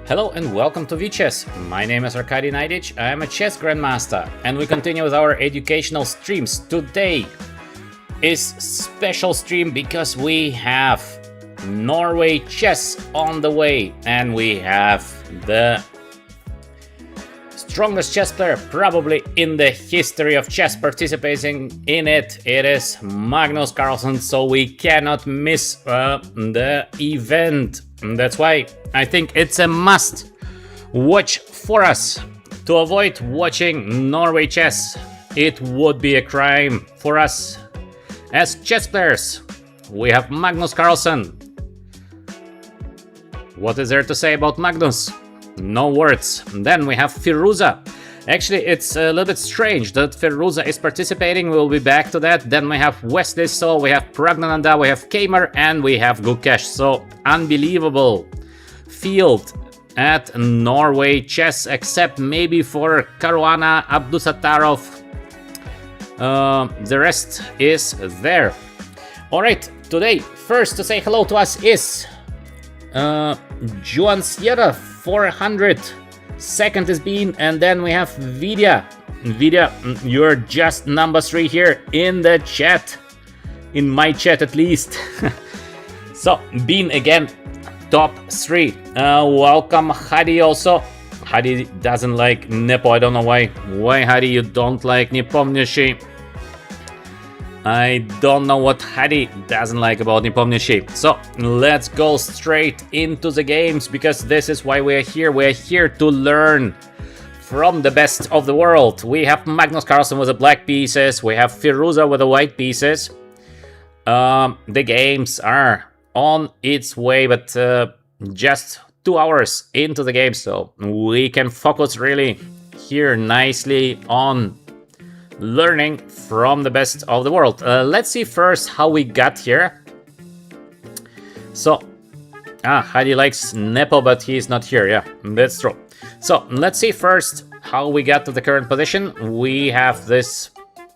Hello and welcome to VChess. My name is Naiditsch, I am a chess grandmaster, and we continue with our educational streams. Today is special stream because we have Norway chess on the way, and we have the strongest chess player probably in the history of chess participating in it. It is Magnus Carlsen, so we cannot miss the event. That's why I think it's a must watch for us. To avoid watching Norway chess, it would be a crime for us as chess players. We have Magnus Carlsen. What is there to say about Magnus? No words. Then we have Firuza. Actually, it's a little bit strange that Firuza is participating. We'll be back to that. Then we have Wesley So, we have Pragnananda, we have Kamer, and we have Gukesh. So, unbelievable field at Norway chess, except maybe for Caruana Abdusattarov. The rest is there. Alright, today, first to say hello to us is Juan Sierra 400. Second is Bean, and then we have Vidya. Vidya, you're just number 3 here in the chat. In my chat at least. So, Bean again, top 3. Welcome Hadi also. Hadi doesn't like Nepo, I don't know why. Why Hadi you don't like Nepomniachtchi? I don't know what Hadi doesn't like about Nepomniachtchi. So let's go straight into the games, because this is why we are here. We are here to learn from the best of the world. We have Magnus Carlsen with the black pieces. We have Firuza with the white pieces. The games are on its way, but just 2 hours into the game, so we can focus really here nicely on learning from the best of the world. Let's see first how we got here. So, Heidi likes Nepo, but he's not here. Yeah, that's true. So, let's see first how we got to the current position. We have this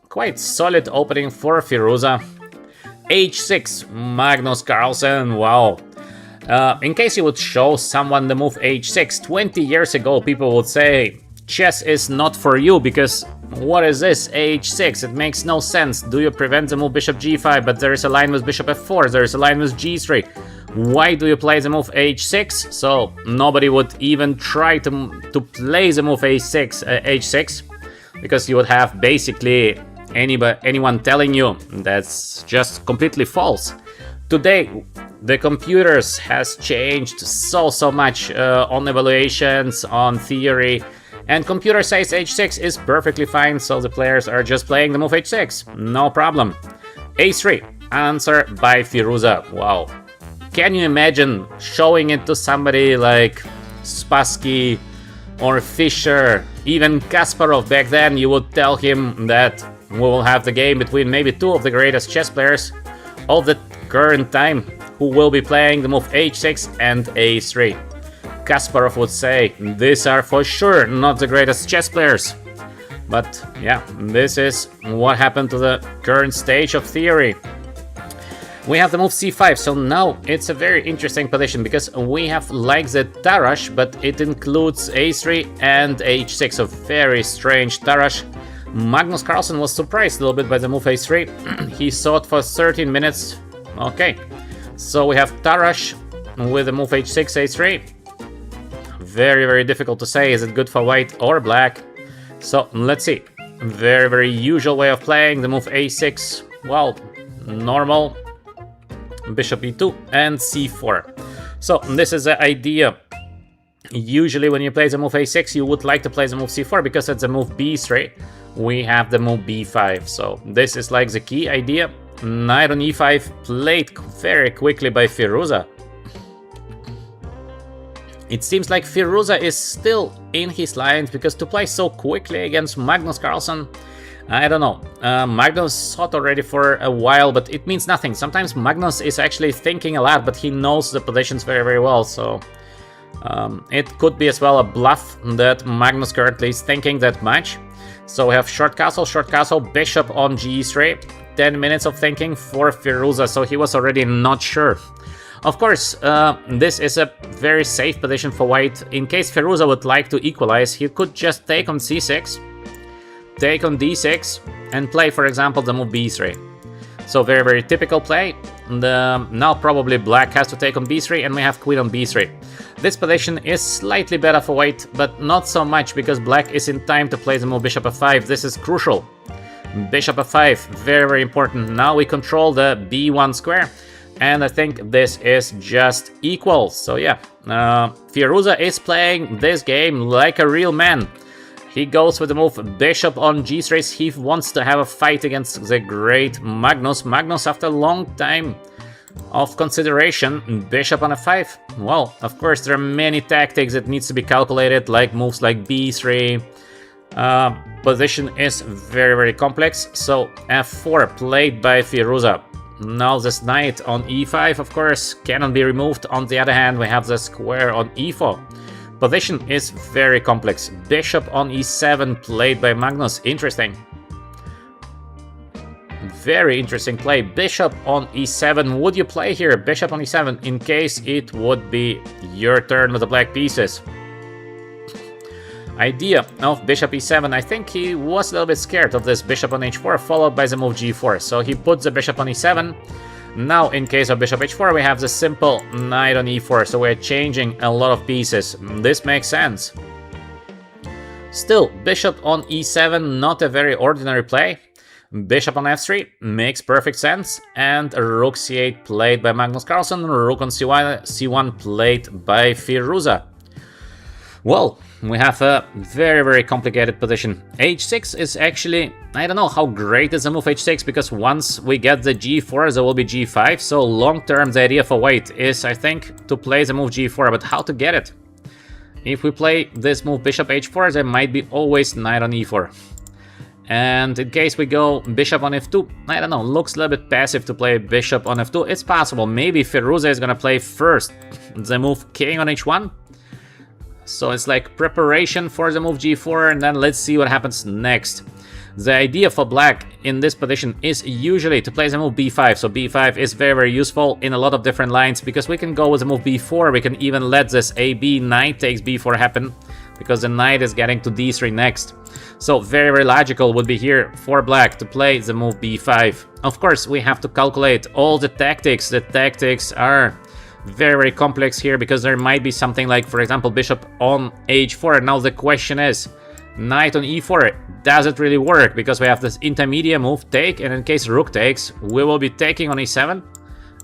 quite solid opening for Firuza. H6, Magnus Carlsen, wow. In case you would show someone the move H6, 20 years ago people would say, chess is not for you, because what is this H6? It makes no sense. Do you prevent the move bishop G5, but there is a line with bishop F4, there is a line with G3. Why do you play the move H6? So nobody would even try to play the move H6, because you would have basically anyone telling you that's just completely false. Today the computers has changed so much on evaluations, on theory. And computer says H6 is perfectly fine, so the players are just playing the move H6. No problem. A3, answer by Firuza. Wow. Can you imagine showing it to somebody like Spassky or Fischer, even Kasparov back then? You would tell him that we will have the game between maybe 2 of the greatest chess players of the current time who will be playing the move H6 and A3. Kasparov would say, these are for sure not the greatest chess players. But yeah, this is what happened to the current stage of theory. We have the move C5, so now it's a very interesting position, because we have like the Tarrasch, but it includes A3 and H6, so very strange Tarrasch. Magnus Carlsen was surprised a little bit by the move A3. He saw it for 13 minutes. Okay, so we have Tarrasch with the move H6, A3. Very difficult to say, is it good for white or black? So let's see. Very usual way of playing the move A6. Well, normal. Bishop E2 and C4. So this is the idea. Usually when you play the move A6, you would like to play the move C4, because at the move B3 we have the move B5. So this is like the key idea. Knight on E5 played very quickly by Firuza. It seems like Firuza is still in his lines, because to play so quickly against Magnus Carlsen, I don't know. Magnus thought already for a while, but it means nothing. Sometimes Magnus is actually thinking a lot, but he knows the positions very well, so it could be as well a bluff that Magnus currently is thinking that much. So we have short castle, bishop on G3. 10 minutes of thinking for Firuza, so he was already not sure Of course, this is a very safe position for white. In case Firouzja would like to equalize, he could just take on c6, take on d6, and play, for example, the move b3. So very, very typical play. Now probably black has to take on b3, and we have queen on b3. This position is slightly better for white, but not so much, because black is in time to play the move bishop f5. This is crucial. Bishop f5, very, very important. Now we control the b1 square, and I think this is just equal. So yeah, Firouzja is playing this game like a real man. He goes with the move bishop on g3. He wants to have a fight against the great Magnus. Magnus, after a long time of consideration, bishop on f5. Well, of course, there are many tactics that needs to be calculated, like moves like b3. Position is very, very complex. So f4 played by Firouzja. Now this knight on e5, of course, cannot be removed. On the other hand, we have the square on e4. Position is very complex. Bishop on e7 played by Magnus. Interesting. Very interesting play. Bishop on e7. Would you play here? Bishop on e7 in case it would be your turn with the black pieces. Idea of bishop e7. I think he was a little bit scared of this bishop on h4 followed by the move g4. So he puts the bishop on e7. Now, in case of bishop h4, we have the simple knight on e4, so we're changing a lot of pieces. This makes sense. Still, bishop on e7, not a very ordinary play. Bishop on f3 makes perfect sense, and rook c8 played by Magnus Carlsen, rook on c1 played by Firouzja. Well, we have a very, very complicated position. h6 is actually, I don't know how great is the move h6, because once we get the g4, there will be g5. So long term, the idea for white is, I think, to play the move g4, but how to get it? If we play this move bishop h4, there might be always knight on e4. And in case we go bishop on f2, I don't know, looks a little bit passive to play bishop on f2. It's possible, maybe Firouzja is gonna play first the move king on h1. So it's like preparation for the move g4, and then let's see what happens next. The idea for black in this position is usually to play the move b5. So b5 is very, very useful in a lot of different lines, because we can go with the move b4. We can even let this ab knight takes b4 happen, because the knight is getting to d3 next. So very, very logical would be here for black to play the move b5. Of course, we have to calculate all the tactics. The tactics are very, very complex here, because there might be something like, for example, bishop on h4. Now the question is, knight on e4, does it really work? Because we have this intermediate move take, and in case rook takes, we will be taking on e7,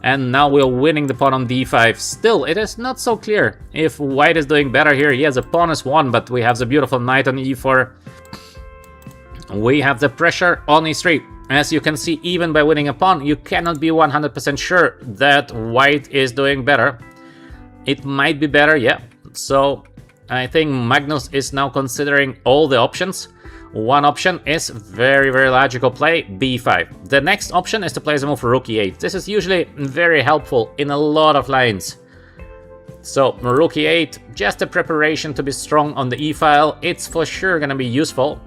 and now we're winning the pawn on d5. Still, it is not so clear if white is doing better here. Yes, the pawn is won, but we have the beautiful knight on e4. We have the pressure on e3. As you can see, even by winning a pawn, you cannot be 100% sure that white is doing better. It might be better, yeah. So I think Magnus is now considering all the options. One option is very, very logical play, b5. The next option is to play the move rook e8. This is usually very helpful in a lot of lines. So rook e8, just a preparation to be strong on the e-file. It's for sure gonna be useful.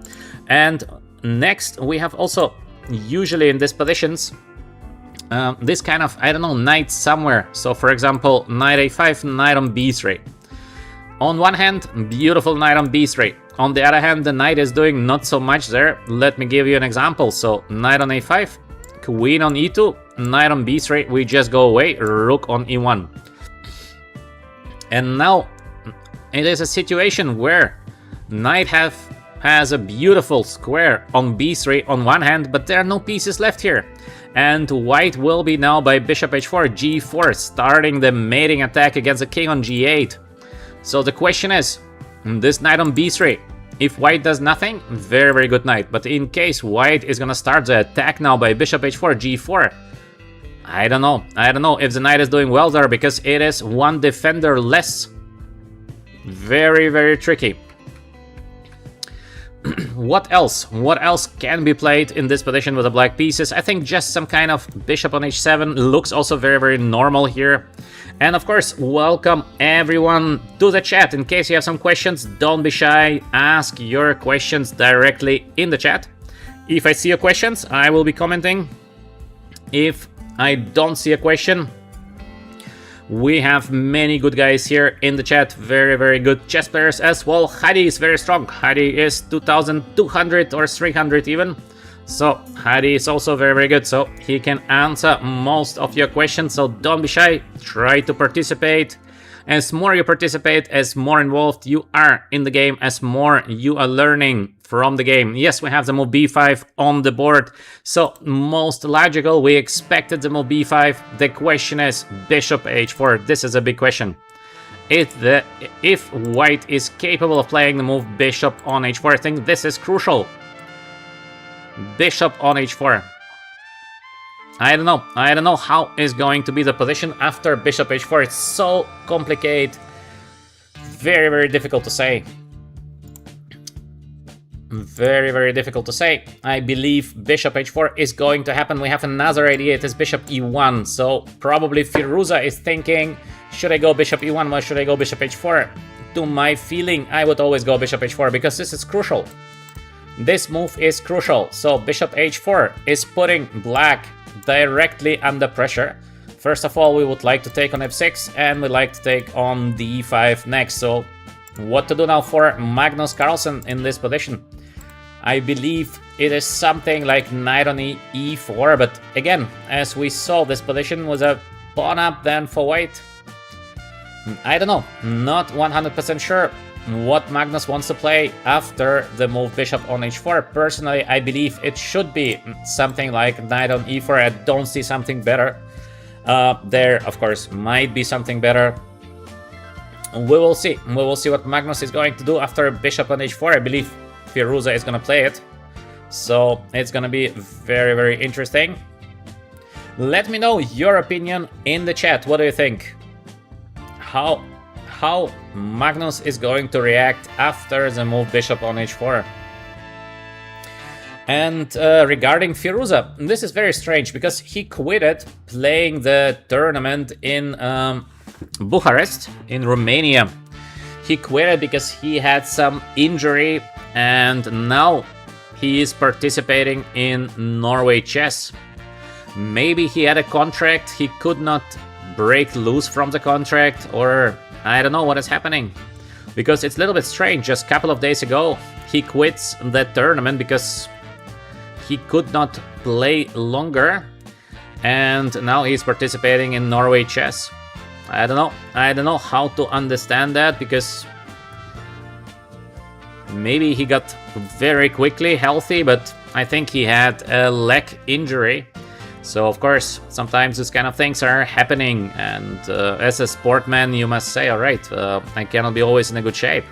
And next we have also, usually in these positions, this kind of, I don't know, knight somewhere. So for example, knight a5, knight on b3. On one hand, beautiful knight on b3. On the other hand, the knight is doing not so much there. Let me give you an example. So knight on a5, queen on e2, knight on b3, we just go away, rook on e1. And now it is a situation where knight has a beautiful square on b3 on one hand, but there are no pieces left here. And white will be now by bishop h4, g4, starting the mating attack against the king on g8. So the question is, this knight on b3, if white does nothing, very, very good knight. But in case white is gonna start the attack now by bishop h4, g4, I don't know. I don't know if the knight is doing well there, because it is one defender less. Very, very tricky. What else? What else can be played in this position with the black pieces? I think just some kind of bishop on h7 looks also very, very normal here. And of course, welcome everyone to the chat. In case you have some questions, don't be shy. Ask your questions directly in the chat. If I see your questions, I will be commenting. If I don't see a question, We have many good guys here in the chat, very good chess players as well. Hadi is very strong. Hadi is 2200 or 300 even. So Hadi is also very good, so he can answer most of your questions, so don't be shy, try to participate. As more you participate, as more involved you are in the game, as more you are learning from the game. Yes, we have the move b5 on the board, so most logical, we expected the move b5. The question is bishop h4. This is a big question. If white is capable of playing the move bishop on h4, I think this is crucial. Bishop on h4. I don't know how is going to be the position after bishop h4. It's so complicated. Very difficult to say. Very difficult to say. I believe bishop h4 is going to happen. We have another idea, it is bishop e1. So probably Firuza is thinking, should I go bishop e1 or should I go bishop h4? To my feeling, I would always go bishop h4 because this is crucial. This move is crucial. So bishop h4 is putting black directly under pressure. First of all, we would like to take on f6 and we like to take on d5 next. So what to do now for Magnus Carlsen in this position? I believe it is something like knight on e4, but again, as we saw, this position was a pawn up then for white. I don't know, not 100% sure what Magnus wants to play after the move bishop on h4. Personally, I believe it should be something like knight on e4. I don't see something better. There, of course, might be something better. We will see. We will see what Magnus is going to do after bishop on h4. I believe Firuza is going to play it. So it's going to be very interesting. Let me know your opinion in the chat. What do you think? How Magnus is going to react after the move bishop on h4. And regarding Firuza, this is very strange because he quitted playing the tournament in Bucharest, in Romania. He quitted because he had some injury and now he is participating in Norway chess. Maybe he had a contract, he could not break loose from the contract, or I don't know what is happening, because it's a little bit strange. Just a couple of days ago, he quits the tournament because he could not play longer, and now he's participating in Norway chess. I don't know how to understand that, because maybe he got very quickly healthy, but I think he had a leg injury. So of course, sometimes these kind of things are happening, and as a sportman, you must say, all right, I cannot be always in a good shape.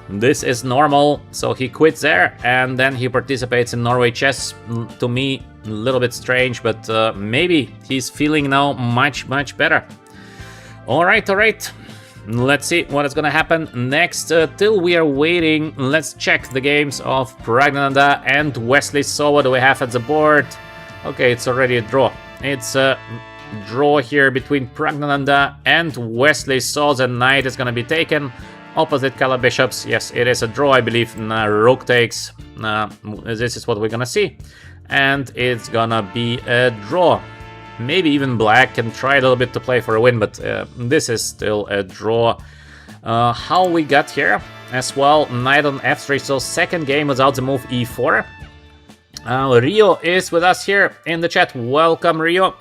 This is normal. So he quits there, and then he participates in Norway chess. To me, a little bit strange, but maybe he's feeling now much better. All right. Let's see what is gonna happen next. Till we are waiting, let's check the games of Praggnanandhaa and Wesley So. What do we have at the board? Okay, it's already a draw. It's a draw here between Praggnanandhaa and Wesley So. The knight is gonna be taken. Opposite color bishops. Yes, it is a draw, I believe. Rook takes. This is what we're gonna see. And it's gonna be a draw. Maybe even black can try a little bit to play for a win, but this is still a draw. How we got here as well, knight on f3, so second game without the move e4. Rio is with us here in the chat. Welcome, Rio.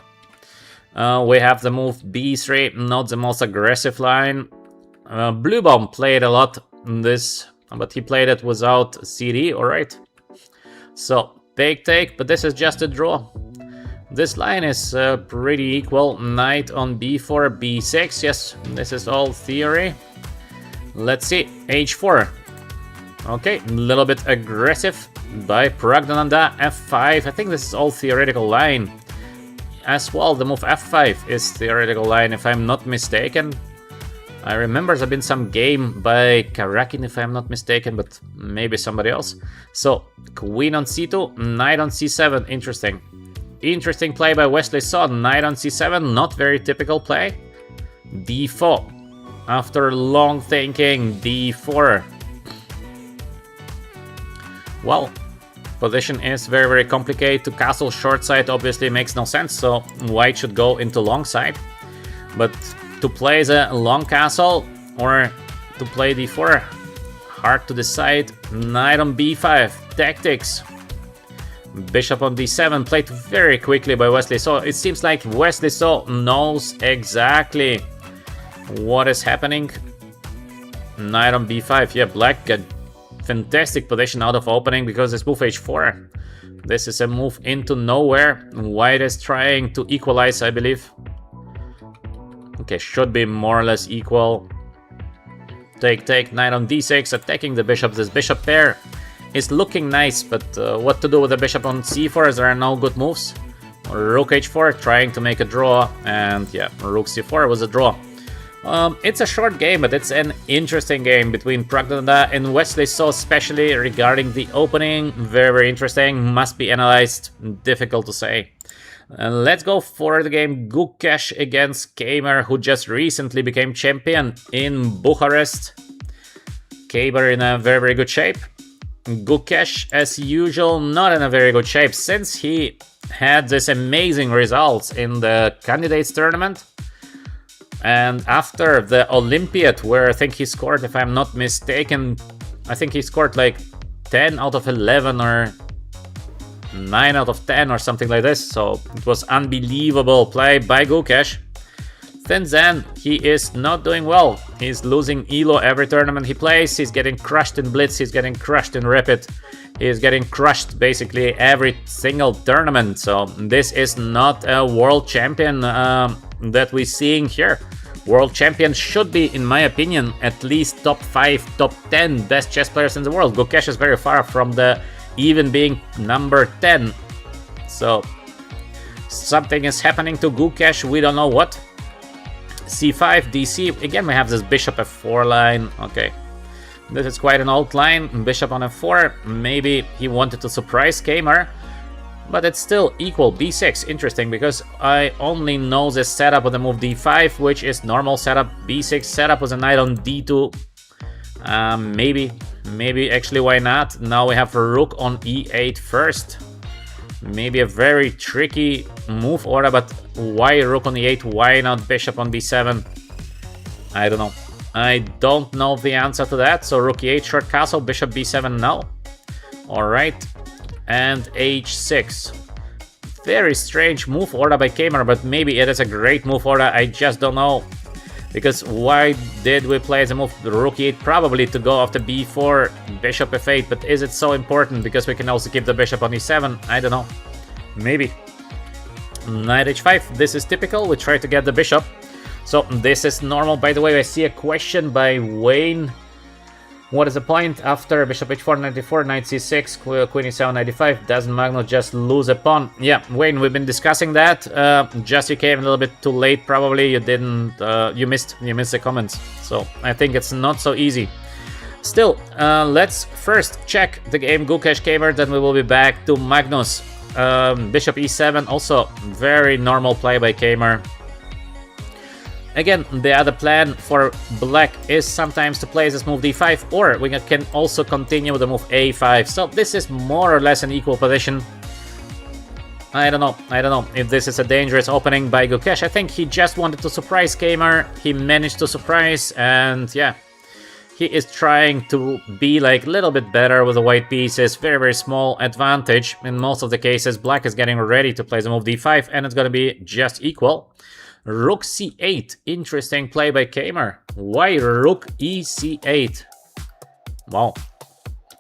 We have the move b3, not the most aggressive line. Blue Bomb played a lot in this, but he played it without CD, alright. So, big take, but this is just a draw. This line is pretty equal. Knight on b4, b6. Yes, this is all theory. Let's see. h4. Okay, a little bit aggressive by Praggnanandhaa. f5. I think this is all theoretical line. As well, the move f5 is theoretical line, if I'm not mistaken. I remember there's been some game by Karakin, if I'm not mistaken, but maybe somebody else. So, queen on c2, knight on c7. Interesting. Interesting play by Wesley So. Knight on c7, not very typical play. d4. After long thinking, d4. Well, position is very complicated. To castle short side obviously makes no sense, so white should go into long side. But to play the long castle or to play d4. Hard to decide. Knight on b5. Tactics. Bishop on d7 played very quickly by Wesley So. It seems like Wesley So knows exactly what is happening. Knight on b5. Yeah, black got fantastic position out of opening because it's move h4. This is a move into nowhere. White is trying to equalize, I believe. Okay, should be more or less equal. Take, knight on d6, attacking the bishop. This bishop pair is looking nice, but what to do with the bishop on c4 as there are no good moves. Rook h4, trying to make a draw, and yeah, rook c4 was a draw. It's a short game, but it's an interesting game between Pragdanda and Wesley So, especially regarding the opening. Very, very interesting, must be analyzed, difficult to say. Let's go for the game Gukesh against Kamer, who just recently became champion in Bucharest. Kamer in a very, very good shape. Gukesh, as usual, not in a very good shape, since he had this amazing results in the candidates tournament. And after the Olympiad, where I think he scored, if I'm not mistaken, I think he scored like 10 out of 11 or 9 out of 10 or something like this. So it was unbelievable play by Gukesh. Since then, he is not doing well. He's losing ELO every tournament he plays. He's getting crushed in Blitz. He's getting crushed in Rapid. He's getting crushed basically every single tournament. So this is not a world champion that we're seeing here. World champion should be, in my opinion, at least top 5, top 10 best chess players in the world. Gukesh is very far from the even being number 10. So something is happening to Gukesh, we don't know what. c5, dc, again we have this bishop f4 line. Okay, this is quite an old line. Bishop on f4, maybe he wanted to surprise Kamer, but it's still equal. b6, interesting, because I only know this setup with the move d5, which is normal setup. b6 setup with a knight on d2. Maybe actually, why not? Now we have a rook on e8 first. Maybe a very tricky move order, but why rook on e8? Why not bishop on b7? I don't know. I don't know the answer to that. So rook e8, short castle, bishop b7 now. Alright. And h6. Very strange move order by Kamer, but maybe it is a great move order. I just don't know. Because why did we play the move rook e8? Probably to go after b4, bishop f8, but is it so important? Because we can also keep the bishop on e7. I don't know. Maybe. Knight h5. This is typical. We try to get the bishop. So this is normal. By the way, I see a question by Wayne. What is the point after bishop h4, knight e4, knight c6, queen e7, knight e5? Doesn't Magnus just lose a pawn? Yeah, Wayne, we've been discussing that. Just you came a little bit too late, probably. You didn't. You missed the comments. So I think it's not so easy. Still, let's first check the game Gukesh Kamer. Then we will be back to Magnus. Bishop e7, also very normal play by Kamer. Again, the other plan for black is sometimes to play this move d5, or we can also continue with the move a5. So this is more or less an equal position. I don't know if this is a dangerous opening by Gukesh. I think he just wanted to surprise Kamer. He managed to surprise, and yeah, he is trying to be like a little bit better with the white pieces. Very, very small advantage in most of the cases. Black is getting ready to play the move d5, and it's going to be just equal. Rook c8, interesting play by Kamer. Why rook e c8? Wow,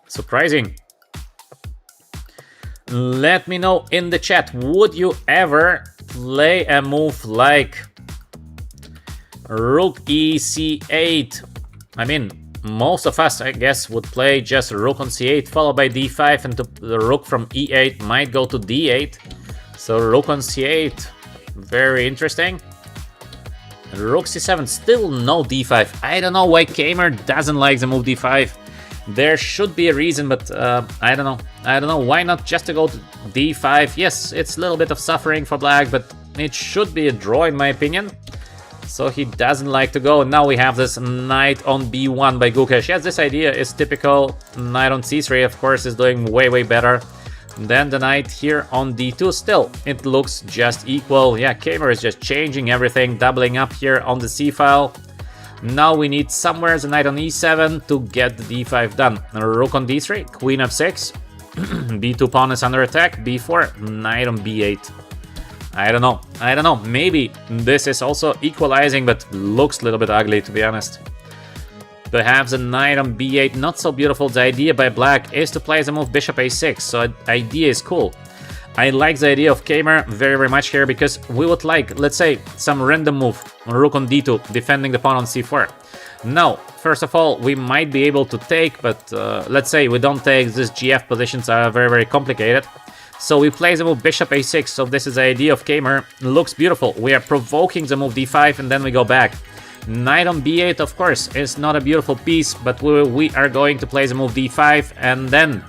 surprising. Let me know in the chat, would you ever play a move like rook e c8? I mean, most of us, I guess, would play just rook on c8 followed by d5, and the rook from e8 might go to d8. So rook on c8, very interesting. Rook c7, still no d5. I don't know why Kamer doesn't like the move d5. There should be a reason, but I don't know. I don't know, why not just to go to d5? Yes, it's a little bit of suffering for black, but it should be a draw in my opinion. So he doesn't like to go. Now we have this knight on b1 by Gukesh. Yes, this idea is typical. Knight on c3, of course, is doing way, way better. Then the knight here on d2. Still, it looks just equal. Yeah, Kamer is just changing everything, doubling up here on the c file. Now we need somewhere the knight on e7 to get the d5 done. Rook on d3, queen f6, b2 pawn is under attack, b4, knight on b8. I don't know, maybe this is also equalizing, but looks a little bit ugly, to be honest. Perhaps the knight on b8, not so beautiful. The idea by black is to play the move bishop a6, so the idea is cool. I like the idea of Kamer very, very much here, because we would like, let's say, some random move, rook on d2, defending the pawn on c4. Now, first of all, we might be able to take, but let's say we don't take. These GF positions are very, very complicated. So we play the move bishop a6, so this is the idea of Kamer. Looks beautiful. We are provoking the move d5, and then we go back. Knight on b8, of course, is not a beautiful piece, but we are going to play the move d5, and then,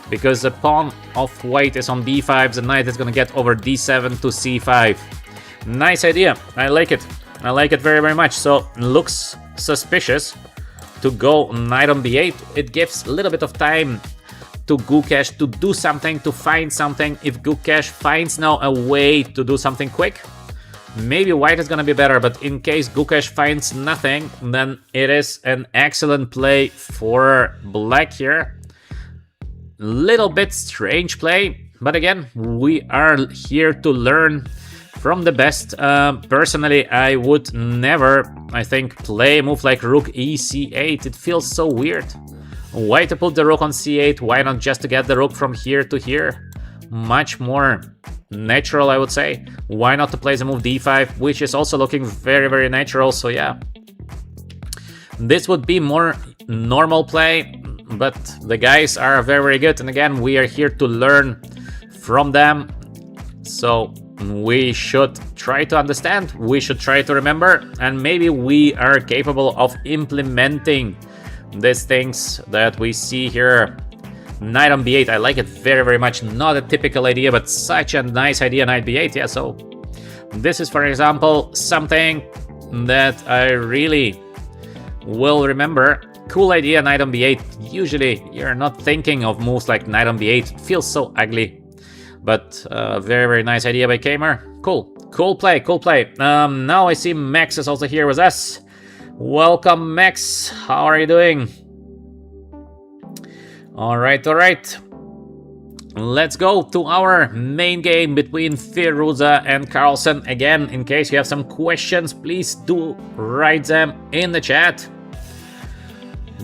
because the pawn of white is on b5, the knight is going to get over d7 to c5. Nice idea. I like it. I like it very, very much. So, looks suspicious to go knight on b8. It gives a little bit of time to Gukesh to do something, to find something. If Gukesh finds now a way to do something quick, maybe white is going to be better. But in case Gukesh finds nothing, then it is an excellent play for black here. Little bit strange play, but again, we are here to learn from the best. Personally, I would never, I think, play a move like rook e8. It feels so weird. Why to put the rook on c8? Why not just to get the rook from here to here? Much more natural, I would say. Why not to play the move d5, which is also looking very, very natural. So yeah, this would be more normal play. But the guys are very, very good. And again, we are here to learn from them. So we should try to understand. We should try to remember. And maybe we are capable of implementing these things that we see here. Knight on b8. I like it very, very much. Not a typical idea, but such a nice idea, knight b8. Yeah, so this is, for example, something that I really will remember. Cool idea, knight on b8. Usually you're not thinking of moves like knight on b8. It feels so ugly. But very, very nice idea by Kamer. Cool. Cool play, cool play. Now I see Max is also here with us. Welcome, Max. How are you doing? All right. Let's go to our main game between Firuza and Carlsen. Again, in case you have some questions, please do write them in the chat.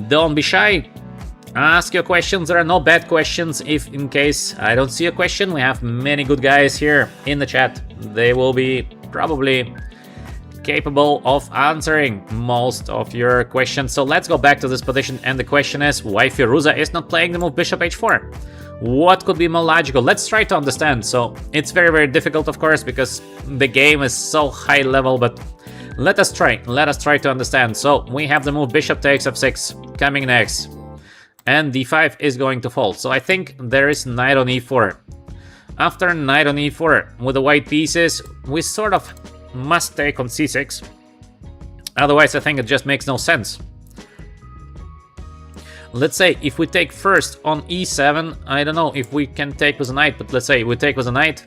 Don't be shy. Ask your questions. There are no bad questions. If in case I don't see a question, we have many good guys here in the chat. They will be probably capable of answering most of your questions. So let's go back to this position, and the question is why Firuza is not playing the move bishop h4. What could be more logical? Let's try to understand. So it's very, very difficult, of course, because the game is so high level, but let us try to understand. So we have the move bishop takes f6 coming next, and d5 is going to fall. So I think there is knight on e4. After knight on e4 with the white pieces, we sort of must take on c6. Otherwise, I think it just makes no sense. Let's say if we take first on e7, I don't know if we can take with a knight, but let's say we take with a knight.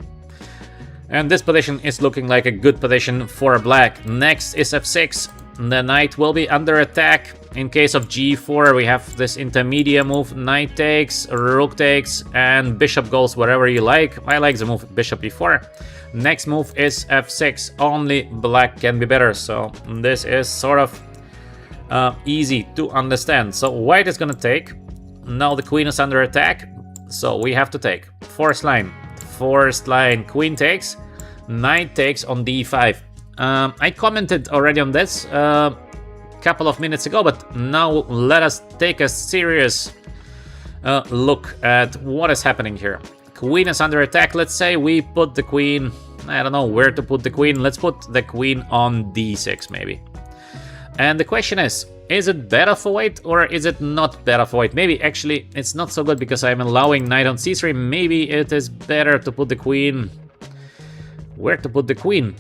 And this position is looking like a good position for black. Next is f6. The knight will be under attack. In case of g4, we have this intermediate move. Knight takes, rook takes, and bishop goes wherever you like. I like the move bishop e4. Next move is f6. Only black can be better. So this is sort of easy to understand. So white is going to take. Now the queen is under attack. So we have to take. Forced line. Queen takes. Knight takes on d5. I commented already on this a couple of minutes ago, but now let us take a serious look at what is happening here. Queen is under attack. Let's say we put the queen, I don't know where to put the queen. Let's put the queen on d6 maybe. And the question is it better for white or is it not better for white? Maybe actually it's not so good because I'm allowing knight on c3. Maybe it is better to put the queen. Where to put the queen?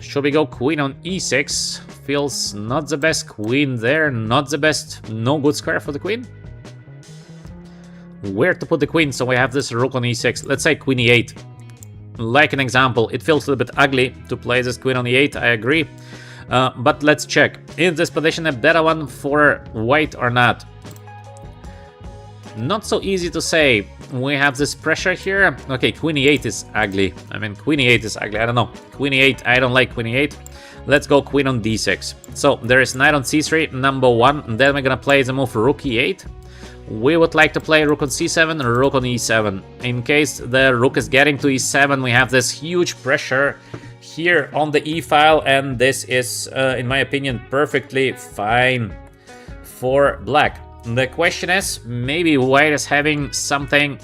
Should we go queen on e6? Feels not the best. Queen there, not the best. No good square for the queen. where to put the queen. So we have this rook on e6. Let's say queen e8. Like an example, it feels a little bit ugly to play this queen on e8, I agree. But let's check. Is this position a better one for white or not? Not so easy to say. We have this pressure here. Okay, queen e8 is ugly. I mean, queen e8 is ugly. I don't know. Queen e8, I don't like queen e8. Let's go queen on d6. So there is knight on c3, number one. And then we're gonna play the move rook e8. We would like to play rook on c7, rook on e7. In case the rook is getting to e7, we have this huge pressure here on the e file, and this is, in my opinion, perfectly fine for black. The question is, maybe white is having something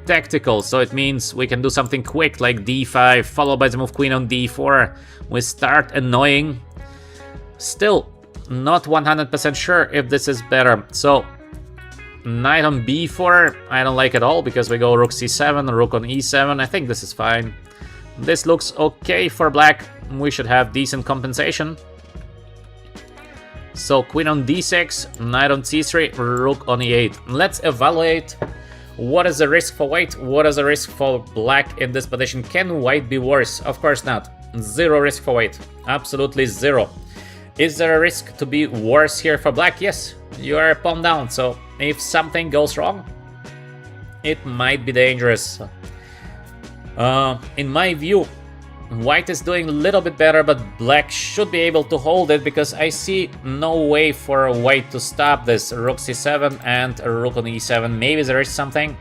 tactical, so it means we can do something quick like d5, followed by the move queen on d4. We start annoying. Still not 100% sure if this is better. So knight on b4, I don't like at all, because we go rook c7, rook on e7. I think this is fine. This looks okay for black. We should have decent compensation. So queen on d6, knight on c3, rook on e8. Let's evaluate what is the risk for white, what is the risk for black in this position. Can white be worse? Of course not. Zero risk for white. Absolutely zero. Is there a risk to be worse here for black? Yes, you are a pawn down. So if something goes wrong, it might be dangerous. In my view, white is doing a little bit better, but black should be able to hold it, because I see no way for white to stop this rook c7 and a rook on e7. Maybe there is something,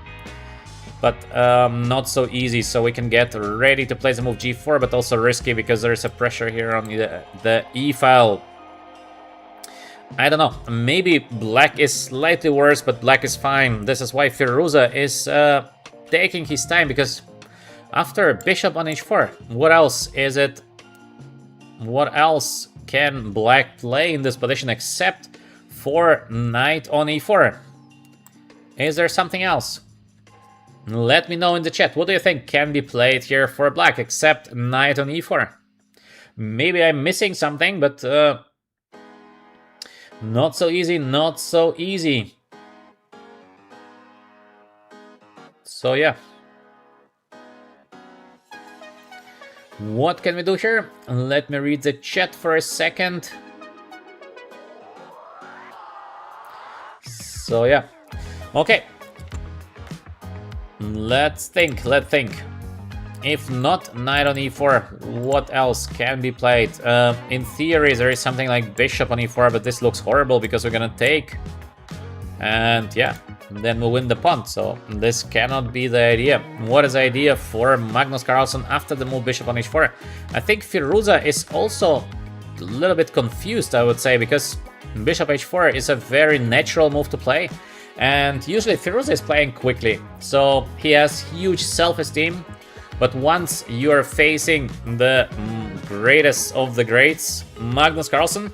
but not so easy. So we can get ready to play the move g4, but also risky because there is a pressure here on the e file. I don't know, maybe black is slightly worse, but black is fine. This is why Firuza is taking his time, because after bishop on h4, what else is it? What else can black play in this position except for knight on e4? Is there something else? Let me know in the chat. What do you think can be played here for black except knight on e4? Maybe I'm missing something, but not so easy, not so easy. So yeah. What can we do here? Let me read the chat for a second. So yeah. Okay. Let's think. If not knight on e4, what else can be played? In theory, there is something like bishop on e4, but this looks horrible because we're gonna take. And yeah, then we'll win the pawn, so this cannot be the idea. What is the idea for Magnus Carlsen after the move bishop on h4? I think Firuza is also a little bit confused, I would say, because bishop h4 is a very natural move to play, and usually Firuza is playing quickly, so he has huge self-esteem. But once you're facing the greatest of the greats, Magnus Carlsen,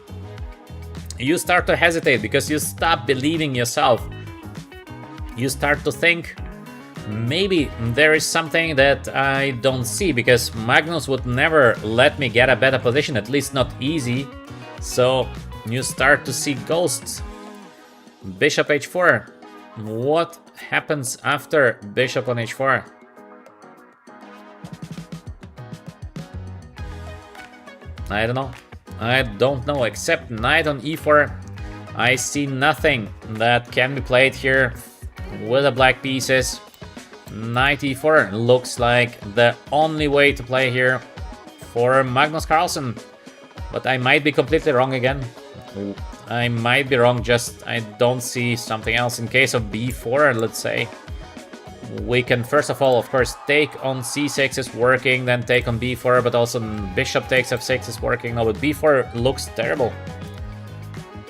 you start to hesitate because you stop believing yourself. You start to think, maybe there is something that I don't see, because Magnus would never let me get a better position, at least not easy. So you start to see ghosts. Bishop h4. What happens after bishop on h4? I don't know. I don't know. Except knight on e4, I see nothing that can be played here with the black pieces. Knight e4 looks like the only way to play here for Magnus Carlsen. But I might be completely wrong again. I might be wrong, just I don't see something else. In case of b4, let's say, we can first of all, of course, take on c6 is working, then take on b4, but also bishop takes f6 is working. No, but b4 looks terrible.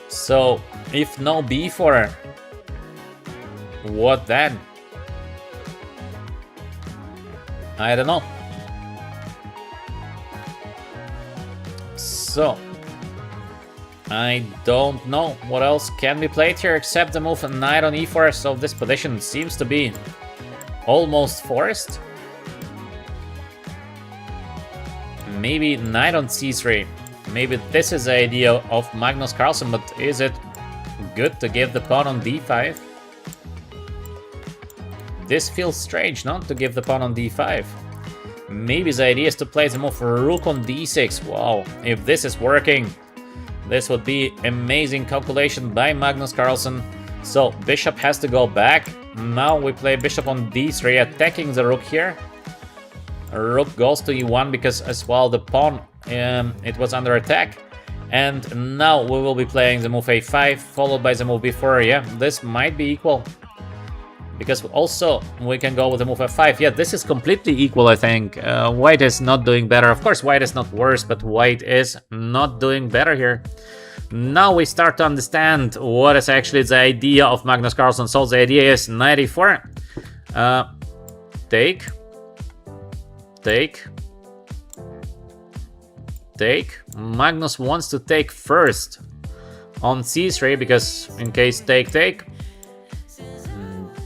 So if no b4, what then? I don't know. So I don't know what else can be played here except the move knight on e4. So this position seems to be almost forced. Maybe knight on c3. Maybe this is the idea of Magnus Carlsen, but is it good to give the pawn on d5? This feels strange, not to give the pawn on d5. Maybe the idea is to play the move rook on d6. Wow, if this is working, this would be amazing calculation by Magnus Carlsen. So bishop has to go back. Now we play bishop on d3, attacking the rook here. Rook goes to e1 because as well the pawn it was under attack. And now we will be playing the move a5 followed by the move b4. Yeah, this might be equal. Because also we can go with the move f5. Yeah, this is completely equal, I think. White is not doing better. Of course, white is not worse, but white is not doing better here. Now we start to understand what is actually the idea of Magnus Carlsen. So the idea is knight e4. Take. Magnus wants to take first on c3 because in case take.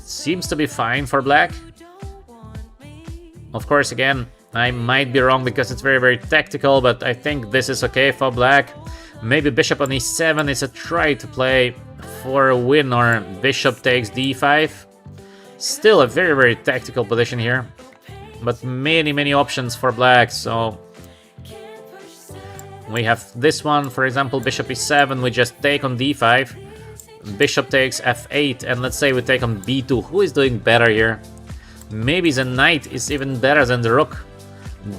Seems to be fine for black. Of course, again, I might be wrong because it's very, very tactical, but I think this is okay for black. Maybe bishop on e7 is a try to play for a win, or bishop takes d5. Still a very, very tactical position here, but many, many options for black. So we have this one, for example, bishop e7, we just take on d5. Bishop takes f8, and let's say we take on b2. Who is doing better here? Maybe the knight is even better than the rook.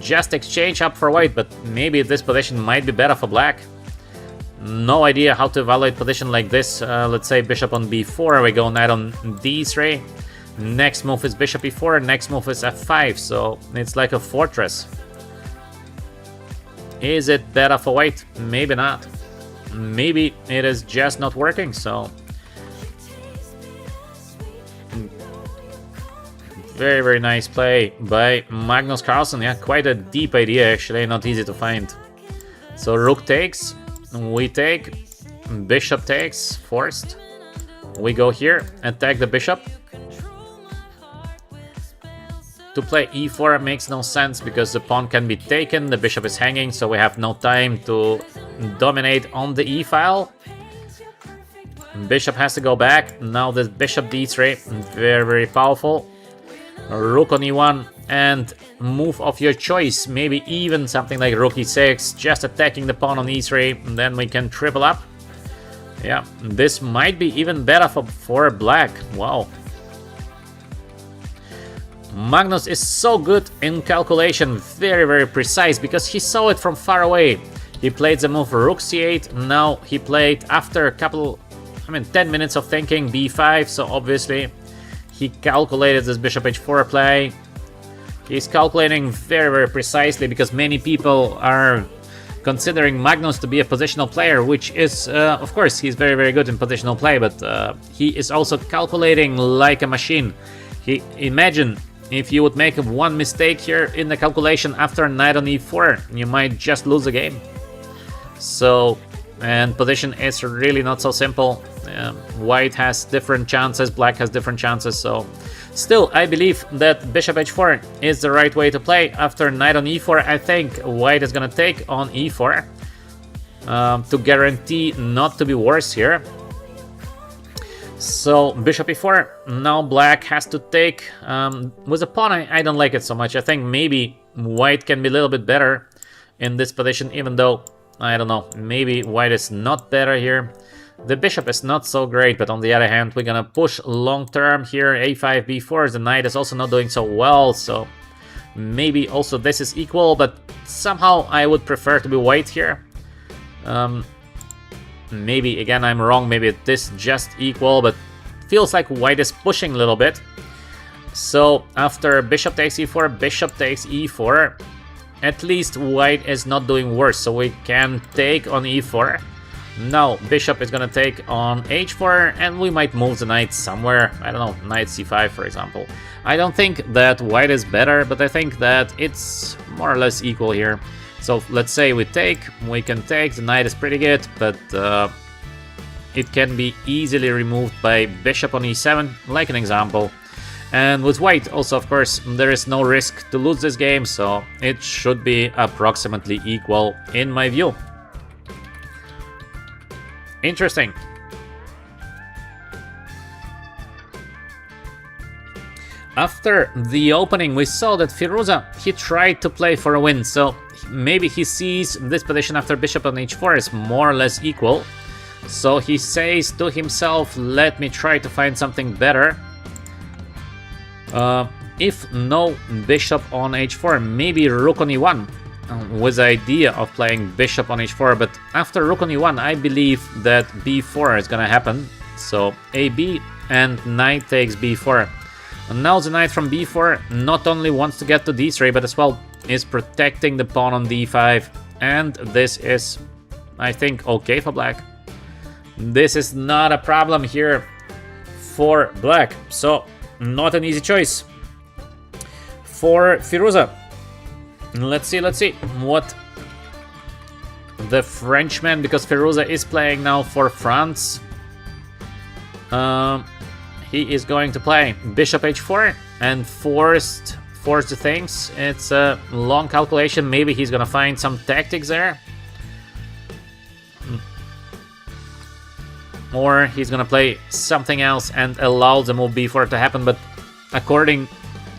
Just exchange up for white, but maybe this position might be better for black. No idea how to evaluate position like this. Let's say bishop on b4, we go knight on d3. Next move is bishop e4, next move is f5, so it's like a fortress. Is it better for white? Maybe not. Maybe it is just not working, so very, very nice play by Magnus Carlsen. Yeah, quite a deep idea actually, not easy to find. So rook takes, we take, bishop takes, forced. We go here, attack the bishop. To play e4 makes no sense because the pawn can be taken, the bishop is hanging, so we have no time to dominate on the e-file. Bishop has to go back. Now the bishop d3, very, very powerful. Rook on e1 and move of your choice. Maybe even something like rook e6, just attacking the pawn on e3, and then we can triple up. Yeah, this might be even better for black. Wow. Magnus is so good in calculation, very, very precise, because he saw it from far away. He played the move rook c8, now he played after a couple, 10 minutes of thinking b5, so obviously he calculated this bishop h4 play. He's calculating very, very precisely because many people are considering Magnus to be a positional player, which is, of course, he's very, very good in positional play, but he is also calculating like a machine. Imagine if you would make one mistake here in the calculation after knight on e4, you might just lose the game. So, and position is really not so simple. White has different chances, black has different chances, so still I believe that bishop h4 is the right way to play. After knight on e4, I think white is gonna take on e4 to guarantee not to be worse here. So bishop e4, now black has to take. With a pawn, I don't like it so much. I think maybe white can be a little bit better in this position, even though, I don't know, maybe white is not better here. The bishop is not so great, but on the other hand, we're gonna push long term here, a5, b4. The knight is also not doing so well, so maybe also this is equal, but somehow I would prefer to be white here. Maybe, again, I'm wrong, maybe this just equal, but feels like white is pushing a little bit. So after bishop takes e4, bishop takes e4, at least white is not doing worse, so we can take on e4. Now bishop is gonna take on h4, and we might move the knight somewhere, I don't know, knight c5 for example. I don't think that white is better, but I think that it's more or less equal here. So let's say we take, we can take, the knight is pretty good, but it can be easily removed by bishop on e7, like an example. And with white also, of course, there is no risk to lose this game, so it should be approximately equal in my view. Interesting. After the opening, we saw that Firuza, he tried to play for a win, so maybe he sees this position after bishop on h4 is more or less equal. So he says to himself, let me try to find something better. If no bishop on h4, maybe rook on e1, with the idea of playing bishop on h4, but after rook on e1, I believe that b4 is gonna happen. So ab and knight takes b4. And now the knight from b4 not only wants to get to d3, but as well is protecting the pawn on d5. And this is, I think, okay for black. This is not a problem here for black. So, not an easy choice for Firuza. Let's see what the Frenchman, because Firuza is playing now for France. He is going to play bishop h4 and force the things. It's a long calculation. Maybe he's gonna find some tactics there. Or he's gonna play something else and allow the move b4 to happen, but according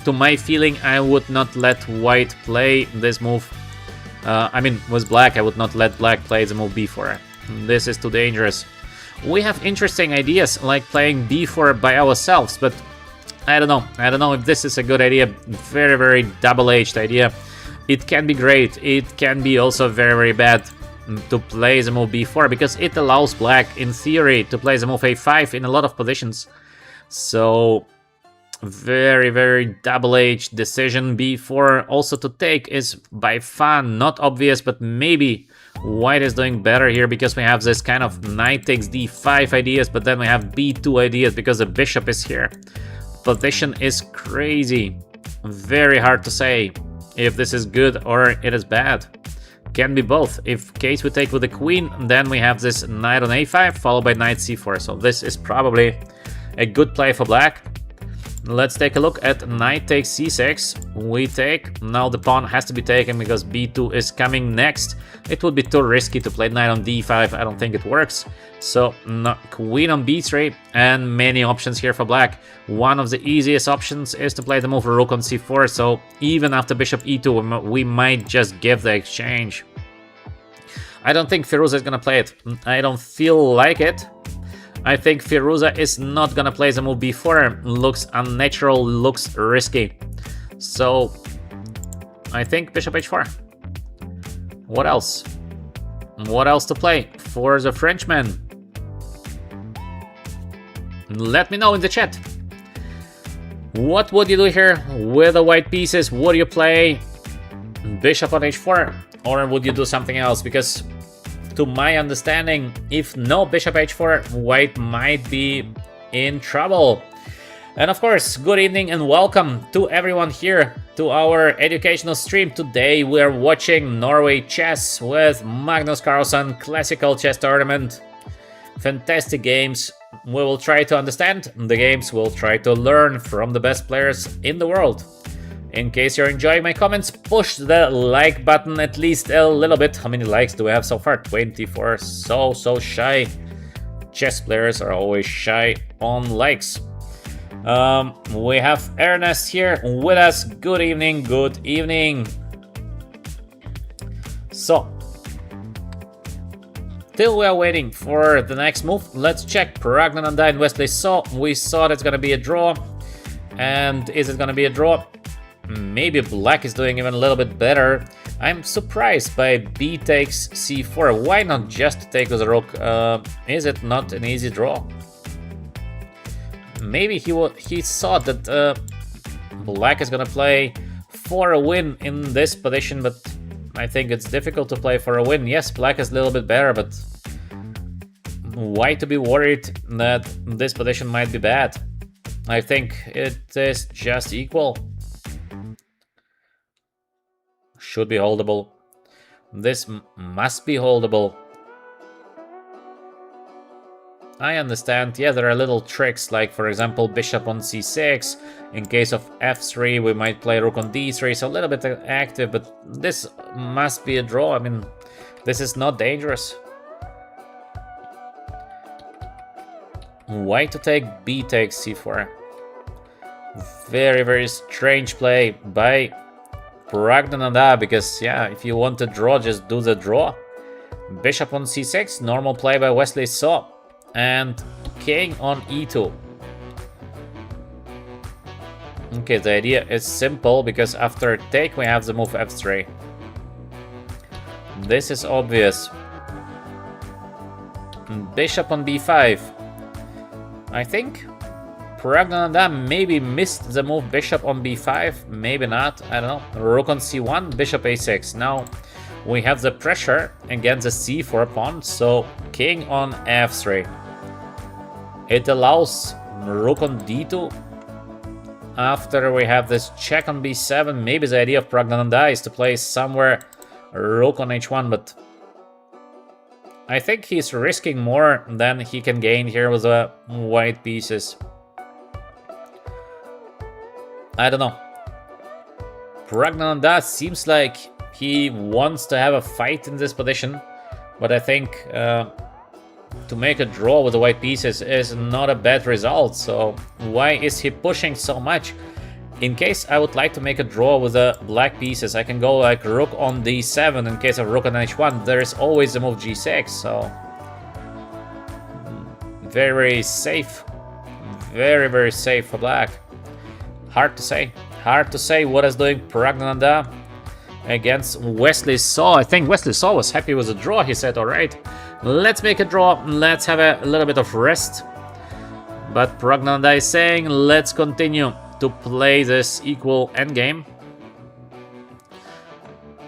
to my feeling, I would not let white play this move. I mean, with black, I would not let black play the move b4. This is too dangerous. We have interesting ideas like playing b4 by ourselves, but I don't know if this is a good idea. Very, very double-edged idea. It can be great, it can be also very, very bad to play the move b4, because it allows black, in theory, to play the move a5 in a lot of positions. So, very, very double-edged decision. b4 also to take is by far not obvious, but maybe white is doing better here, because we have this kind of knight takes d5 ideas, but then we have b2 ideas because the bishop is here. Position is crazy. Very hard to say if this is good or it is bad. Can be both. If case we take with the queen, then we have this knight on a5 followed by knight c4. So this is probably a good play for black. Let's take a look at knight takes c6. We take. Now the pawn has to be taken because b2 is coming next. It would be too risky to play knight on d5. I don't think it works. So queen on b3 and many options here for black. One of the easiest options is to play the move rook on c4. So even after bishop e2, we might just give the exchange. I don't think Firuza is gonna play it. I don't feel like it. I think Firuza is not gonna play the move b4. Looks unnatural, looks risky. So I think bishop h4. What else? What else to play for the Frenchman? Let me know in the chat. What would you do here with the white pieces? Would you play bishop on h4, or would you do something else? Because to my understanding, if no bishop h4, white might be in trouble. And of course, good evening and welcome to everyone here to our educational stream. Today we are watching Norway chess with Magnus Carlsen Classical Chess Tournament. Fantastic games. We will try to understand the games. We'll try to learn from the best players in the world. In case you're enjoying my comments, push the like button at least a little bit. How many likes do we have so far? 24. So shy. Chess players are always shy on likes. We have Ernest here with us. Good evening, good evening. So, till we are waiting for the next move, let's check Pragnananda and Wesley. So, we saw that's gonna be a draw. And is it gonna be a draw? Maybe black is doing even a little bit better. I'm surprised by b takes c4. Why not just take with a rook? Is it not an easy draw? Maybe he thought that black is gonna play for a win in this position, but I think it's difficult to play for a win. Yes, black is a little bit better, but why to be worried that this position might be bad? I think it is just equal. Should be holdable. This must be holdable. I understand, yeah, there are little tricks, like for example bishop on c6. In case of f3 we might play rook on d3, so a little bit active, but this must be a draw. I mean, this is not dangerous. Why to take b takes c4? Very, very strange play by Pragnananda, because yeah, if you want to draw, just do the draw. Bishop on c6, normal play by Wesley So, and king on e2. Okay, the idea is simple, because after take we have the move f3. This is obvious. Bishop on b5. I think Pragnananda maybe missed the move bishop on b5, maybe not, I don't know. Rook on c1, bishop a6. Now we have the pressure against the c4 pawn, so king on f3. It allows rook on d2. After we have this check on b7, maybe the idea of Pragnananda is to play somewhere rook on h1, but I think he's risking more than he can gain here with the white pieces. I don't know. Pragnananda seems like he wants to have a fight in this position, but I think to make a draw with the white pieces is not a bad result. So why is he pushing so much? In case I would like to make a draw with the black pieces, I can go like rook on d7. In case of rook on h1, there is always the move g6. So very safe, very safe for black. Hard to say what is doing Pragnananda against Wesley So. I think Wesley So was happy with the draw. He said, all right, let's make a draw, let's have a little bit of rest. But Pragnananda is saying, let's continue to play this equal endgame.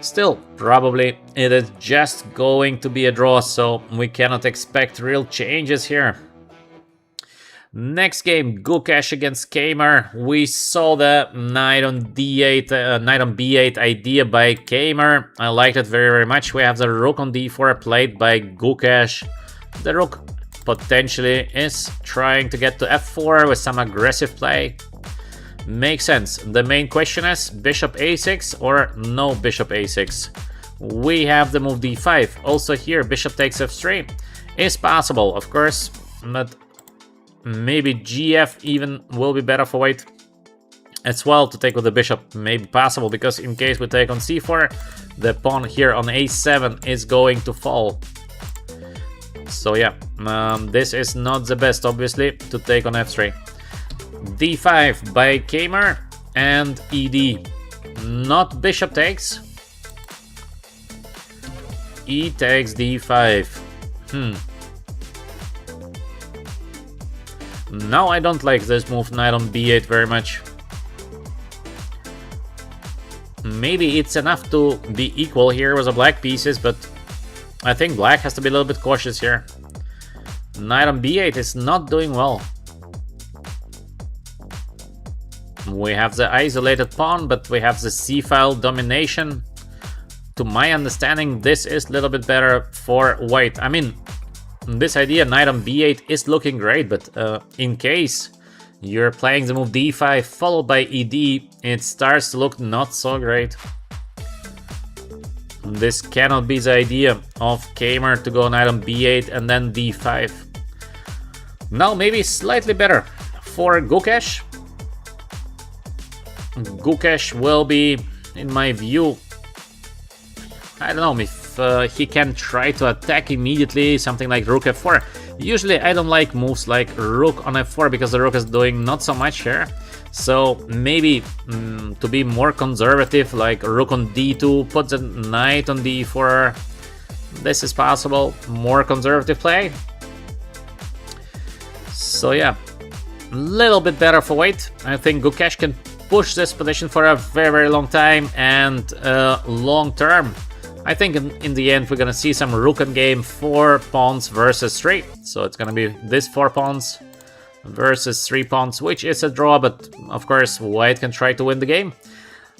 Still, probably it is just going to be a draw, so we cannot expect real changes here. Next game, Gukesh against Kamer. We saw the knight on d8, knight on b8 idea by Kamer. I liked it very much. We have the rook on d4 played by Gukesh. The rook potentially is trying to get to f4 with some aggressive play. Makes sense. The main question is bishop a6 or no bishop a6. We have the move d5. Also here, bishop takes f3 is possible, of course, but maybe gf even will be better for white as well to take with the bishop. Maybe possible, because in case we take on c4, the pawn here on a7 is going to fall. So yeah, this is not the best, obviously, to take on f3. d5 by Kamer and ed. Not bishop takes. E takes d5. Now I don't like this move, knight on b8, very much. Maybe it's enough to be equal here with the black pieces, but I think black has to be a little bit cautious here. Knight on b8 is not doing well. We have the isolated pawn, but we have the c-file domination. To my understanding, this is a little bit better for white. I mean, this idea, knight on b8, is looking great, but in case you're playing the move d5 followed by ed, it starts to look not so great. This cannot be the idea of Kamer to go knight on b8 and then d5. Now maybe slightly better for Gukesh. Gukesh will be, in my view, I don't know if he can try to attack immediately, something like rook f4. Usually I don't like moves like rook on f4 because the rook is doing not so much here. So maybe to be more conservative, like rook on d2, put the knight on d4. This is possible, more conservative play. So yeah, a little bit better for white. I think Gukesh can push this position for a very long time and long term. I think in the end we're gonna see some rook in game, 4 pawns versus 3. So it's gonna be this 4 pawns versus 3 pawns, which is a draw, but of course white can try to win the game.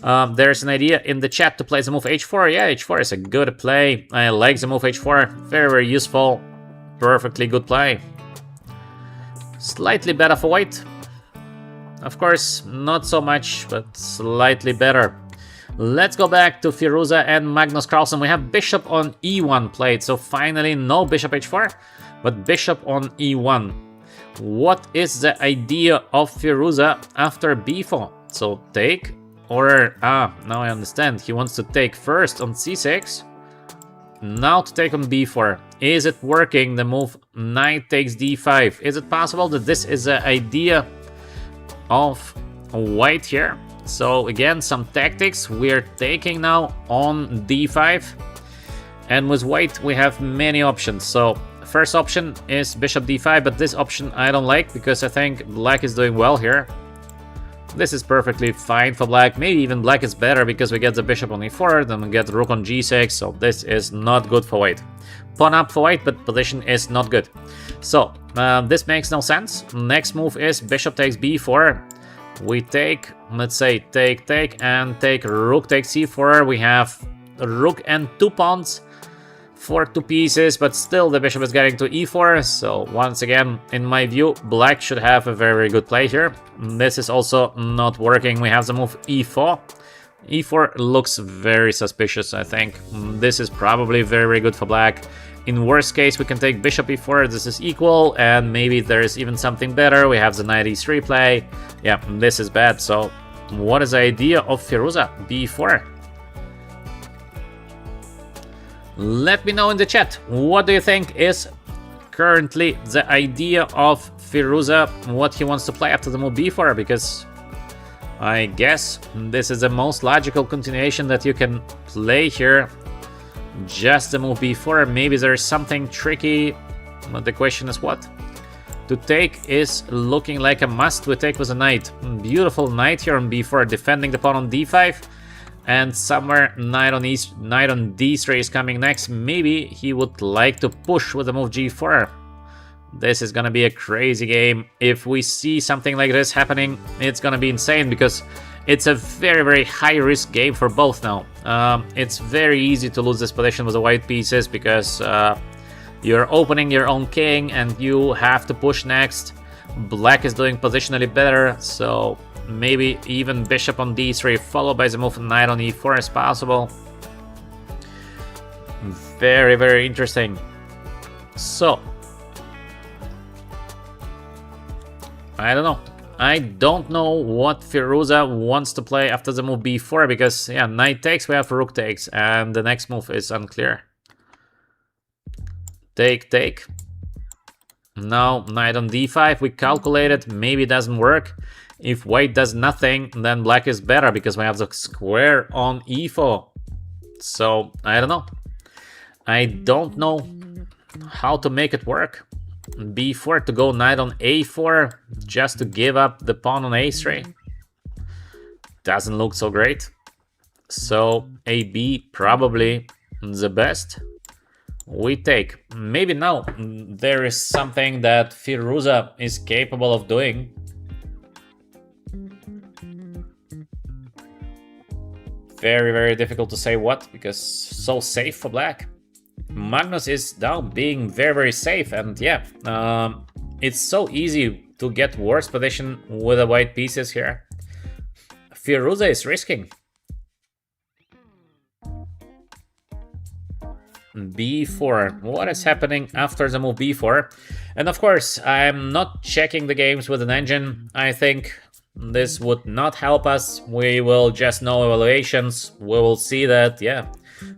There's an idea in the chat to play the move h4. Yeah, h4 is a good play. I like the move h4, very useful, perfectly good play. Slightly better for white. Of course, not so much, but slightly better. Let's go back to Firuza and Magnus Carlsen. We have bishop on e1 played, so finally no bishop h4, but bishop on e1. What is the idea of Firuza after b4? So take, or now I understand. He wants to take first on c6. Now to take on b4. Is it working, the move knight takes d5? Is it possible that this is the idea of white here? So again, some tactics. We're taking now on d5. And with white, we have many options. So first option is bishop d5, but this option I don't like because I think black is doing well here. This is perfectly fine for black. Maybe even black is better because we get the bishop on e4, then we get rook on g6, so this is not good for white. Pawn up for white, but position is not good. So this makes no sense. Next move is bishop takes b4. We take, let's say, take, and take rook takes c4. We have rook and 2 pawns for 2 pieces, but still the bishop is getting to e4. So once again, in my view, black should have a very good play here. This is also not working. We have the move e4. e4 looks very suspicious, I think. This is probably very good for black. In worst case, we can take bishop e4. This is equal, and maybe there's even something better. We have the knight e3 play. Yeah, this is bad. So what is the idea of Firuza? b4. Let me know in the chat, what do you think is currently the idea of Firuza, what he wants to play after the move b4, because I guess this is the most logical continuation that you can play here. Just the move b4, maybe there's something tricky, but the question is what? To take is looking like a must. We take with a knight. Beautiful knight here on b4, defending the pawn on d5. And somewhere knight on d3 is coming next. Maybe he would like to push with the move g4. This is gonna be a crazy game. If we see something like this happening, it's gonna be insane because it's a very high risk game for both now. It's very easy to lose this position with the white pieces because you're opening your own king and you have to push next. Black is doing positionally better, so maybe even bishop on d3 followed by the move knight on e4 is possible. Very interesting. So I don't know what Firuza wants to play after the move b4 because yeah, knight takes, we have rook takes, and the next move is unclear. Take. Now knight on d5, we calculated, maybe it doesn't work. If white does nothing, then black is better because we have the square on e4. So I don't know. I don't know how to make it work. b4 to go knight on a4 just to give up the pawn on a3. Doesn't look so great. So ab probably the best. We take. Maybe now there is something that Firuza is capable of doing. Very difficult to say what, because so safe for black. Magnus is now being very safe, and yeah, it's so easy to get worse position with the white pieces here. Firuza is risking. b4. What is happening after the move b4? And of course, I'm not checking the games with an engine. I think this would not help us. We will just know evaluations. We will see that, yeah,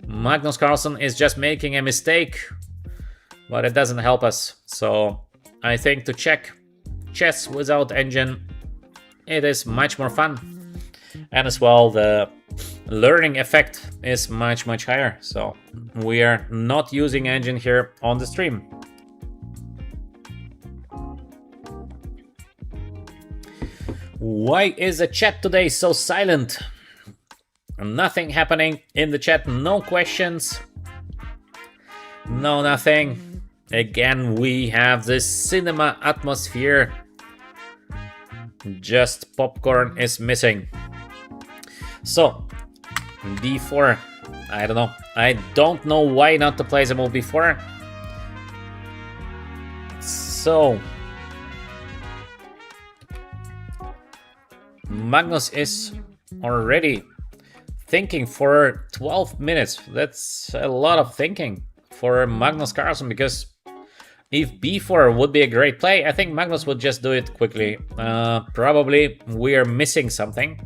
Magnus Carlsen is just making a mistake, but it doesn't help us. So I think to check chess without engine, it is much more fun. And as well, the learning effect is much higher. So we are not using engine here on the stream. Why is the chat today so silent? Nothing happening in the chat, no questions, no nothing. Again, we have this cinema atmosphere. Just popcorn is missing. So, d4, I don't know. I don't know why not to play the move b4. So, Magnus is already thinking for 12 minutes. That's a lot of thinking for Magnus Carlsen, because If b4 would be a great play, I think Magnus would just do it quickly. Probably we are missing something,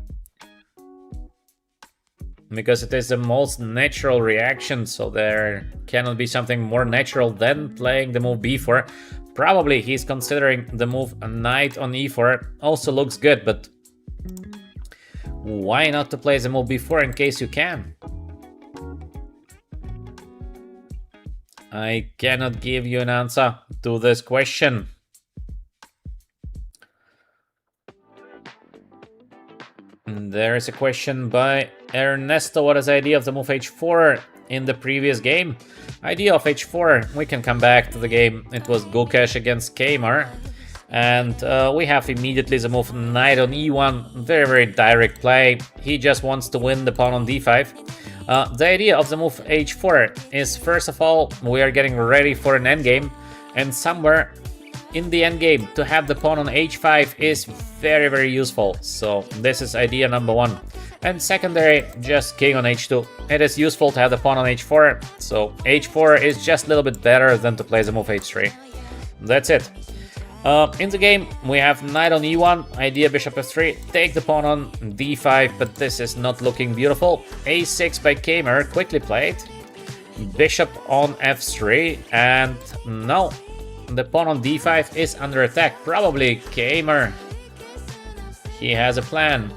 because it is the most natural reaction, so there cannot be something more natural than playing the move b4. Probably he's considering the move knight on e4. Also looks good, but why not to play the move b4 in case you can? I cannot give you an answer to this question. There is a question by Ernesto. What is the idea of the move h4 in the previous game? Idea of h4, we can come back to the game. It was Gukesh against Kmar. And we have immediately the move knight on e1. Very, very direct play. He just wants to win the pawn on d5. The idea of the move h4 is, first of all, we are getting ready for an endgame. And somewhere in the endgame, to have the pawn on h5 is very, very useful. So this is idea number one. And secondary, just king on h2. It is useful to have the pawn on h4. So h4 is just a little bit better than to play the move h3. That's it. In the game, we have knight on e1, idea bishop f3, take the pawn on d5, but this is not looking beautiful. a6 by Kmar, quickly played. Bishop on f3, and no, the pawn on d5 is under attack. Probably Kmar, he has a plan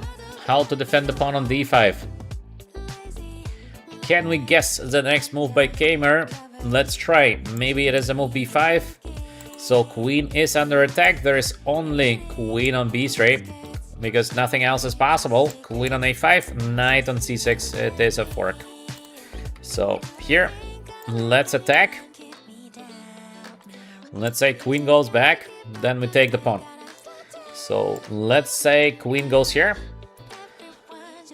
how to defend the pawn on d5. Can we guess the next move by Kmar? Let's try. Maybe it is a move b5. So queen is under attack. There is only queen on b3 because nothing else is possible. Queen on a5, knight on c6. It is a fork. So here, let's attack. Let's say queen goes back, then we take the pawn. So let's say queen goes here.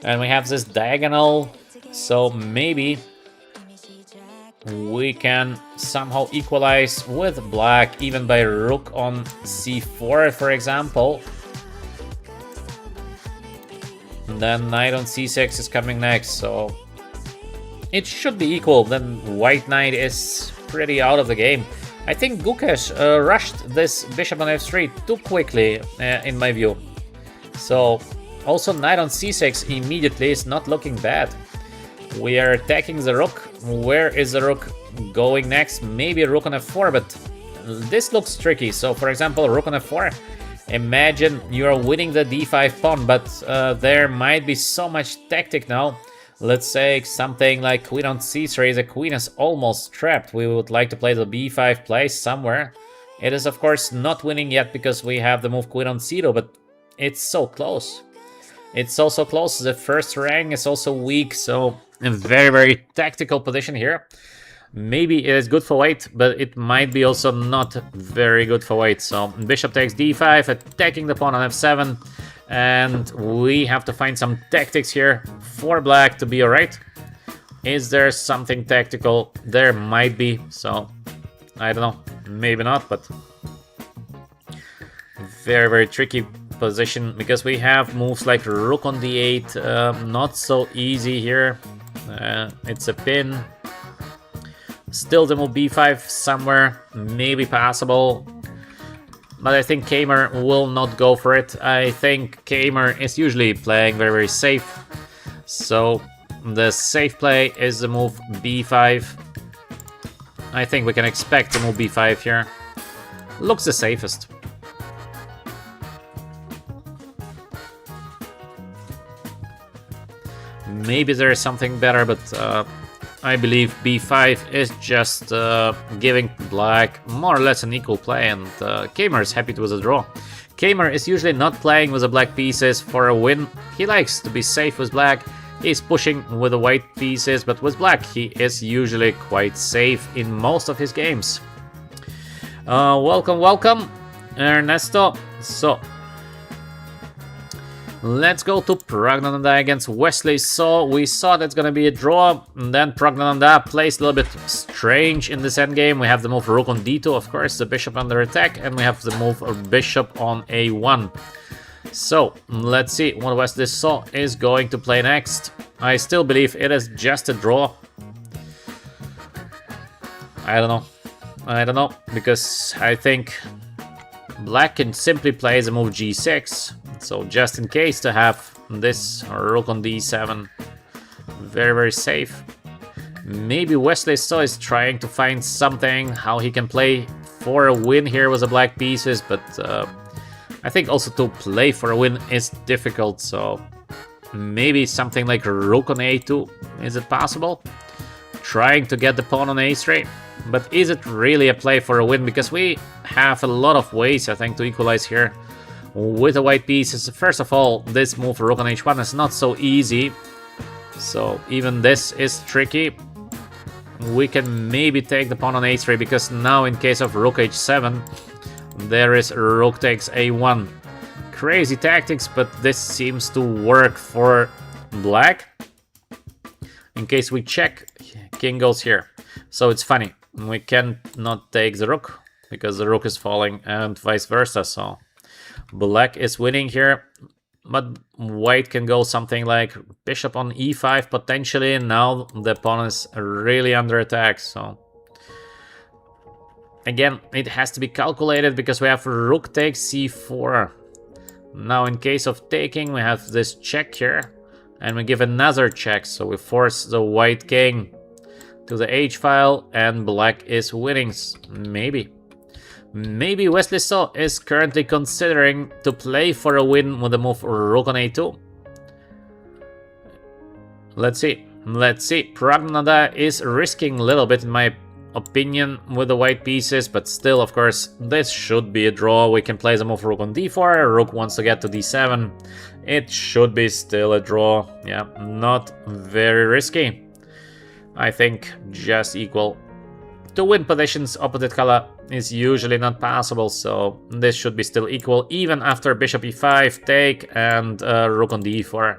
And we have this diagonal. So maybe we can somehow equalize with black, even by rook on c4, for example. And then knight on c6 is coming next, so it should be equal. Then white knight is pretty out of the game. I think Gukesh rushed this bishop on f3 too quickly, in my view. So also knight on c6 immediately is not looking bad. We are attacking the rook. Where is the rook going next? Maybe rook on f4, but this looks tricky. So for example, rook on f4. Imagine you are winning the d5 pawn, but there might be so much tactic now. Let's say something like queen on c3. The queen is almost trapped. We would like to play the b5 play somewhere. It is of course not winning yet because we have the move queen on c2, but it's so close. It's so close. The first rank is also weak, so a very, very tactical position here. Maybe it is good for white, but it might be also not very good for white. So bishop takes d5, attacking the pawn on f7, and we have to find some tactics here for black to be alright. Is there something tactical? There might be, so I don't know, maybe not, but very, very tricky position because we have moves like rook on d8, not so easy here. It's a pin. Still the move b5 somewhere, maybe possible. But I think Kmar will not go for it. I think Kmar is usually playing very, very safe. So the safe play is the move b5. I think we can expect the move b5 here. Looks the safest. Maybe there is something better, but I believe b5 is just giving black more or less an equal play, and Kmar is happy with a draw. Kmar is usually not playing with the black pieces for a win. He likes to be safe with black. He's pushing with the white pieces, but with black he is usually quite safe in most of his games. Welcome, Ernesto. So let's go to Pragnananda against Wesley. So we saw that's gonna be a draw, and then Pragnananda plays a little bit strange in this endgame. We have the move rook on d2, of course, the bishop under attack, and we have the move bishop on a1. So let's see what Wesley saw is going to play next. I still believe it is just a draw. I don't know. I don't know, because I think black can simply play the move g6. So just in case to have this rook on d7. Very, very safe. Maybe Wesley So is trying to find something, how he can play for a win here with the black pieces, but I think also to play for a win is difficult, so maybe something like rook on a2. Is it possible? Trying to get the pawn on a3. But is it really a play for a win? Because we have a lot of ways, I think, to equalize here with the white pieces. First of all, this move rook on h1 is not so easy. So even this is tricky. We can maybe take the pawn on a3, because now in case of rook h7, there is rook takes a1. Crazy tactics, but this seems to work for black. In case we check, king goes here. So it's funny. We cannot take the rook because the rook is falling and vice versa. So black is winning here, but white can go something like bishop on e5 potentially. Now the pawn is really under attack. So again, it has to be calculated because we have rook takes c4. Now in case of taking, we have this check here and we give another check. So we force the white king to the h-file and black is winning. Maybe Wesley So is currently considering to play for a win with the move rook on a2. Let's see. Pragnada is risking a little bit in my opinion with the white pieces, but still, of course, this should be a draw. We can play the move rook on d4. Rook wants to get to d7. It should be still a draw. Yeah, not very risky. I think just equal. To win positions, opposite color is usually not possible, so this should be still equal even after bishop e5 take and rook on d4.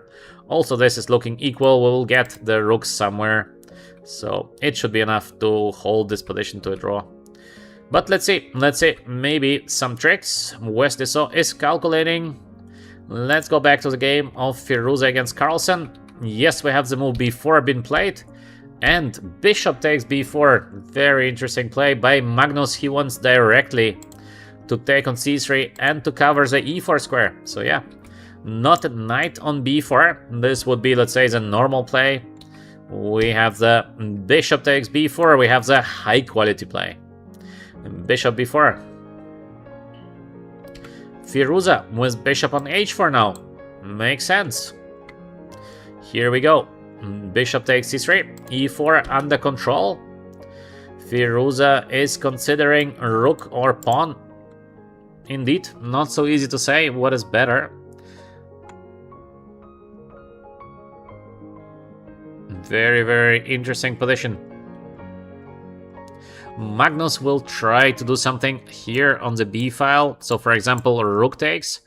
Also, this is looking equal. We will get the rook somewhere, so it should be enough to hold this position to a draw. But let's see, maybe some tricks. Wesley So is calculating. Let's go back to the game of Firuza against Carlsen. Yes, we have the move b4 been played. And bishop takes b4. Very interesting play by Magnus. He wants directly to take on c3 and to cover the e4 square. So yeah, not knight on b4. This would be, let's say, the normal play. We have the bishop takes b4. We have the high quality play. Bishop b4. Firuza with bishop on h4 now. Makes sense. Here we go. Bishop takes c3, e4 under control. Firuza is considering rook or pawn. Indeed, not so easy to say what is better. Very, very interesting position. Magnus will try to do something here on the b file. So for example, rook takes.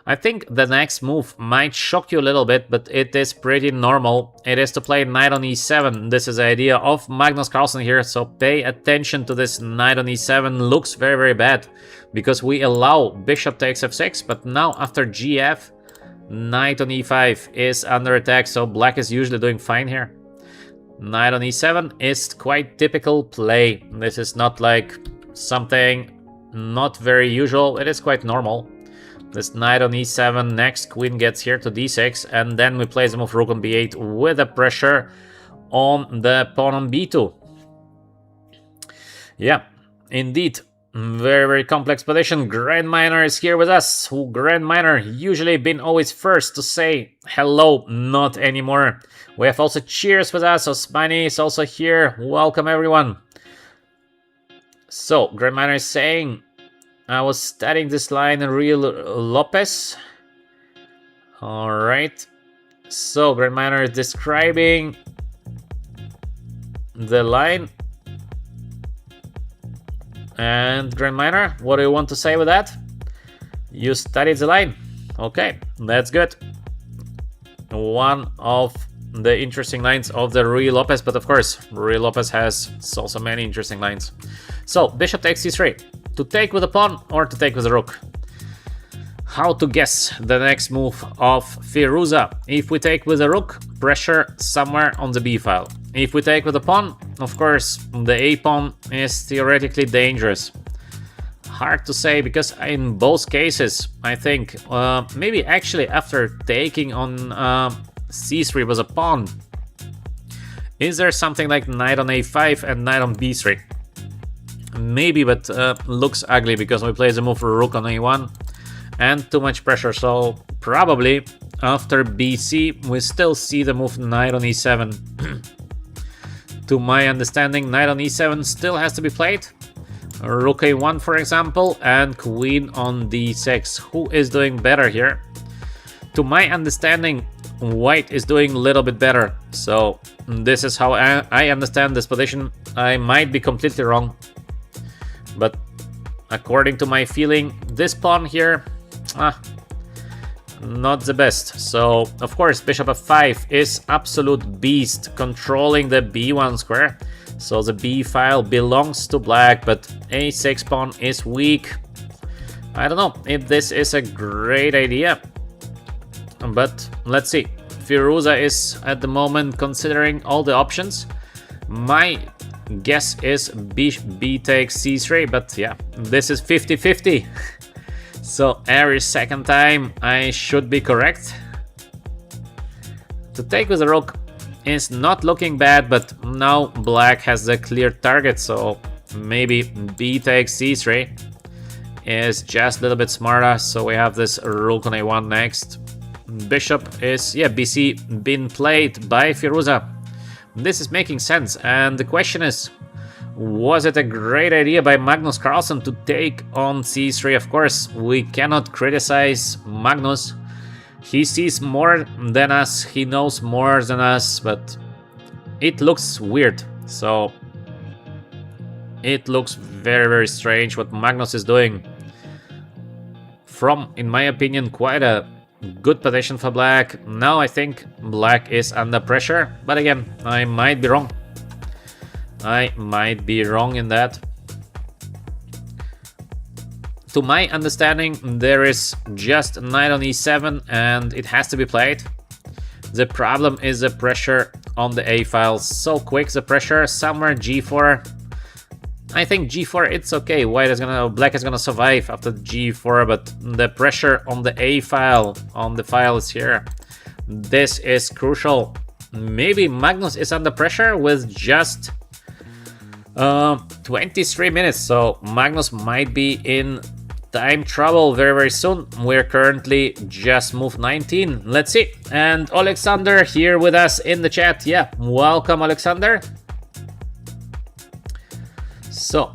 I think the next move might shock you a little bit, but it is pretty normal. It is to play knight on e7. This is the idea of Magnus Carlsen here, so pay attention to this knight on e7. Looks very, very bad, because we allow bishop takes f6, but now after gf, knight on e5 is under attack, so black is usually doing fine here. Knight on e7 is quite typical play. This is not like something not very usual, it is quite normal. This knight on e7, next queen gets here to d6, and then we play the move rook on b8 with a pressure on the pawn on b2. Yeah, indeed, very, very complex position. Grand Miner is here with us. Grand Miner usually been always first to say hello, not anymore. We have also Cheers with us. Osmani is also here. Welcome everyone. So Grand Miner is saying, I was studying this line in Real Lopez. Alright. So Grand Miner is describing the line. And Grand Miner, what do you want to say with that? You studied the line. Okay, that's good. One of the interesting lines of the Rui Lopez, but of course, Rui Lopez has also many interesting lines. So, bishop takes c3. To take with a pawn or to take with a rook? How to guess the next move of Firuza? If we take with a rook, pressure somewhere on the b file. If we take with a pawn, of course, the a pawn is theoretically dangerous. Hard to say, because in both cases, I think, maybe actually after taking on c3 with a pawn, is there something like knight on a5 and knight on b3? Maybe, but looks ugly because we play the move rook on a1 and too much pressure, so probably after bc we still see the move knight on e7. To my understanding, knight on e7 still has to be played. Rook a1 for example, and queen on d6. Who is doing better here? To my understanding, white is doing a little bit better, so this is how I understand this position. I might be completely wrong, but according to my feeling, this pawn here, not the best. So of course bishop f5 is absolute beast, controlling the b1 square, so the b file belongs to black, but a6 pawn is weak. I don't know if this is a great idea, but let's see. Firuza is at the moment considering all the options. My guess is b takes c3, but yeah, this is 50-50. So every second time I should be correct. To take with the rook is not looking bad, but now black has the clear target, so maybe b takes c3 is just a little bit smarter. So we have this rook on a1 next. Bishop is, yeah, bc been played by Firuza. This is making sense, and the question is, was it a great idea by Magnus Carlsen to take on c3? Of course, we cannot criticize Magnus. He sees more than us, he knows more than us, but it looks weird. So it looks very strange what Magnus is doing. From, in my opinion, quite a good position for black. Now I think black is under pressure, but again, I might be wrong. I might be wrong in that. To my understanding, there is just knight on e7 and it has to be played. The problem is the pressure on the a file. So quick, the pressure somewhere g4. I think g4 it's okay. Black is gonna survive after g4, but the pressure on the a file, on the files here, this is crucial. Maybe Magnus is under pressure with just 23 minutes, so Magnus might be in time trouble very soon. We're currently just move 19. Let's see. And Alexander here with us in the chat. Yeah, welcome Alexander. So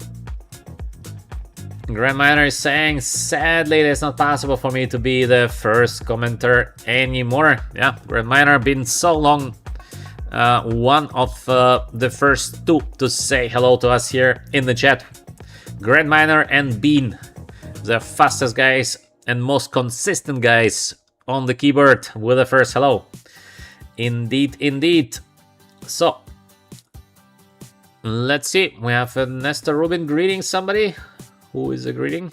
Grand Miner is saying, sadly it's not possible for me to be the first commenter anymore. Yeah, Grand Miner been so long, one of the first two to say hello to us here in the chat. Grand Miner and Bean, the fastest guys and most consistent guys on the keyboard with the first hello. Indeed. So let's see, we have Nestor Rubin greeting somebody. Who is a greeting?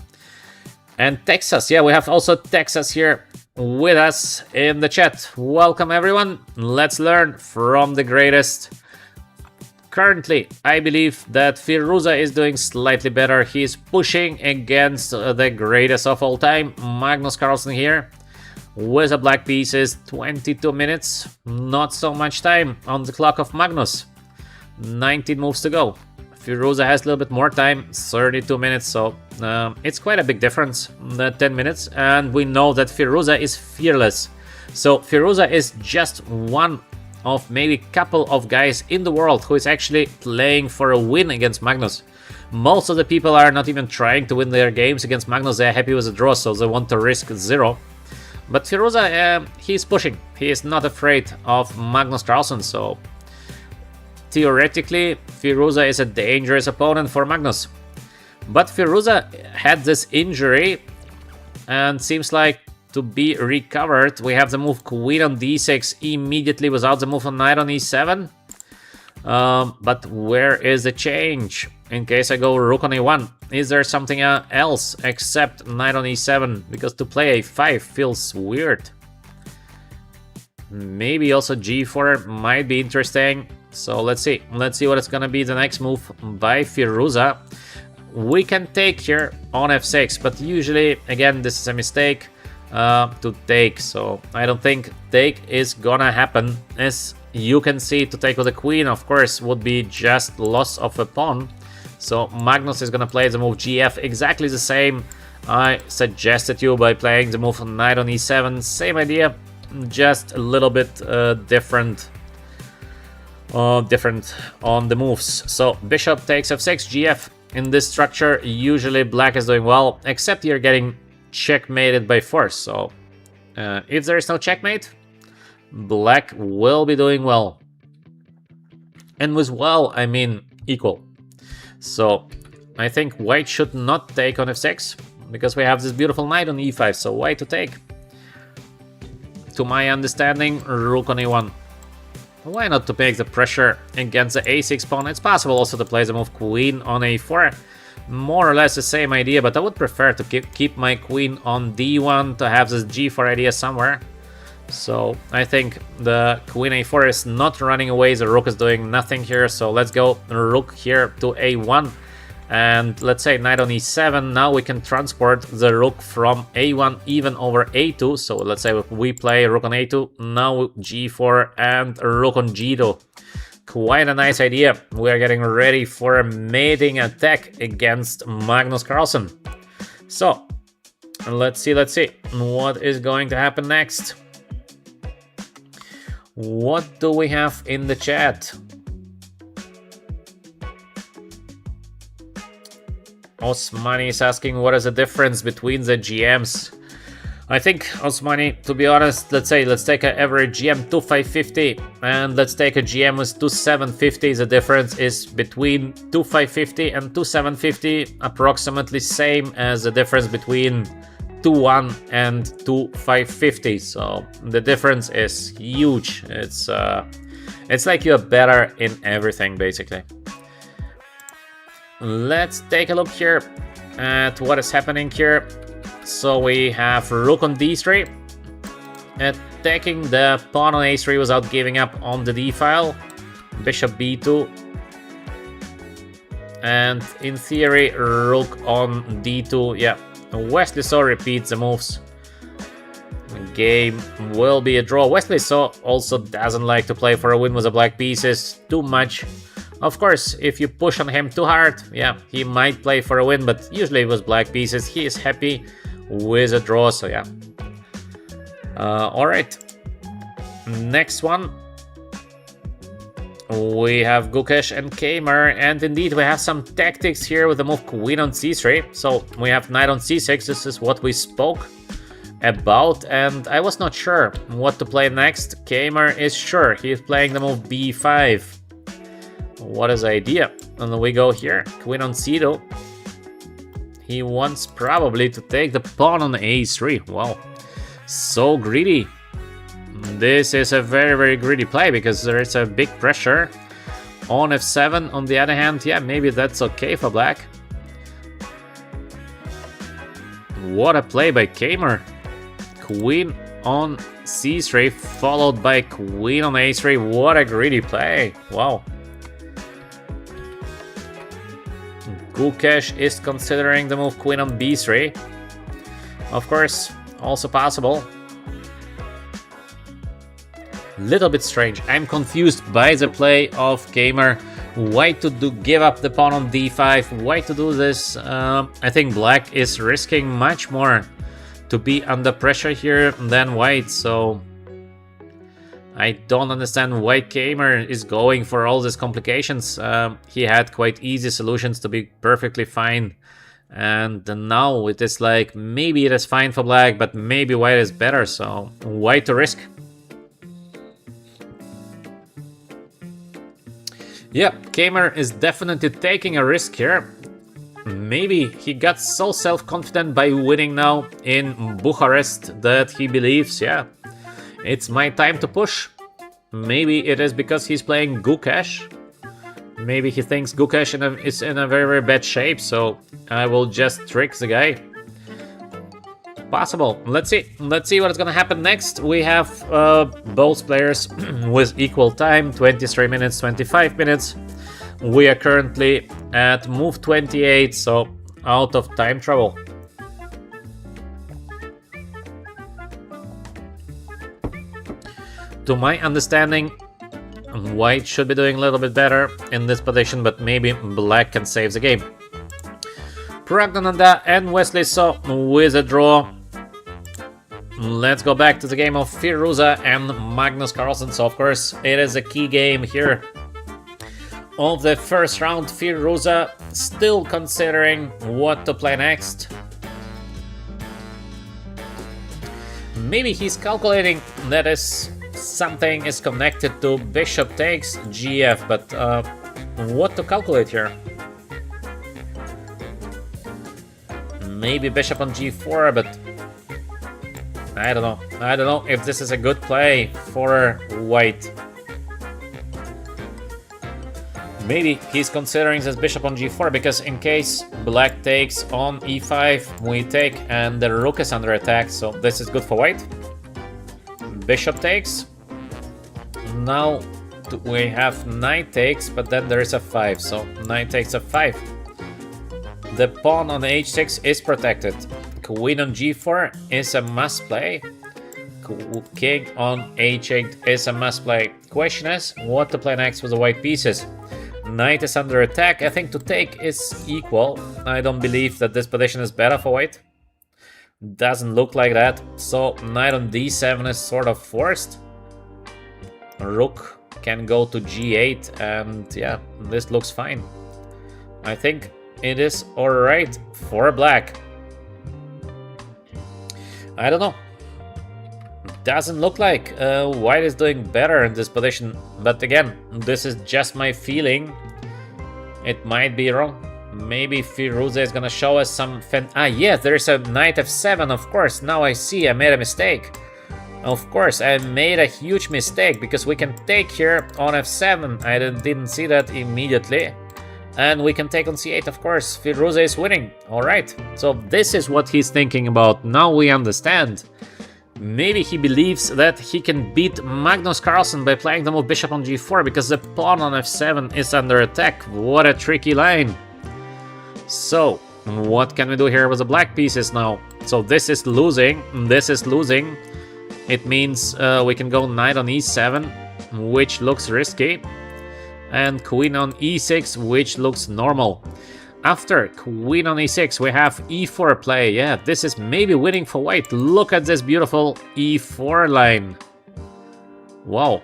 And Texas, yeah, we have also Texas here with us in the chat. Welcome everyone, let's learn from the greatest. Currently, I believe that Firuza is doing slightly better. He's pushing against the greatest of all time, Magnus Carlsen here. With the black pieces, 22 minutes, not so much time on the clock of Magnus. 19 moves to go. Firuza has a little bit more time, 32 minutes, so it's quite a big difference, the 10 minutes, and we know that Firuza is fearless. So Firuza is just one of maybe a couple of guys in the world who is actually playing for a win against Magnus. Most of the people are not even trying to win their games against Magnus, they're happy with a draw, so they want to risk 0. But Firuza, he's pushing, he is not afraid of Magnus Carlsen, so theoretically, Firuza is a dangerous opponent for Magnus. But Firuza had this injury and seems like to be recovered. We have the move queen on d6 immediately without the move on knight on e7. But where is the change? in case I go rook on a1? Is there something else except knight on e7? Because to play a5 feels weird. Maybe also g4 might be interesting. So let's see. Let's see what it's gonna be the next move by Firuza. We can take here on f6, but usually, again, this is a mistake to take. So I don't think take is gonna happen. As you can see, to take with the queen, of course, would be just loss of a pawn. So Magnus is gonna play the move gf exactly the same I suggested you by playing the move knight on e7. Same idea, just a little bit different on the moves. So bishop takes f6, gf. In this structure, usually black is doing well, except you're getting checkmated by force. So if there is no checkmate, black will be doing well. And with well, I mean equal. So I think white should not take on f6, because we have this beautiful knight on e5, so white to take. To my understanding, rook on e1. Why not to make the pressure against the a6 pawn? It's possible also to play the move queen on a4. More or less the same idea, but I would prefer to keep my queen on d1 to have this g4 idea somewhere. So I think the queen a4 is not running away, the rook is doing nothing here, so let's go rook here to a1. And let's say knight on e7, now we can transport the rook from a1 even over a2. So let's say we play rook on a2, now g4 and rook on g2. Quite a nice idea. We are getting ready for a mating attack against Magnus Carlsen. So let's see what is going to happen next. What do we have in the chat? Osmani is asking what is the difference between the GMs. I think, Osmani, to be honest, let's take an average GM 2550 and let's take a GM with 2750. The difference is between 2550 and 2750, approximately same as the difference between 2-1 and 2-550. So the difference is huge. It's like you're better in everything, basically. Let's take a look here at what is happening here. So we have rook on d3, attacking the pawn on a3 without giving up on the d file. Bishop b2, and in theory rook on d2. Yeah, Wesley So repeats the moves. The game will be a draw. Wesley So also doesn't like to play for a win with the black pieces too much. Of course, if you push on him too hard, yeah, he might play for a win, but usually with black pieces, he is happy with a draw, so yeah. Alright, next one. We have Gukesh and Kamer, and indeed we have some tactics here with the move queen on c3. So we have knight on c6, this is what we spoke about, and I was not sure what to play next. Kamer is sure, he is playing the move b5. What is the idea? And then we go here, queen on c2. He wants probably to take the pawn on a3. Wow, so greedy. This is a very, very greedy play because there is a big pressure on f7. On the other hand, yeah, maybe that's okay for black. What a play by Kamer. Queen on c3 followed by queen on a3. What a greedy play. Wow. Gukesh is considering the move queen on b3. Of course, also possible. Little bit strange. I'm confused by the play of Kamer. Why to give up the pawn on d5? Why to do this? I think black is risking much more to be under pressure here than white, so I don't understand why Kamer is going for all these complications. He had quite easy solutions to be perfectly fine. And now it is like, maybe it is fine for black, but maybe white is better, so why to risk? Yeah, Kamer is definitely taking a risk here. Maybe he got so self-confident by winning now in Bucharest that he believes, yeah, it's my time to push. Maybe it is because he's playing Gukesh. Maybe he thinks Gukesh is in a very, very bad shape, so I will just trick the guy. Possible. Let's see what's gonna happen next. We have both players with equal time, 23 minutes, 25 minutes. We are currently at move 28, so out of time trouble. To my understanding, White should be doing a little bit better in this position, but maybe Black can save the game. Pragnananda and Wesley So with a draw. Let's go back to the game of Firuza and Magnus Carlsen. So of course it is a key game here of the first round. Firuza still considering what to play next. Maybe he's calculating that something is connected to bishop takes GF, but what to calculate here? Maybe bishop on G4, but I don't know. I don't know if this is a good play for White. Maybe he's considering this bishop on G4 because in case Black takes on E5, we take and the rook is under attack, so this is good for White. Bishop takes. Now we have knight takes, but then there is a 5, so knight takes a 5. The pawn on H6 is protected. Queen on G4 is a must play. King on H8 is a must play. Question is, what to play next with the white pieces? Knight is under attack. I think to take is equal. I don't believe that this position is better for White. Doesn't look like that. So knight on D7 is sort of forced. Rook can go to G8, and yeah, this looks fine. I think it is alright for Black. I don't know. Doesn't look like White is doing better in this position, but again, this is just my feeling. It might be wrong. Maybe Firuza is gonna show us some yeah, there's a knight f7, of course. Now I see I made a mistake. Of course, I made a huge mistake because we can take here on f7. I didn't see that immediately. And we can take on c8, of course. Firuza is winning. Alright, so this is what he's thinking about. Now we understand. Maybe he believes that he can beat Magnus Carlsen by playing the move bishop on g4 because the pawn on f7 is under attack. What a tricky line. So, what can we do here with the black pieces now? So this is losing. This is losing. It means we can go knight on e7, which looks risky. And queen on e6, which looks normal. After queen on e6, we have e4 play. Yeah, this is maybe winning for white. Look at this beautiful e4 line. Wow.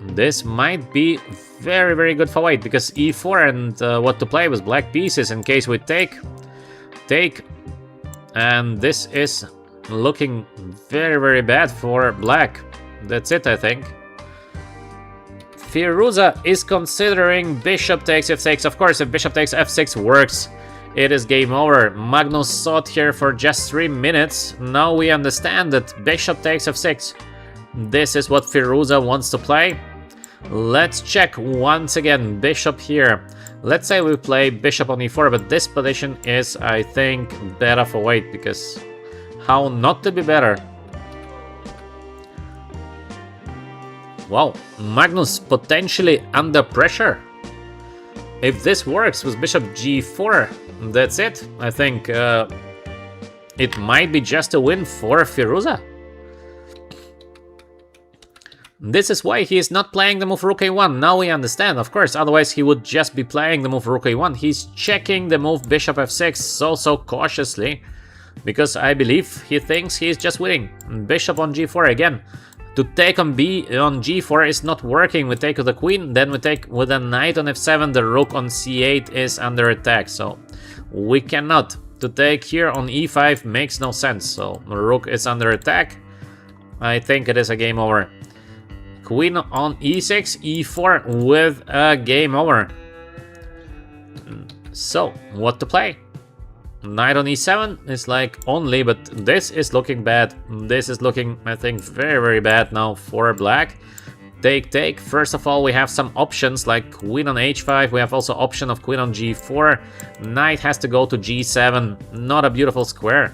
This might be very, very good for white because e4 and what to play with black pieces in case we take. And this is looking very, very bad for black. That's it, I think. Firuza is considering bishop takes f6. Of course, if bishop takes f6 works, it is game over. Magnus sought here for just 3 minutes. Now we understand that bishop takes f6. This is what Firuza wants to play. Let's check once again. Bishop here. Let's say we play bishop on e4, but this position is, I think, better for white because how not to be better? Wow, Magnus potentially under pressure. If this works with bishop g4, that's it. I think it might be just a win for Firuza. This is why he is not playing the move rook a1. Now we understand, of course, otherwise he would just be playing the move rook a1. He's checking the move bishop f6 so cautiously, because I believe he thinks he's just winning. Bishop on g4 again. To take on g4 is not working. We take with the queen, then we take with a knight on f7. The rook on c8 is under attack, so we cannot. To take here on e5 makes no sense, so the rook is under attack. I think it is a game over. Queen on e6, e4 with a game over. So, what to play? Knight on e7 is like only, but this is looking bad. This is looking, I think, very, very bad now for black. take. First of all, we have some options like queen on h5. We have also option of queen on g4. Knight has to go to g7. Not a beautiful square.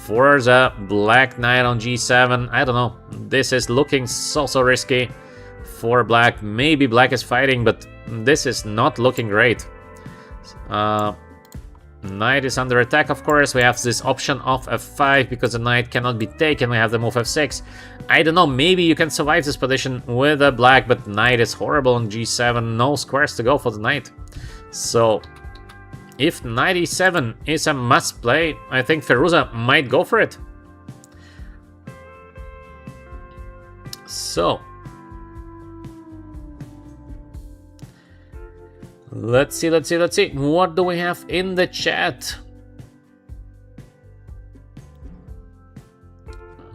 For the black knight on g7. I don't know. This is looking so risky for black. Maybe black is fighting, but this is not looking great. Knight is under attack, of course. We have this option of f5 because the knight cannot be taken. We have the move f6. I don't know, maybe you can survive this position with a black, but knight is horrible on g7. No squares to go for the knight. So if knight e7 is a must play, I think Firuza might go for it. So let's see. What do we have in the chat?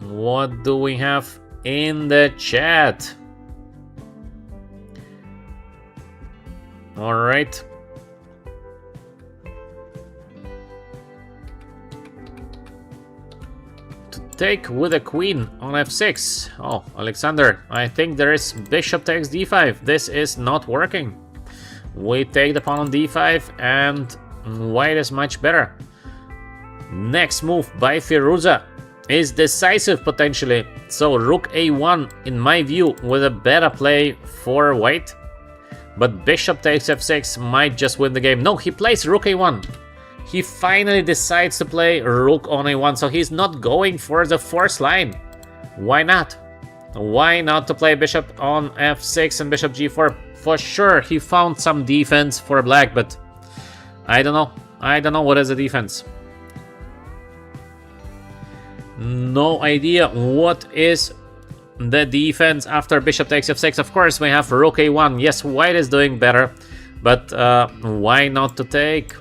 What do we have in the chat? All right. To take with a queen on f6. Oh, Alexander, I think there is bishop takes d5. This is not working. We take the pawn on d5 and white is much better. Next move by Firuza is decisive potentially. So rook a1 in my view with a better play for white. But bishop takes f6 might just win the game. No, he plays rook a1. He finally decides to play rook on a1. So he's not going for the force line. Why not? Why not to play bishop on f6 and bishop g4? For sure, he found some defense for black, but I don't know. I don't know what is the defense. No idea what is the defense after bishop takes f6. Of course, we have rook a1. Yes, white is doing better, but why not to take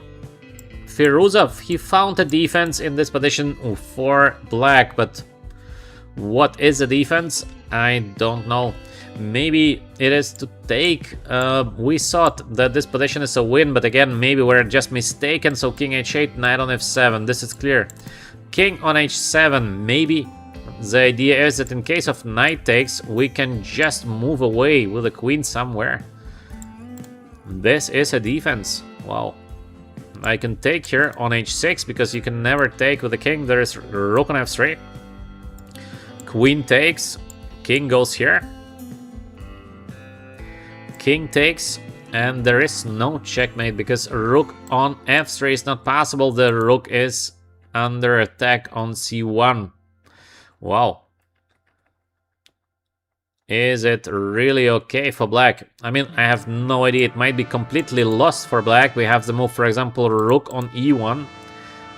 Firuzov? He found a defense in this position for black, but what is the defense? I don't know. Maybe it is to take. We thought that this position is a win, but again, maybe we're just mistaken. So king h8, knight on f7. This is clear. King on h7. Maybe the idea is that in case of knight takes, we can just move away with a queen somewhere. This is a defense. Wow. I can take here on h6 because you can never take with the king. There is rook on f3. Queen takes. King goes here. King takes, and there is no checkmate because rook on f3 is not possible. The rook is under attack on c1. Wow. Is it really okay for black? I mean, I have no idea. It might be completely lost for black. We have the move, for example, rook on e1,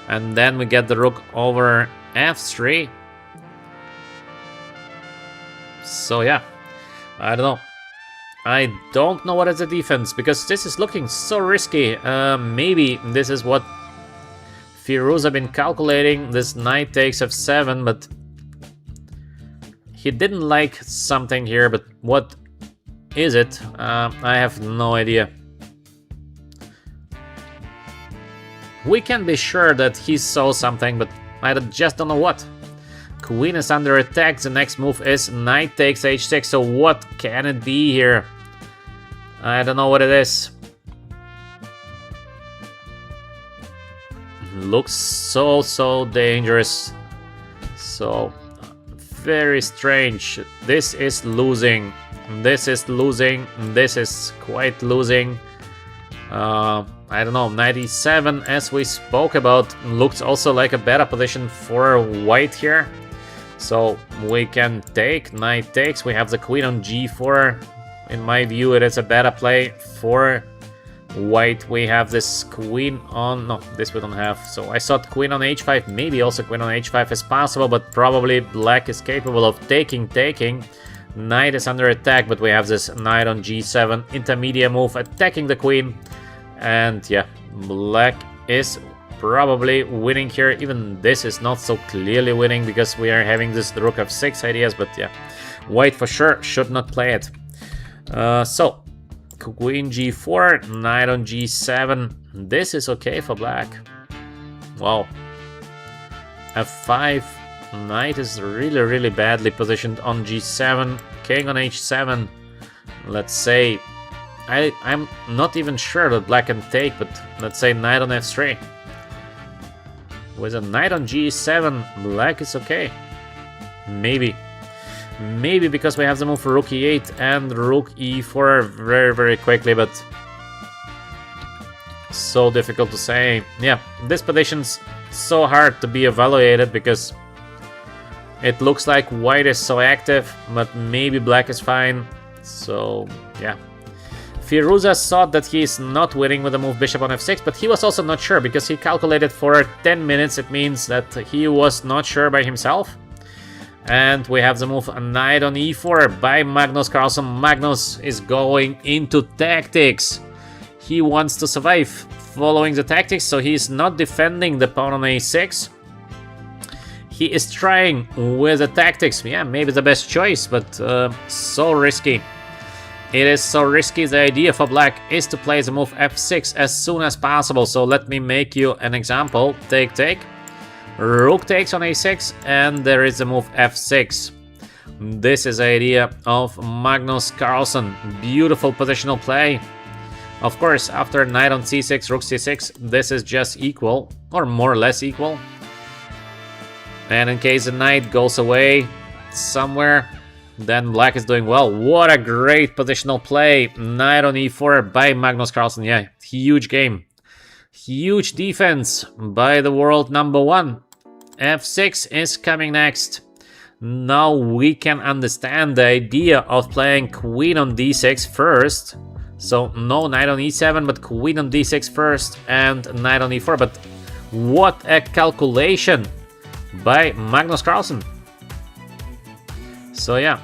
and then we get the rook over f3. So yeah, I don't know. I don't know what is the defense, because this is looking so risky. Maybe this is what Firuza been calculating. This knight takes f7, but he didn't like something here. But what is it? I have no idea. We can be sure that he saw something, but I just don't know what. Queen is under attack. The next move is knight takes h6. So what can it be here? I don't know what it is. Looks so dangerous. So very strange. This is losing. This is losing. This is quite losing. I don't know. Knight e7, as we spoke about, looks also like a better position for white here. So we can take, knight takes. We have the queen on g4. In my view, it is a better play for white. We have this queen on... No, this we don't have. So I thought queen on h5. Maybe also queen on h5 is possible, but probably black is capable of taking. Knight is under attack, but we have this knight on g7. Intermediate move, attacking the queen. And yeah, black is probably winning here. Even this is not so clearly winning because we are having this rook f6 ideas, but yeah, white for sure should not play it. So queen g4, knight on g7. This is okay for black. Wow. f5, knight is really badly positioned on g7. King on h7. let's say, I'm not even sure that black can take, but let's say knight on f3. With a knight on g7, black is okay. Maybe. Maybe because we have the move for rook e8 and rook e4 very, very quickly, but so difficult to say. Yeah, this position's so hard to be evaluated because it looks like white is so active, but maybe black is fine. So, yeah. Firuza thought that he is not winning with the move bishop on f6, but he was also not sure because he calculated for 10 minutes. It means that he was not sure by himself. And we have the move knight on e4 by Magnus Carlsen. Magnus is going into tactics. He wants to survive following the tactics, so he's not defending the pawn on a6. He is trying with the tactics. Yeah, maybe the best choice, but so risky. It is so risky. The idea for black is to play the move f6 as soon as possible. So let me make you an example. Take. Rook takes on a6, and there is the move f6. This is the idea of Magnus Carlsen. Beautiful positional play. Of course, after knight on c6, rook c6, this is just equal, or more or less equal. And in case the knight goes away somewhere, then black is doing well. What a great positional play. Knight on e4 by Magnus Carlsen. Yeah, huge game. Huge defense by the world number one. f6 is coming next. Now we can understand the idea of playing queen on d6 first. So no knight on e7, but queen on d6 first and knight on e4. But what a calculation by Magnus Carlsen. So yeah,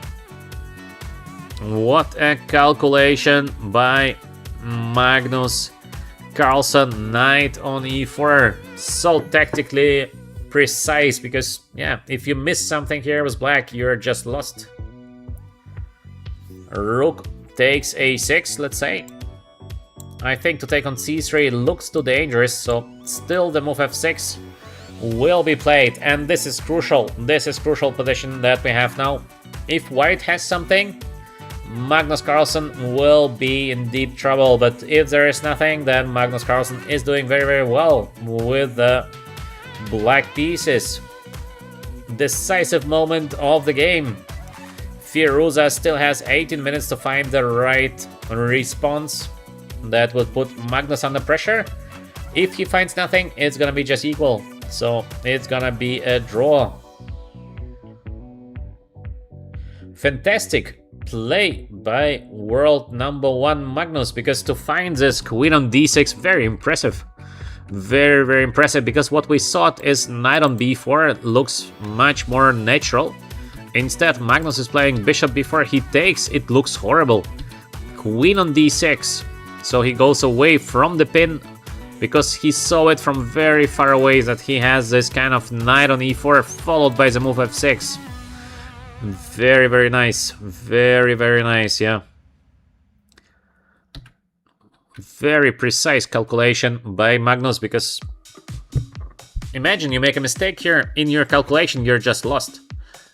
what a calculation by Magnus Carlsen. Knight on e4, so tactically precise, because yeah, if you miss something here with black, you're just lost. Rook takes a6, let's say. I think to take on c3 looks too dangerous, so still the move f6 will be played, and this is crucial. This is crucial position that we have now. If white has something, Magnus Carlsen will be in deep trouble, but if there is nothing, then Magnus Carlsen is doing very, very well with the black pieces. Decisive moment of the game. Firuza still has 18 minutes to find the right response that will put Magnus under pressure. If he finds nothing, it's gonna be just equal, so it's gonna be a draw. Fantastic play by world number one Magnus, because to find this queen on d6, very impressive. Very, very impressive, because what we thought is knight on b4 looks much more natural. Instead, Magnus is playing bishop b4, he takes, it looks horrible. Queen on d6, so he goes away from the pin, because he saw it from very far away that he has this kind of knight on e4 followed by the move f6. Very, very nice. Very, very nice, yeah. Very precise calculation by Magnus, because imagine you make a mistake here in your calculation, you're just lost.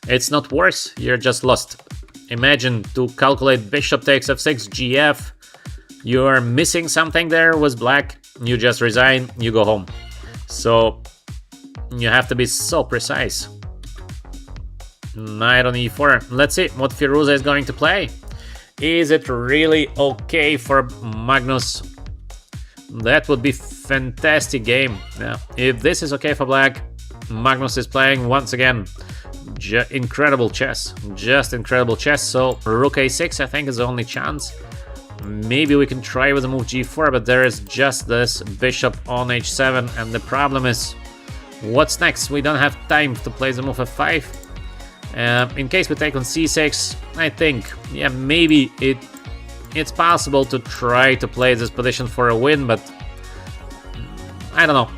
It's not worse, you're just lost. Imagine to calculate bishop takes f6, gf, you're missing something there with black, you just resign, you go home. So you have to be so precise. Knight on e4. Let's see what Firuza is going to play. Is it really okay for Magnus? That would be fantastic game. Yeah. If this is okay for black, Magnus is playing once again. Incredible chess. Just incredible chess. So rook a6 I think is the only chance. Maybe we can try with the move g4, but there is just this bishop on h7, and the problem is what's next? We don't have time to play the move f5. In case we take on c6, I think, yeah, maybe it's possible to try to play this position for a win, but I don't know.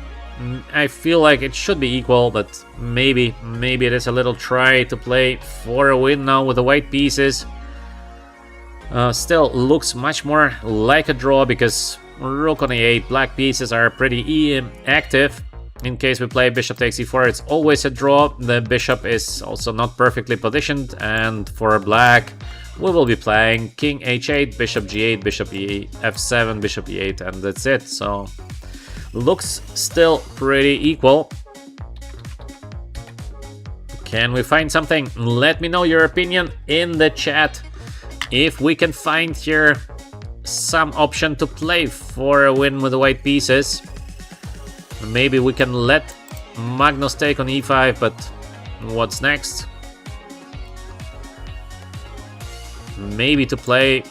I feel like it should be equal, but maybe it is a little try to play for a win now with the white pieces. Still looks much more like a draw, because rook on e8, black pieces are pretty active. in case we play bishop takes e4, it's always a draw. The bishop is also not perfectly positioned, and for black, we will be playing king h8, bishop g8, bishop f7, bishop e8, and that's it. So looks still pretty equal. Can we find something? Let me know your opinion in the chat. If we can find here some option to play for a win with the white pieces, maybe we can let Magnus take on e5, but what's next? Maybe to play...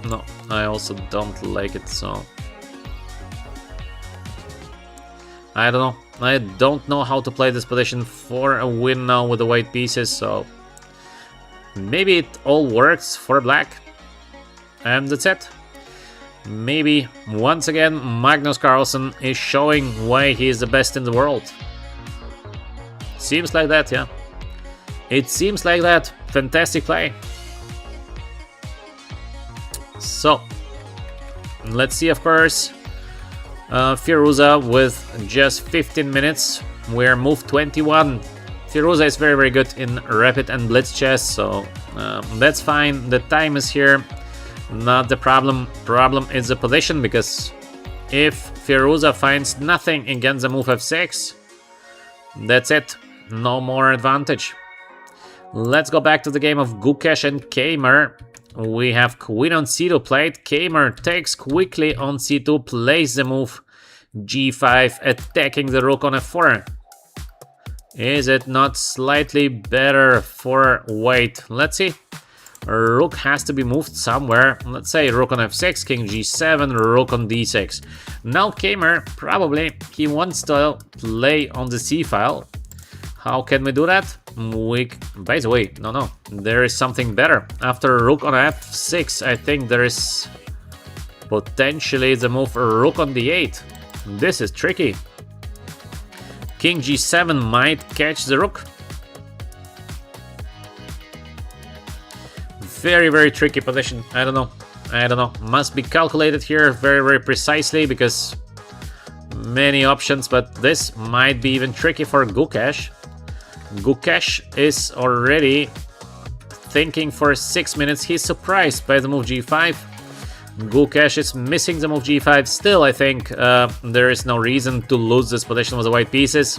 No, I also don't like it, so... I don't know. I don't know how to play this position for a win now with the white pieces, so... Maybe it all works for black. And that's it. Maybe, once again, Magnus Carlsen is showing why he is the best in the world. Seems like that, yeah. It seems like that. Fantastic play. So, let's see, of course, Firuza with just 15 minutes. We're move 21. Firuza is very, very good in rapid and blitz chess, so that's fine. The time is here. Not the problem. Problem is the position, because if Firuza finds nothing against the move f6, that's it. No more advantage. Let's go back to the game of Gukesh and Kamer. We have queen on c2 played. Kamer takes quickly on c2, plays the move g5, attacking the rook on f4. Is it not slightly better for white? Let's see. Rook has to be moved somewhere. Let's say rook on f6, king g7, rook on d6. Now Kamer, probably, he wants to play on the c file. How can we do that? By the way, no, there is something better. After rook on f6, I think there is potentially the move rook on d8. This is tricky. King g7 might catch the rook. Very, very tricky position. I don't know. Must be calculated here very, very precisely, because many options, but this might be even tricky for Gukesh. Gukesh is already thinking for 6 minutes. He's surprised by the move g5. Gukesh is missing the move g5. Still, I think there is no reason to lose this position with the white pieces.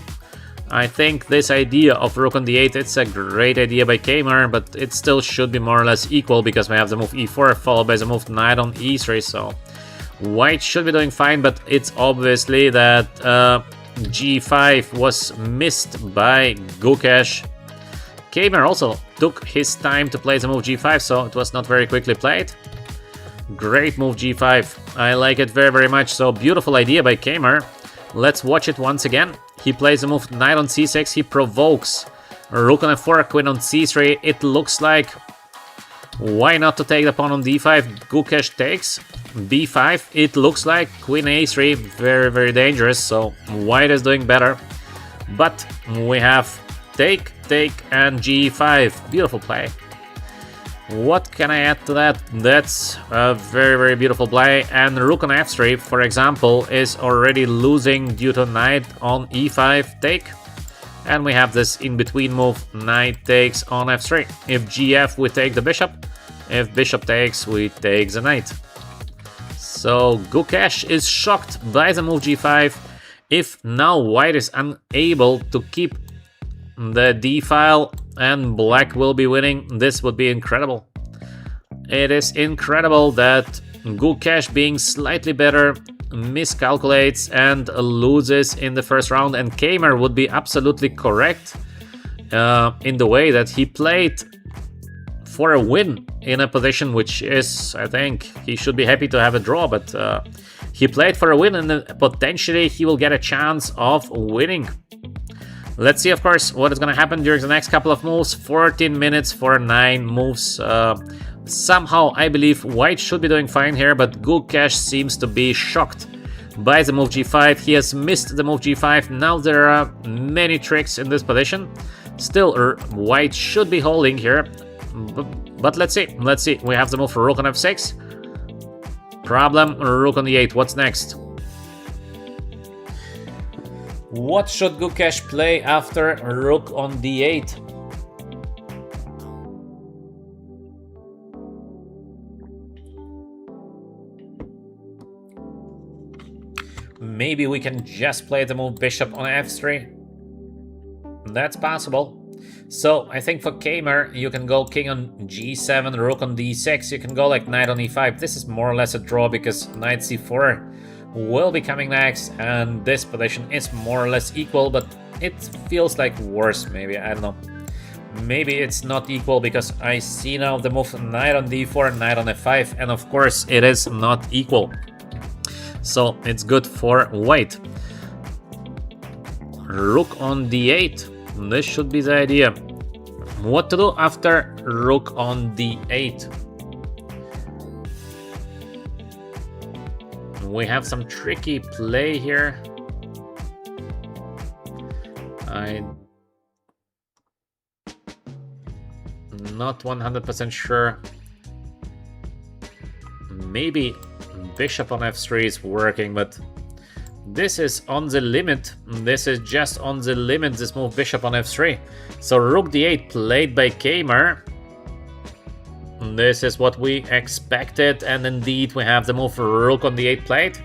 I think this idea of rook on d8, it's a great idea by Kamer, but it still should be more or less equal, because we have the move e4 followed by the move knight on e3, so white should be doing fine, but it's obviously that g5 was missed by Gukesh. Kamer also took his time to play the move g5, so it was not very quickly played. Great move g5. I like it very, very much. So beautiful idea by Kamer. Let's watch it once again. He plays the move knight on c6. He provokes rook on f4, queen on c3. It looks like, why not to take the pawn on d5? Gukesh takes b5. It looks like queen a3. Very, very dangerous. So white is doing better. But we have take, and g5. Beautiful play. What can I add to that? That's a very, very beautiful play. And rook on f3, for example, is already losing due to knight on e5 take. And we have this in-between move, knight takes on f3. If gf, we take the bishop. If bishop takes, we take the knight. So Gukesh is shocked by the move g5. If now white is unable to keep the d file and black will be winning, this would be incredible. It is incredible that Gukesh, being slightly better, miscalculates and loses in the first round, and Kamer would be absolutely correct in the way that he played for a win in a position which is, I think, he should be happy to have a draw, but he played for a win, and potentially he will get a chance of winning. Let's see, of course, what is going to happen during the next couple of moves. 14 minutes for 9 moves. Somehow, I believe white should be doing fine here, but Gukesh seems to be shocked by the move g5. He has missed the move g5. Now there are many tricks in this position. Still, white should be holding here. But let's see. Let's see. We have the move for rook on f6. Problem, rook on d8. What's next? What should Gukesh play after rook on d8? Maybe we can just play the move bishop on f3. That's possible. So I think for Kamer, you can go king on g7, rook on d6. You can go like knight on e5. This is more or less a draw because knight c4 will be coming next, and this position is more or less equal, but it feels like worse maybe. I don't know. Maybe it's not equal because I see now the move knight on d4, knight on f5, and of course it is not equal. So it's good for white. Rook on d8. This should be the idea. What to do after rook on d8? We have some tricky play here. I'm not 100% sure. Maybe bishop on f3 is working, but this is on the limit. This is just on the limit, this move bishop on f3. So rook d8 played by Kamer. This is what we expected, and indeed we have the move rook on d8 played.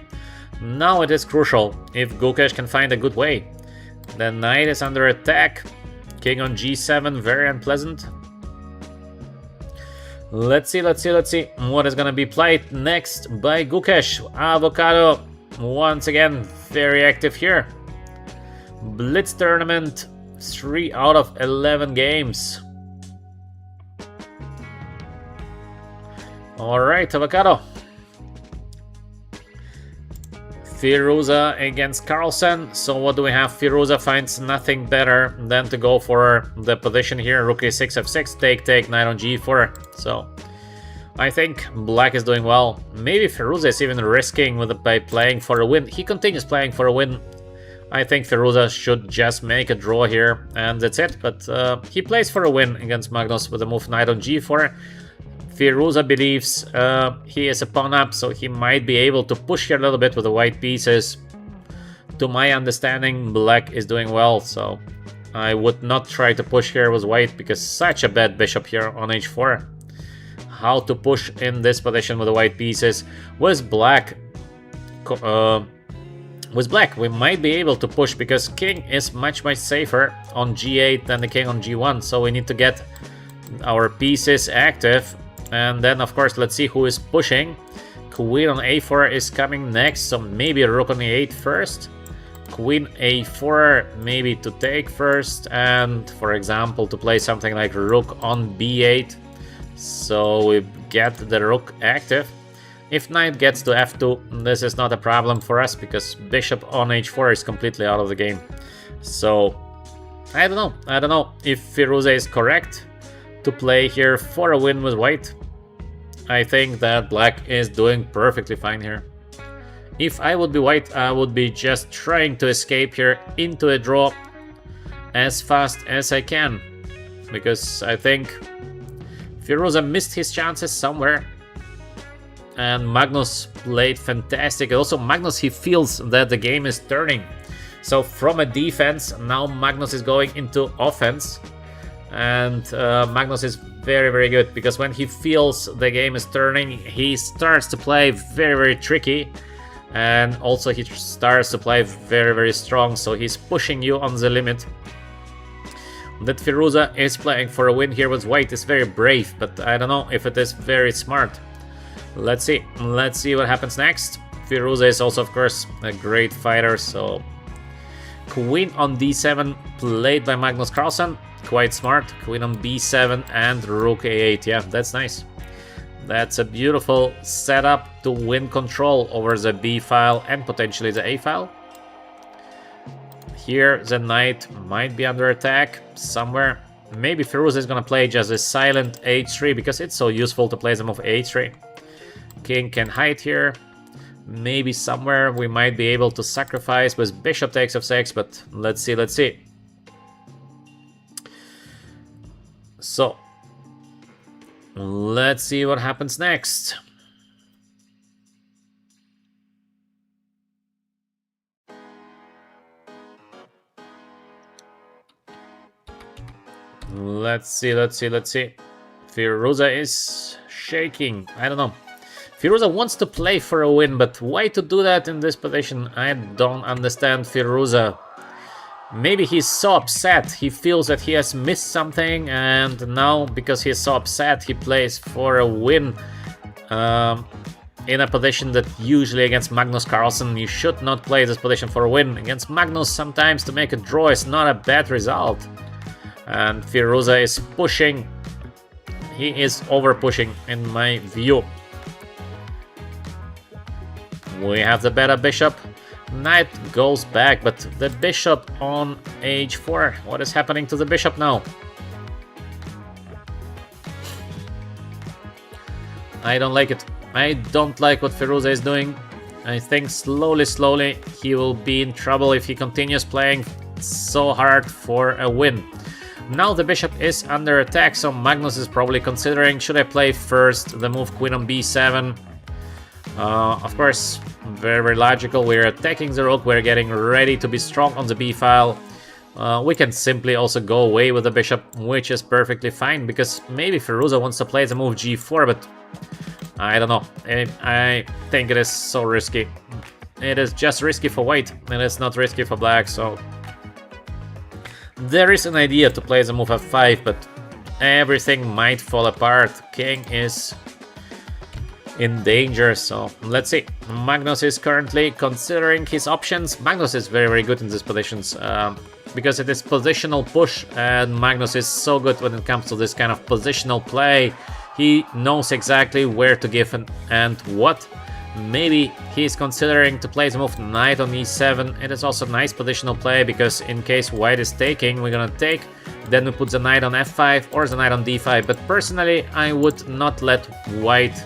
Now it is crucial if Gukesh can find a good way. The knight is under attack. King on g7, very unpleasant. Let's see what is gonna be played next by Gukesh. Avocado, once again, very active here. Blitz tournament, 3 out of 11 games. Alright, Avocado. Firuza against Carlsen. So what do we have? Firuza finds nothing better than to go for the position here. Rook a6, f6, take, knight on g4. So I think black is doing well. Maybe Firuza is even risking by playing for a win. He continues playing for a win. I think Firuza should just make a draw here, and that's it. But he plays for a win against Magnus with a move knight on g4. Firuza believes he is a pawn up, so he might be able to push here a little bit with the white pieces. To my understanding, black is doing well, so I would not try to push here with white because such a bad bishop here on h4. How to push in this position with the white pieces. With black, we might be able to push because king is much safer on g8 than the king on g1, so we need to get our pieces active. And then, of course, let's see who is pushing. Queen on a4 is coming next, so maybe rook on e8 first. Queen a4, maybe to take first, and, for example, to play something like rook on b8. So we get the rook active. If knight gets to f2, this is not a problem for us, because bishop on h4 is completely out of the game. So, I don't know if Firuza is correct to play here for a win with white. I think that black is doing perfectly fine here. If I would be white, I would be just trying to escape here into a draw as fast as I can, because I think Firuza missed his chances somewhere, and Magnus played fantastic. Also, Magnus, he feels that the game is turning. So from a defense, now Magnus is going into offense. And Magnus is very good, because when he feels the game is turning, he starts to play very tricky, and also he starts to play very strong, so he's pushing you on the limit. That Firuza is playing for a win here with white is very brave, but I don't know if it is very smart. Let's see what happens next. Firuza is also, of course, a great fighter, so queen on d7 played by Magnus Carlsen. Quite smart. Queen on b7 and rook a8. Yeah, that's nice. That's a beautiful setup to win control over the b file and potentially the a file. Here the knight might be under attack somewhere. Maybe Firuza is gonna play just a silent h3 because it's so useful to play the move h3. King can hide here. Maybe somewhere we might be able to sacrifice with bishop takes f6, but let's see. So, let's see what happens next. Let's see. Firuza is shaking. I don't know. Firuza wants to play for a win, but why to do that in this position? I don't understand Firuza. Maybe he's so upset. He feels that he has missed something, and now, because he's so upset, he plays for a win. In a position that usually against Magnus Carlsen, you should not play this position for a win. Against Magnus, sometimes to make a draw is not a bad result. And Firuza is pushing. He is over pushing in my view. We have the better bishop. Knight goes back, but the bishop on h4. What is happening to the bishop now? I don't like it. I don't like what Firuza is doing. I think slowly he will be in trouble if he continues playing so hard for a win. Now the bishop is under attack, so Magnus is probably considering, should I play first the move queen on b7? Of course, very logical. We're attacking the rook, we're getting ready to be strong on the b file. We can simply also go away with the bishop, which is perfectly fine, because maybe Firuza wants to play the move g4, but I don't know. I think it is so risky. It is just risky for white, and it's not risky for black, so... There is an idea to play the move f5, but everything might fall apart. King is in danger, so let's see. Magnus is currently considering his options. Magnus is very good in these positions, because it is positional push, and Magnus is so good when it comes to this kind of positional play. He knows exactly where to give and what. Maybe he's considering to play the move knight on e7. It is also a nice positional play, because in case white is taking, we're gonna take, then we put the knight on f5 or the knight on d5. But personally, I would not let white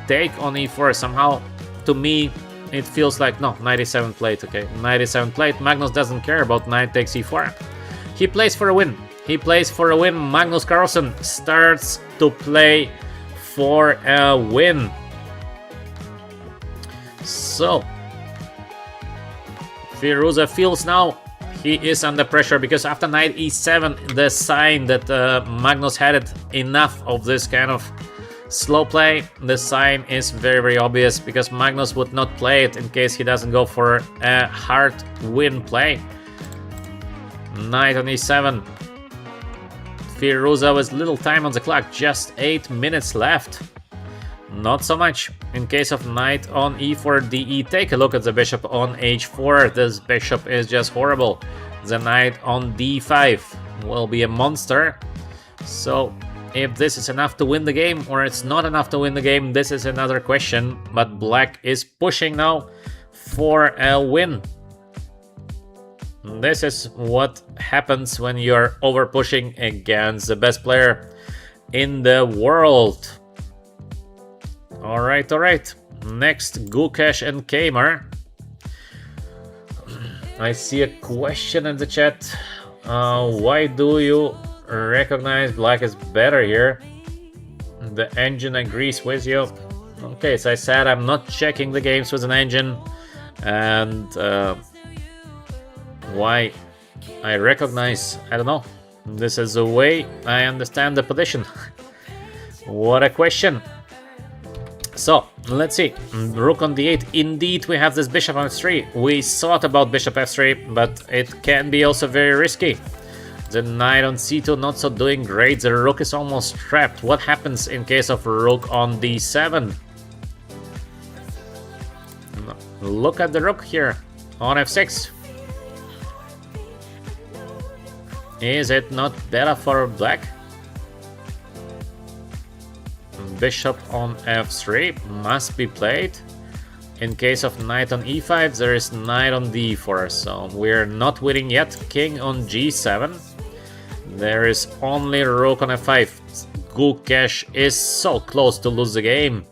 take on e4. Somehow, to me, it feels like, no, knight e7 played, okay. Knight e7 played. Magnus doesn't care about knight takes e4. He plays for a win. He plays for a win. Magnus Carlsen starts to play for a win. So, Firuza feels now he is under pressure, because after knight e7, the sign that Magnus had it enough of this kind of slow play, the sign is very obvious, because Magnus would not play it in case he doesn't go for a hard win play. Knight on e7. Firuza with little time on the clock, just 8 minutes left. Not so much. In case of knight on e4 de, take a look at the bishop on h4. This bishop is just horrible. The knight on d5 will be a monster. So if this is enough to win the game or it's not enough to win the game, this is another question. But black is pushing now for a win. This is what happens when you're over pushing against the best player in the world. Alright. Next, Gukesh and Kamer. I see a question in the chat. Why do you recognize black is better here? The engine agrees with you. Okay, so I said I'm not checking the games with an engine. And why I recognize, I don't know. This is the way I understand the position. What a question. So, let's see. Rook on d8. Indeed, we have this bishop on f3. We thought about bishop f3, but it can be also very risky. The knight on c2 not so doing great. The rook is almost trapped. What happens in case of rook on d7? Look at the rook here on f6. Is it not better for black? Bishop on f3 must be played. In case of knight on e5, there is knight on d4, so we're not winning yet. King on g7. There is only rook on f5. Gukesh is so close to lose the game.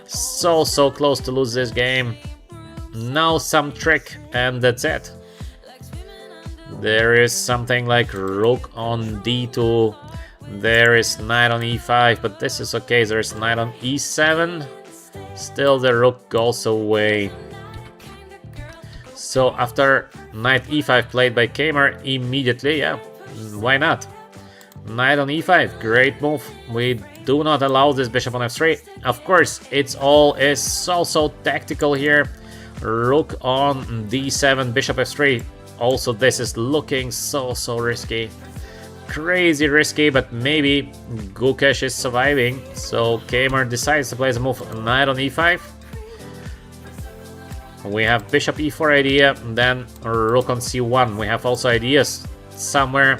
So close to lose this game. Now some trick and that's it. There is something like rook on d2. There is knight on e5, but this is okay. There is knight on e7. Still the rook goes away. So after knight e5 played by Kamer, immediately, yeah, Why not? Knight on e5, great move. We do not allow this bishop on f3. Of course, it's all is so tactical here. Rook on d7, bishop f3. Also, this is looking so risky. Crazy risky, but maybe Gukesh is surviving. So Kamer decides to play the move knight on e5. We have bishop e4 idea, then rook on c1. We have also ideas somewhere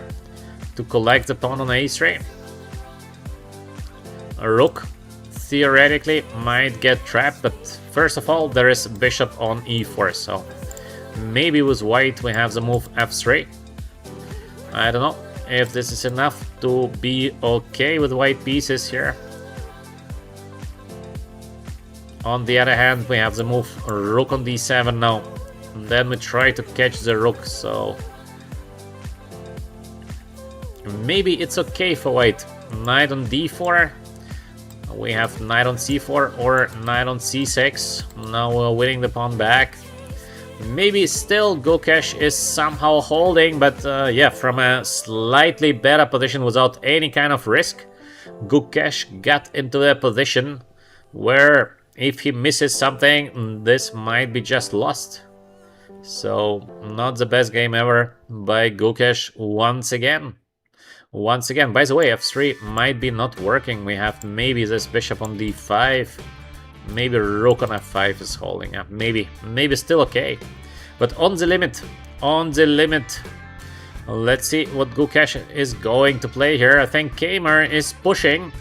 to collect the pawn on a3. A rook theoretically might get trapped, but first of all there is bishop on e4, so maybe with white we have the move f3. I don't know if this is enough to be okay with white pieces here. On the other hand, we have the move rook on d7 now. And then we try to catch the rook, so maybe it's okay for white. Knight on d4. We have knight on c4 or knight on c6. Now we're winning the pawn back. Maybe still Gukesh is somehow holding, but yeah, from a slightly better position without any kind of risk. Gukesh got into a position where if he misses something, this might be just lost. So, not the best game ever by Gukesh once again. Once again, by the way, f3 might be not working. We have maybe this bishop on d5. Maybe rook on f5 is holding up. Maybe still okay. But on the limit. Let's see what Gukesh is going to play here. I think Kamer is pushing.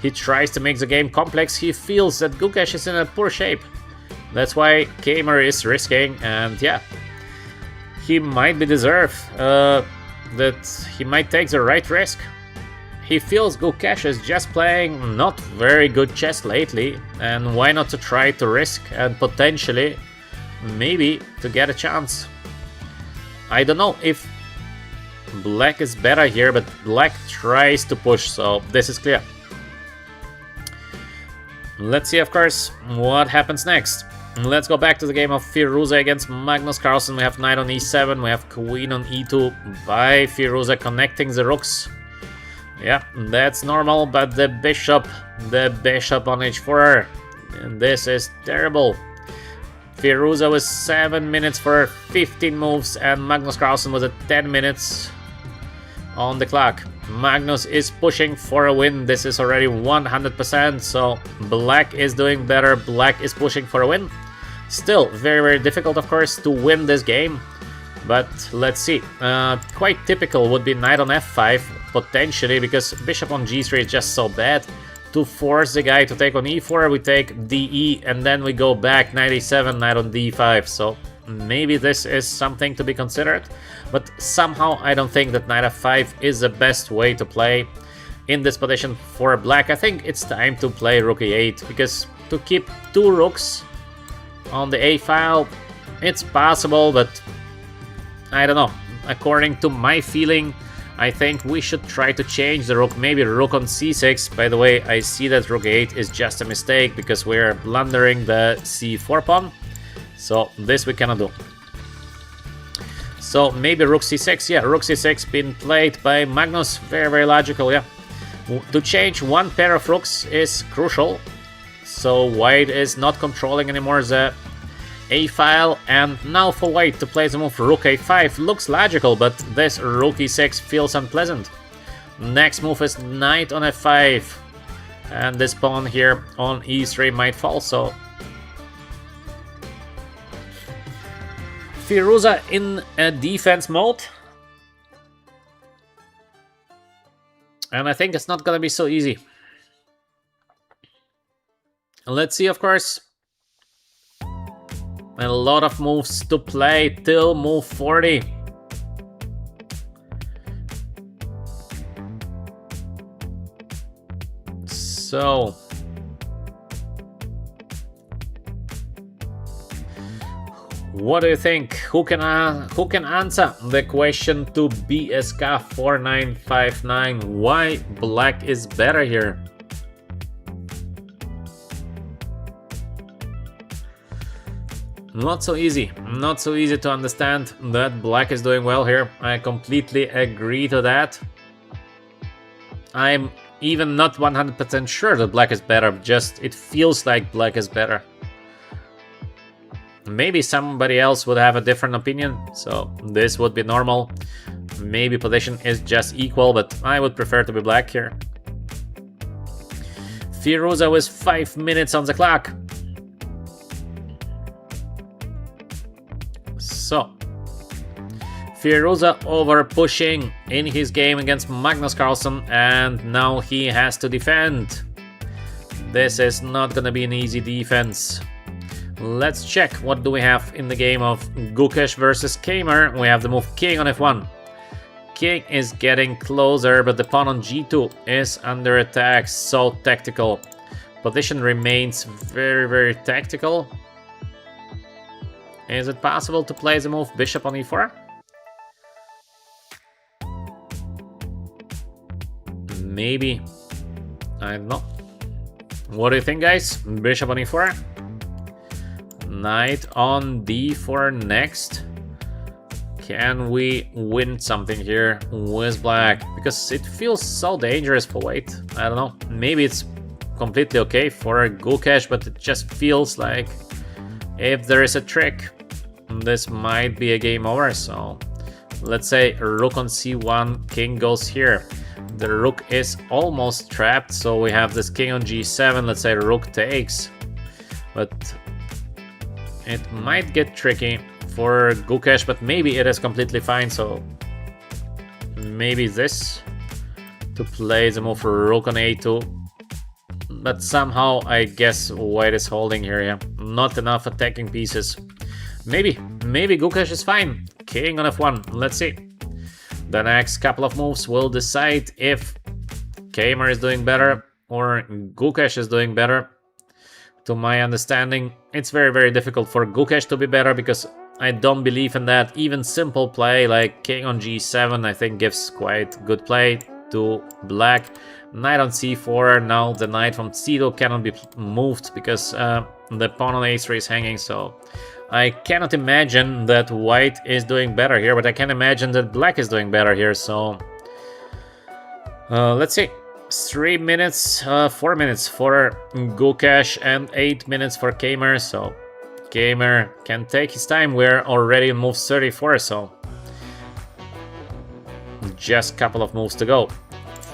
He tries to make the game complex. He feels that Gukesh is in a poor shape. That's why Kamer is risking, and yeah, he might be deserved that he might take the right risk. He feels Gukesh is just playing not very good chess lately, and why not to try to risk and potentially maybe to get a chance. I don't know if black is better here, but black tries to push, so this is clear. Let's see, of course, what happens next. Let's go back to the game of Firuza against Magnus Carlsen. We have knight on e7, we have queen on e2 by Firuza connecting the rooks. Yeah, that's normal, but the bishop on h4, and this is terrible. Firuza was 7 minutes for 15 moves, and Magnus Carlsen was at 10 minutes on the clock. Magnus is pushing for a win. This is already 100%, so black is doing better. Black is pushing for a win. Still very difficult, of course, to win this game, but let's see. Quite typical would be knight on f5 potentially, because bishop on g3 is just so bad. To force the guy to take on e4, we take de, and then we go back knight a7, knight on d5, so maybe this is something to be considered, but somehow I don't think that knight f5 is the best way to play in this position for black. I think it's time to play rook e8, because to keep two rooks on the a file, it's possible, but I don't know. According to my feeling, I think we should try to change the rook, maybe rook on c6. By the way, I see that rook e8 is just a mistake because we're blundering the c4 pawn. So this we cannot do. So maybe rook c6. Yeah, rook c6 being played by Magnus. Very logical, yeah. To change one pair of rooks is crucial. So white is not controlling anymore the a file, and now for white to play the move rook a5 looks logical, but this rook e6 feels unpleasant. Next move is knight on f5, and this pawn here on e3 might fall, so Firuza in a defense mode, and I think it's not gonna be so easy. Let's see, of course. A lot of moves to play till move 40. So what do you think? Who can answer the question to BSK4959? Why black is better here? Not so easy. Not so easy to understand that black is doing well here. I completely agree to that. I'm even not 100% sure that black is better, just it feels like black is better. Maybe somebody else would have a different opinion, so this would be normal. Maybe position is just equal, but I would prefer to be black here. Firouzja with 5 minutes on the clock. So, Firouzja over pushing in his game against Magnus Carlsen, and now he has to defend. This is not gonna be an easy defense. Let's check what do we have in the game of Gukesh versus Kamer. We have the move king on f1. King is getting closer, but the pawn on g2 is under attack, so tactical. Position remains very, very tactical. Is it possible to play the move bishop on e4? Maybe. I don't know. What do you think, guys? Bishop on e4? Knight on d4 next. Can we win something here with black? Because it feels so dangerous for white. I don't know. Maybe it's completely okay for Gukesh, but it just feels like if there is a trick, this might be a game over. So let's say rook on c1, king goes here. The rook is almost trapped, so we have this king on g7. Let's say rook takes, but it might get tricky for Gukesh, but maybe it is completely fine. So maybe this to play the move for rook on a2, but somehow I guess white is holding here. Yeah, not enough attacking pieces. Maybe Gukesh is fine. King on f1. Let's see. The next couple of moves will decide if Kamer is doing better or Gukesh is doing better. To my understanding, it's very, very difficult for Gukesh to be better because I don't believe in that. Even simple play like king on g7 I think gives quite good play to black. Knight on c4, now the knight from c2 cannot be moved because the pawn on a3 is hanging, so I cannot imagine that white is doing better here, but I can imagine that black is doing better here, so let's see. 3 minutes, 4 minutes for Gukesh and 8 minutes for Kamer, so Kamer can take his time. We're already in move 34, so just a couple of moves to go.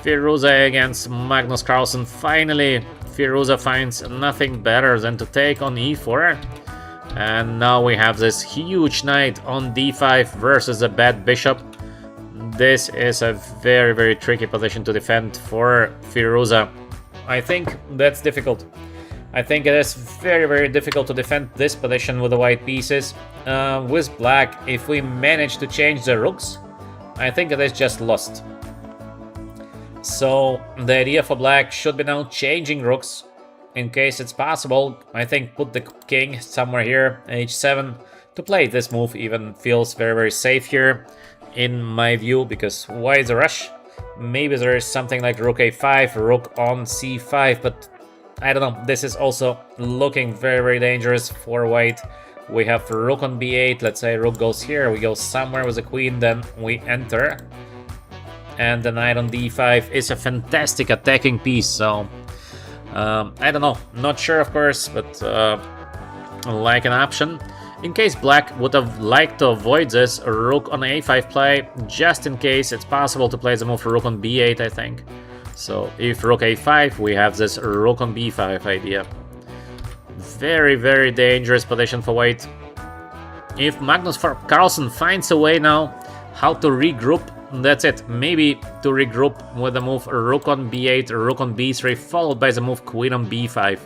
Firouzja against Magnus Carlsen. Finally, Firouzja finds nothing better than to take on e4. And now we have this huge knight on d5 versus a bad bishop. This is a very, very tricky position to defend for Firouzja. I think that's difficult. I think it is very, very difficult to defend this position with the white pieces. With black, if we manage to change the rooks, I think it is just lost. So the idea for black should be now changing rooks in case it's possible. I think put the king somewhere here, h7, to play this move even feels very, very safe here in my view, because why is a rush? Maybe there is something like rook a5, rook on c5, but I don't know. This is also looking very, very dangerous for white. We have rook on b8, let's say rook goes here, we go somewhere with the queen, then we enter. And the knight on d5 is a fantastic attacking piece, so I don't know, not sure of course, but like an option. In case black would have liked to avoid this rook on a5 play, just in case it's possible to play the move for rook on b8, I think. So if rook a5, we have this rook on b5 idea. Very, very dangerous position for white. If Magnus Carlsen finds a way now how to regroup, that's it. Maybe to regroup with the move rook on b8, rook on b3, followed by the move queen on b5.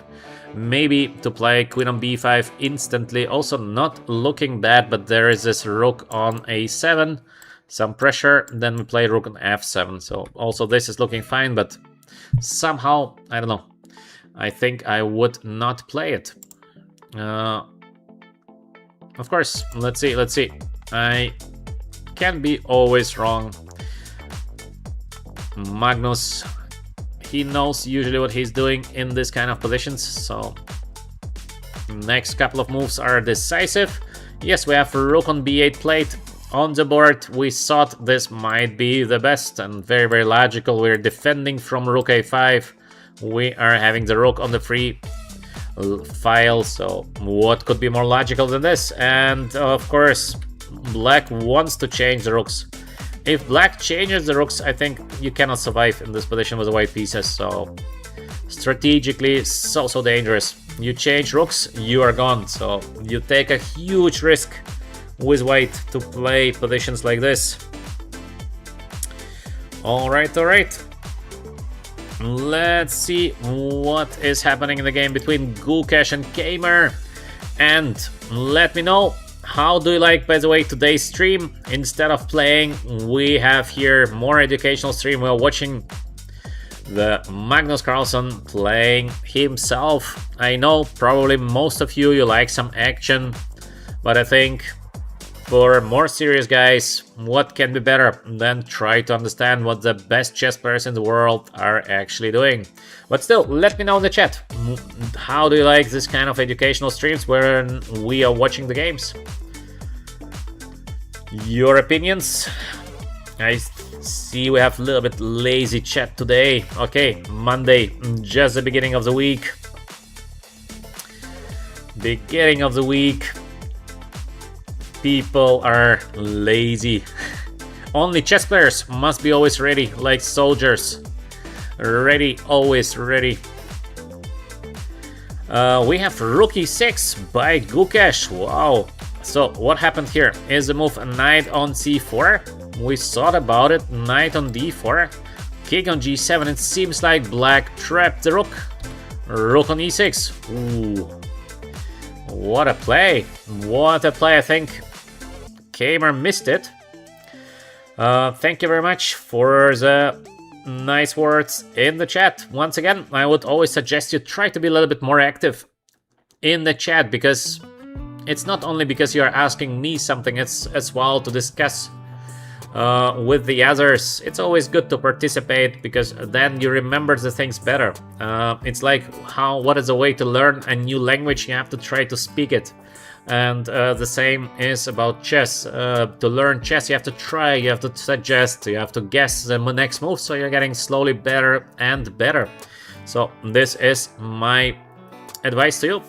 Maybe to play queen on b5 instantly, also not looking bad, but there is this rook on a7, some pressure, then we play rook on f7, so also this is looking fine, but somehow, I don't know, I think I would not play it. Of course, let's see, I can be always wrong. Magnus, he knows usually what he's doing in this kind of positions, so Next couple of moves are decisive. Yes, we have rook on b8 played on the board. We thought this might be the best and very, very logical. We're defending from rook a5. We are having the rook on the free file, so what could be more logical than this? And of course, black wants to change the rooks. If black changes the rooks, I think you cannot survive in this position with the white pieces, so strategically so dangerous. You change rooks, you are gone, so you take a huge risk with white to play positions like this. Alright, let's see what is happening in the game between Gukesh and Kamer, and let me know how do you like, by the way, today's stream. Instead of playing, we have here more educational stream. We're watching the Magnus Carlsen playing himself. I know probably most of you like some action, but I think for more serious guys, what can be better than try to understand what the best chess players in the world are actually doing? But still, let me know in the chat, how do you like this kind of educational streams where we are watching the games? Your opinions? I see we have a little bit lazy chat today. Okay, Monday, just the beginning of the week. Beginning of the week. People are lazy. Only chess players must be always ready, like soldiers. Ready, always ready. We have rook e6 by Gukesh. Wow. So what happened here? Is the move a knight on c4? We thought about it. Knight on d4. King on g7. It seems like black trapped the rook. Rook on e6. Ooh. What a play. What a play. I think Kamer missed it. Thank you very much for the nice words in the chat. Once again, I would always suggest you try to be a little bit more active in the chat, because it's not only because you are asking me something, it's as well to discuss with the others. It's always good to participate, because then you remember the things better. It's like what is a way to learn a new language? You have to try to speak it. And the same is about chess. To learn chess, you have to try, you have to suggest, you have to guess the next move, so you're getting slowly better and better. So this is my advice to you.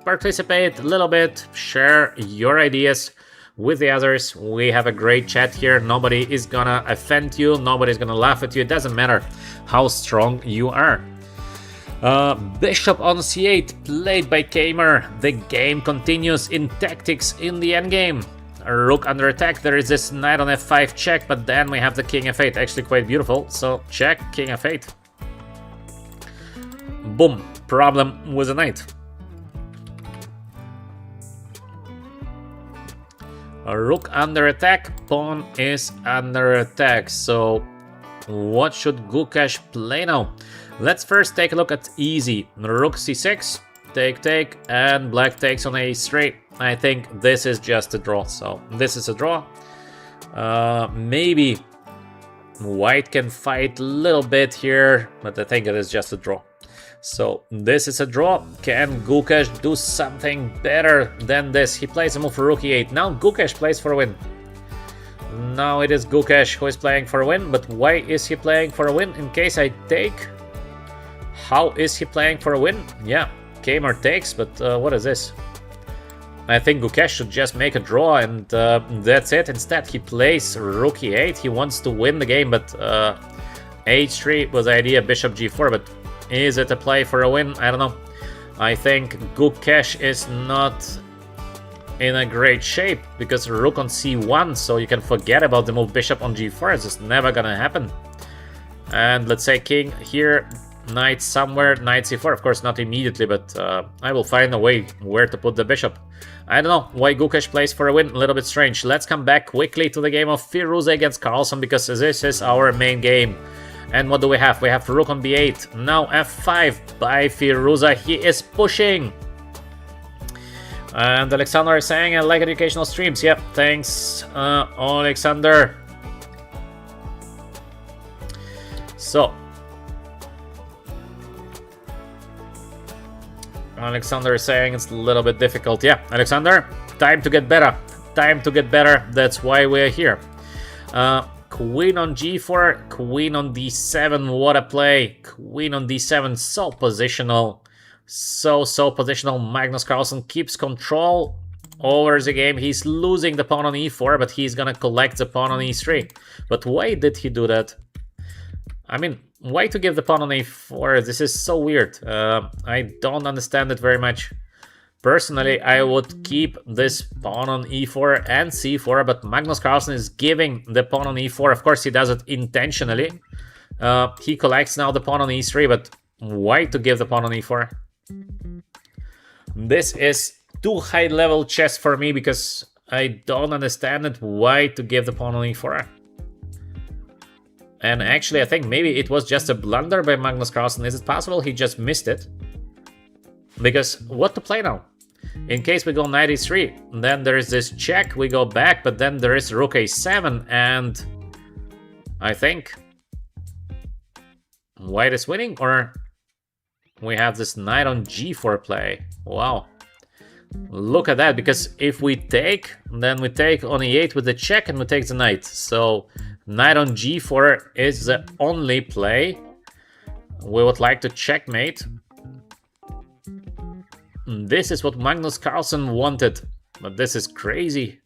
Participate a little bit, share your ideas with the others. We have a great chat here. Nobody is gonna offend you, nobody's gonna laugh at you. It doesn't matter how strong you are. Bishop on c8 played by Kamer. The game continues in tactics in the endgame. Rook under attack. There is this knight on f5 check, but then we have the king f8. Actually quite beautiful. So check, king f8. Boom. Problem with the knight. Rook under attack, pawn is under attack. So what should Gukesh play now? Let's first take a look at easy. Rook c6, take, and black takes on a3. I think this is just a draw, so this is a draw. Maybe white can fight a little bit here, but I think it is just a draw. So this is a draw. Can Gukesh do something better than this? He plays a move for rook e8. Now Gukesh plays for a win. Now it is Gukesh who is playing for a win, but why is he playing for a win? In case I take, how is he playing for a win? Yeah, Kamer takes, but what is this? I think Gukesh should just make a draw, and that's it. Instead, he plays rook e8. He wants to win the game, but h3 was the idea, bishop g4, but is it a play for a win? I don't know. I think Gukesh is not in a great shape, because rook on c1, so you can forget about the move bishop on g4. It's just never gonna happen. And let's say king here, knight somewhere, knight c4. Of course, not immediately, but I will find a way where to put the bishop. I don't know why Gukesh plays for a win. A little bit strange. Let's come back quickly to the game of Firuze against Carlsen, because this is our main game. And what do we have? We have rook on b8. Now f5 by Firuze. He is pushing. And Alexander is saying, I like educational streams. Yep, thanks, Alexander. So, Alexander is saying it's a little bit difficult. Yeah, Alexander, time to get better. Time to get better. That's why we're here. Queen on g4, queen on d7. What a play. Queen on d7, so positional. So positional. Magnus Carlsen keeps control over the game. He's losing the pawn on e4, but he's gonna collect the pawn on e3. But why did he do that? I mean, why to give the pawn on a4? This is so weird. I don't understand it very much. Personally, I would keep this pawn on e4 and c4, but Magnus Carlsen is giving the pawn on e4. Of course, he does it intentionally. He collects now the pawn on e3, but why to give the pawn on e4? This is too high-level chess for me because I don't understand it. Why to give the pawn on e4? And actually, I think maybe it was just a blunder by Magnus Carlsen. Is it possible he just missed it? Because what to play now? In case we go knight e3, then there is this check, we go back, but then there is rook a7, and I think white is winning, or we have this knight on g4 play. Wow. Look at that, because if we take, then we take on e8 with the check and we take the knight. So knight on g4 is the only play. We would like to checkmate. This is what Magnus Carlsen wanted, but this is crazy.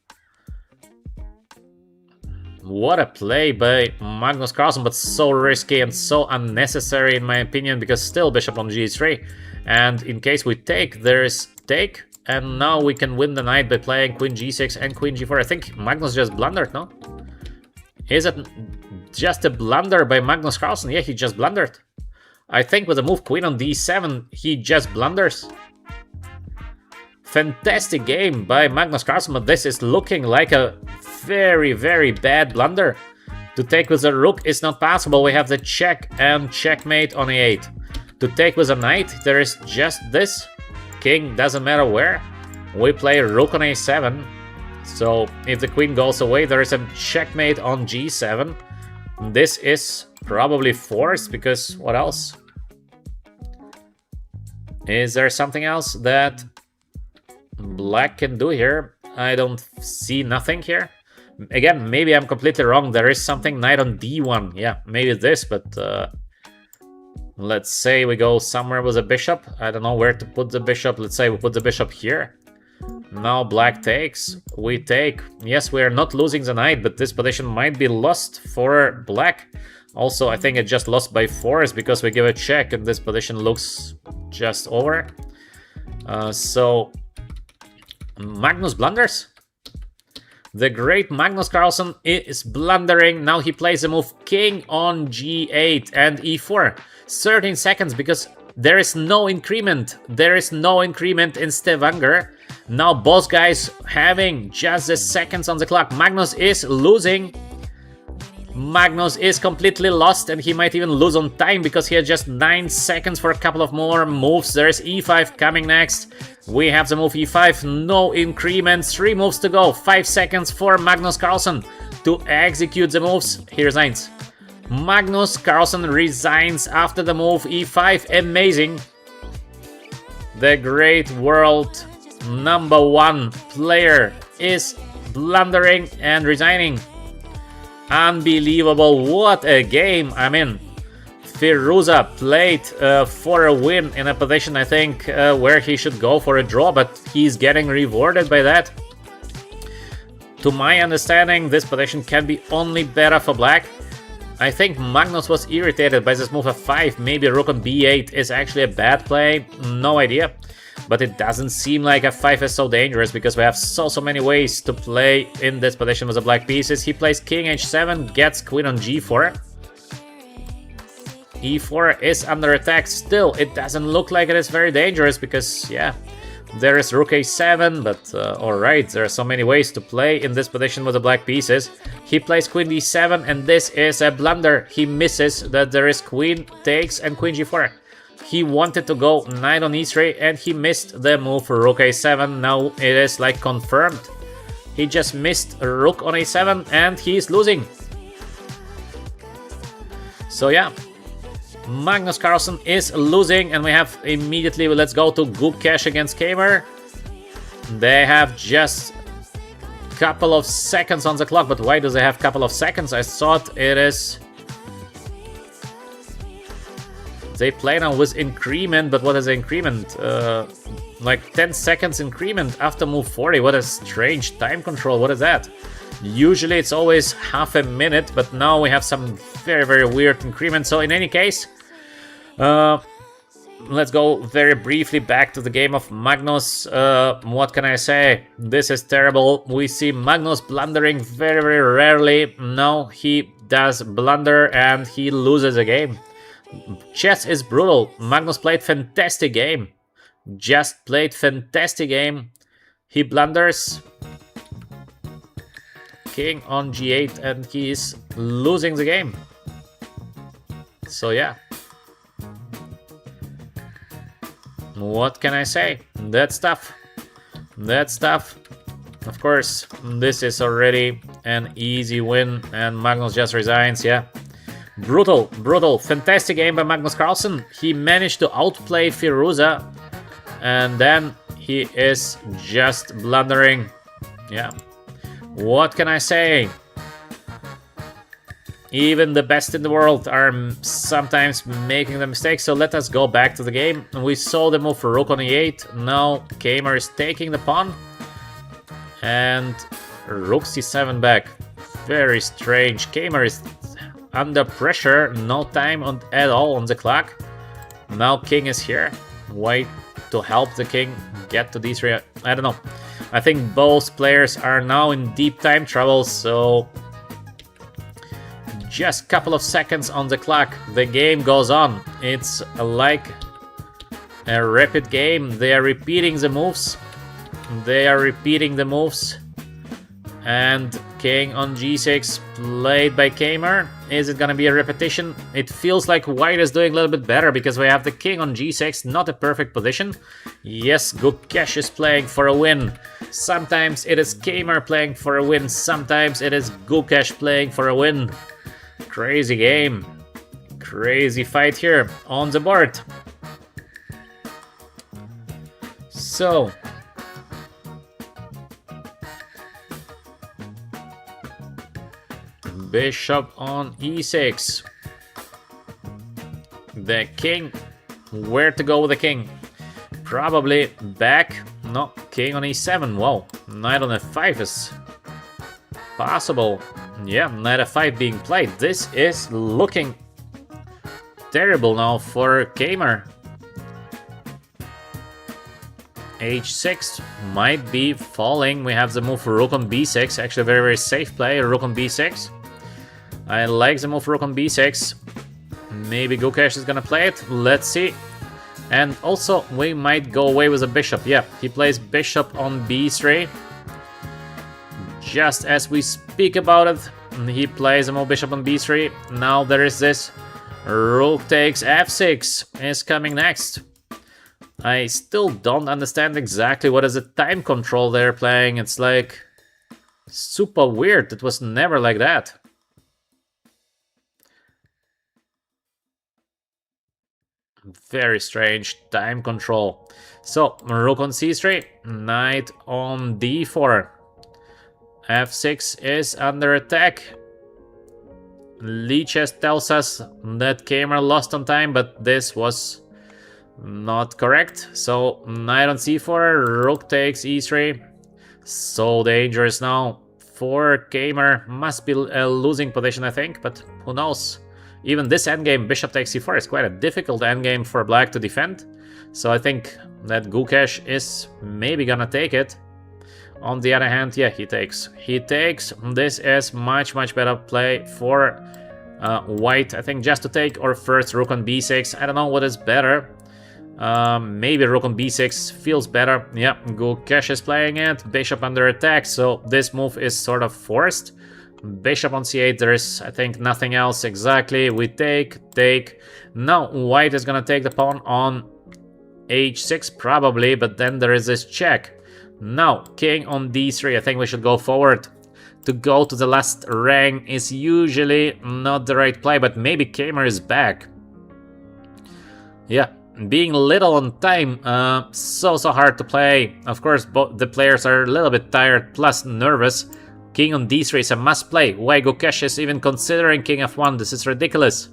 What a play by Magnus Carlsen, but so risky and so unnecessary in my opinion, because still bishop on g3. And in case we take, there is take. And now we can win the knight by playing queen g6 and queen g4. I think Magnus just blundered, no? Is it just a blunder by Magnus Carlsen? Yeah, he just blundered. I think with the move queen on d7, he just blunders. Fantastic game by Magnus Carlsen, but this is looking like a very bad blunder. To take with the rook is not possible. We have the check and checkmate on e8. To take with a knight, there is just this. King doesn't matter where. We play rook on a7. So if the queen goes away, there is a checkmate on g7. This is probably forced, because what else? Is there something else that black can do here? I don't see nothing here. Again, maybe I'm completely wrong. There is something, knight on d1. Yeah, maybe this, but let's say we go somewhere with a bishop. I don't know where to put the bishop. Let's say we put the bishop here. Now black takes. We take. Yes, we are not losing the knight, but this position might be lost for black. Also, I think it just lost by force because we give a check and this position looks just over. So Magnus blunders. The great Magnus Carlsen is blundering. Now he plays the move king on g8 and e4. 13 seconds, because there is no increment. There is no increment in Stavanger. Now both guys having just the seconds on the clock. Magnus is losing. Magnus is completely lost, and he might even lose on time because he has just 9 seconds for a couple of more moves. There's e5 coming next. We have the move e5, no increment, 3 moves to go, 5 seconds for Magnus Carlsen to execute the moves. He resigns. Magnus Carlsen resigns after the move e5, amazing. The great world #1 player is blundering and resigning. Unbelievable, what a game. I mean, Firuza played for a win in a position, I think, where he should go for a draw, but he's getting rewarded by that. To my understanding, this position can be only better for black. I think Magnus was irritated by this move f5. Maybe rook on b8 is actually a bad play, no idea. But it doesn't seem like f5 is so dangerous because we have so many ways to play in this position with the black pieces. He plays king h7, gets queen on g4. e4 is under attack still. It doesn't look like it is very dangerous because, yeah, there is rook a7, but alright, there are so many ways to play in this position with the black pieces. He plays queen d7, and this is a blunder. He misses that there is queen takes and queen g4. He wanted to go knight on e3, and he missed the move for rook a7. Now it is like confirmed. He just missed rook on a7, and he is losing. So yeah, Magnus Carlsen is losing, and we have immediately, let's go to Gukesh against Kamer. They have just a couple of seconds on the clock, but why do they have a couple of seconds? I thought it is... They play now with increment, but what is the increment? Like 10 seconds increment after move 40. What a strange time control, what is that? Usually it's always half a minute, but now we have some very, very weird increment. So in any case, let's go very briefly back to the game of Magnus. What can I say? This is terrible. We see Magnus blundering very, very rarely. Now he does blunder and he loses a game. Chess is brutal. Magnus played fantastic game. Just played fantastic game. He blunders. King on g8 and he is losing the game. So yeah. What can I say? That's tough. That's tough. Of course, this is already an easy win and Magnus just resigns, yeah. Brutal, brutal. Fantastic game by Magnus Carlsen. He managed to outplay Firuza and then he is just blundering. Yeah. What can I say? Even the best in the world are sometimes making the mistakes, so let us go back to the game. We saw the move for Rook on e8. Now Kamer is taking the pawn. And Rook c7 back. Very strange. Kamer is under pressure. No time at all on the clock. Now King is here. Wait to help the King get to d3. I don't know. I think both players are now in deep time trouble, so just a couple of seconds on the clock. The game goes on. It's like a rapid game. They are repeating the moves. They are repeating the moves. And King on g6 played by Kamer. Is it gonna be a repetition? It feels like White is doing a little bit better because we have the King on g6, not a perfect position. Yes, Gukesh is playing for a win. Sometimes it is Kamer playing for a win. Sometimes it is Gukesh playing for a win. Crazy game. Crazy fight here on the board. So... Bishop on e6. The king. Where to go with the king? Probably back. No, king on e7. Wow. Knight on f5 is possible. Yeah, knight f5 being played. This is looking terrible now for Kamer. h6 might be falling. We have the move for rook on b6. Actually, very, very safe play. Rook on b6. I like the move for rook on b6. Maybe Gukesh is gonna play it. Let's see. And also, we might go away with a bishop. Yeah, he plays bishop on b3. Just as we speak about it, he plays a move bishop on b3. Now there is this. Rook takes f6 is coming next. I still don't understand exactly what is the time control they're playing. It's like super weird. It was never like that. Very strange time control. So, rook on c3, knight on d4. f6 is under attack. Lichess tells us that Kamer lost on time, but this was not correct. So, knight on c4, rook takes e3. So dangerous now for Kamer. Must be a losing position, I think, but who knows. Even this endgame, bishop takes c4, is quite a difficult endgame for black to defend. So I think that Gukesh is maybe gonna take it. On the other hand, yeah, he takes. He takes. This is much, much better play for White. I think just to take or first rook on b6. I don't know what is better. Maybe rook on b6 feels better. Yeah, Gukesh is playing it. Bishop under attack, so this move is sort of forced. Bishop on c8, there is, I think, nothing else exactly. We take. Now, White is gonna take the pawn on h6, probably, but then there is this check. Now, king on d3, I think we should go forward. To go to the last rank is usually not the right play, but maybe Kamer is back. Yeah, being little on time, so hard to play. Of course, both the players are a little bit tired, plus nervous. King on d3 is a must play. Why Gukesh is even considering king f1? This is ridiculous.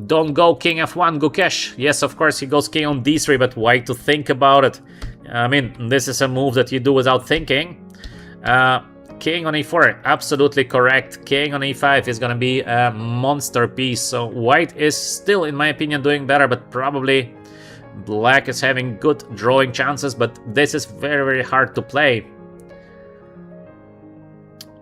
Don't go king f1, Gukesh. Yes, of course he goes king on d3, but why to think about it? I mean, this is a move that you do without thinking. King on e4, absolutely correct. King on e5 is gonna be a monster piece. So white is still, in my opinion, doing better, but probably black is having good drawing chances, but this is very hard to play.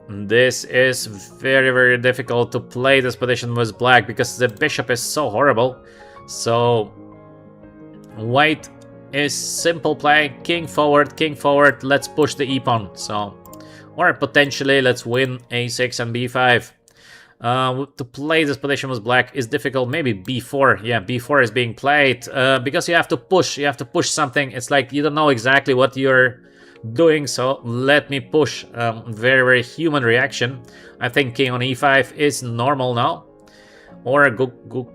This is very difficult to play this position with black because the bishop is so horrible. So white is simple play, king forward, let's push the e-pawn. So, or potentially let's win a6 and b5. To play this position with black is difficult. Maybe b4. Yeah, b4 is being played because you have to push something. It's like you don't know exactly what you're doing, so let me push. Very human reaction. I think king on e5 is normal now. Or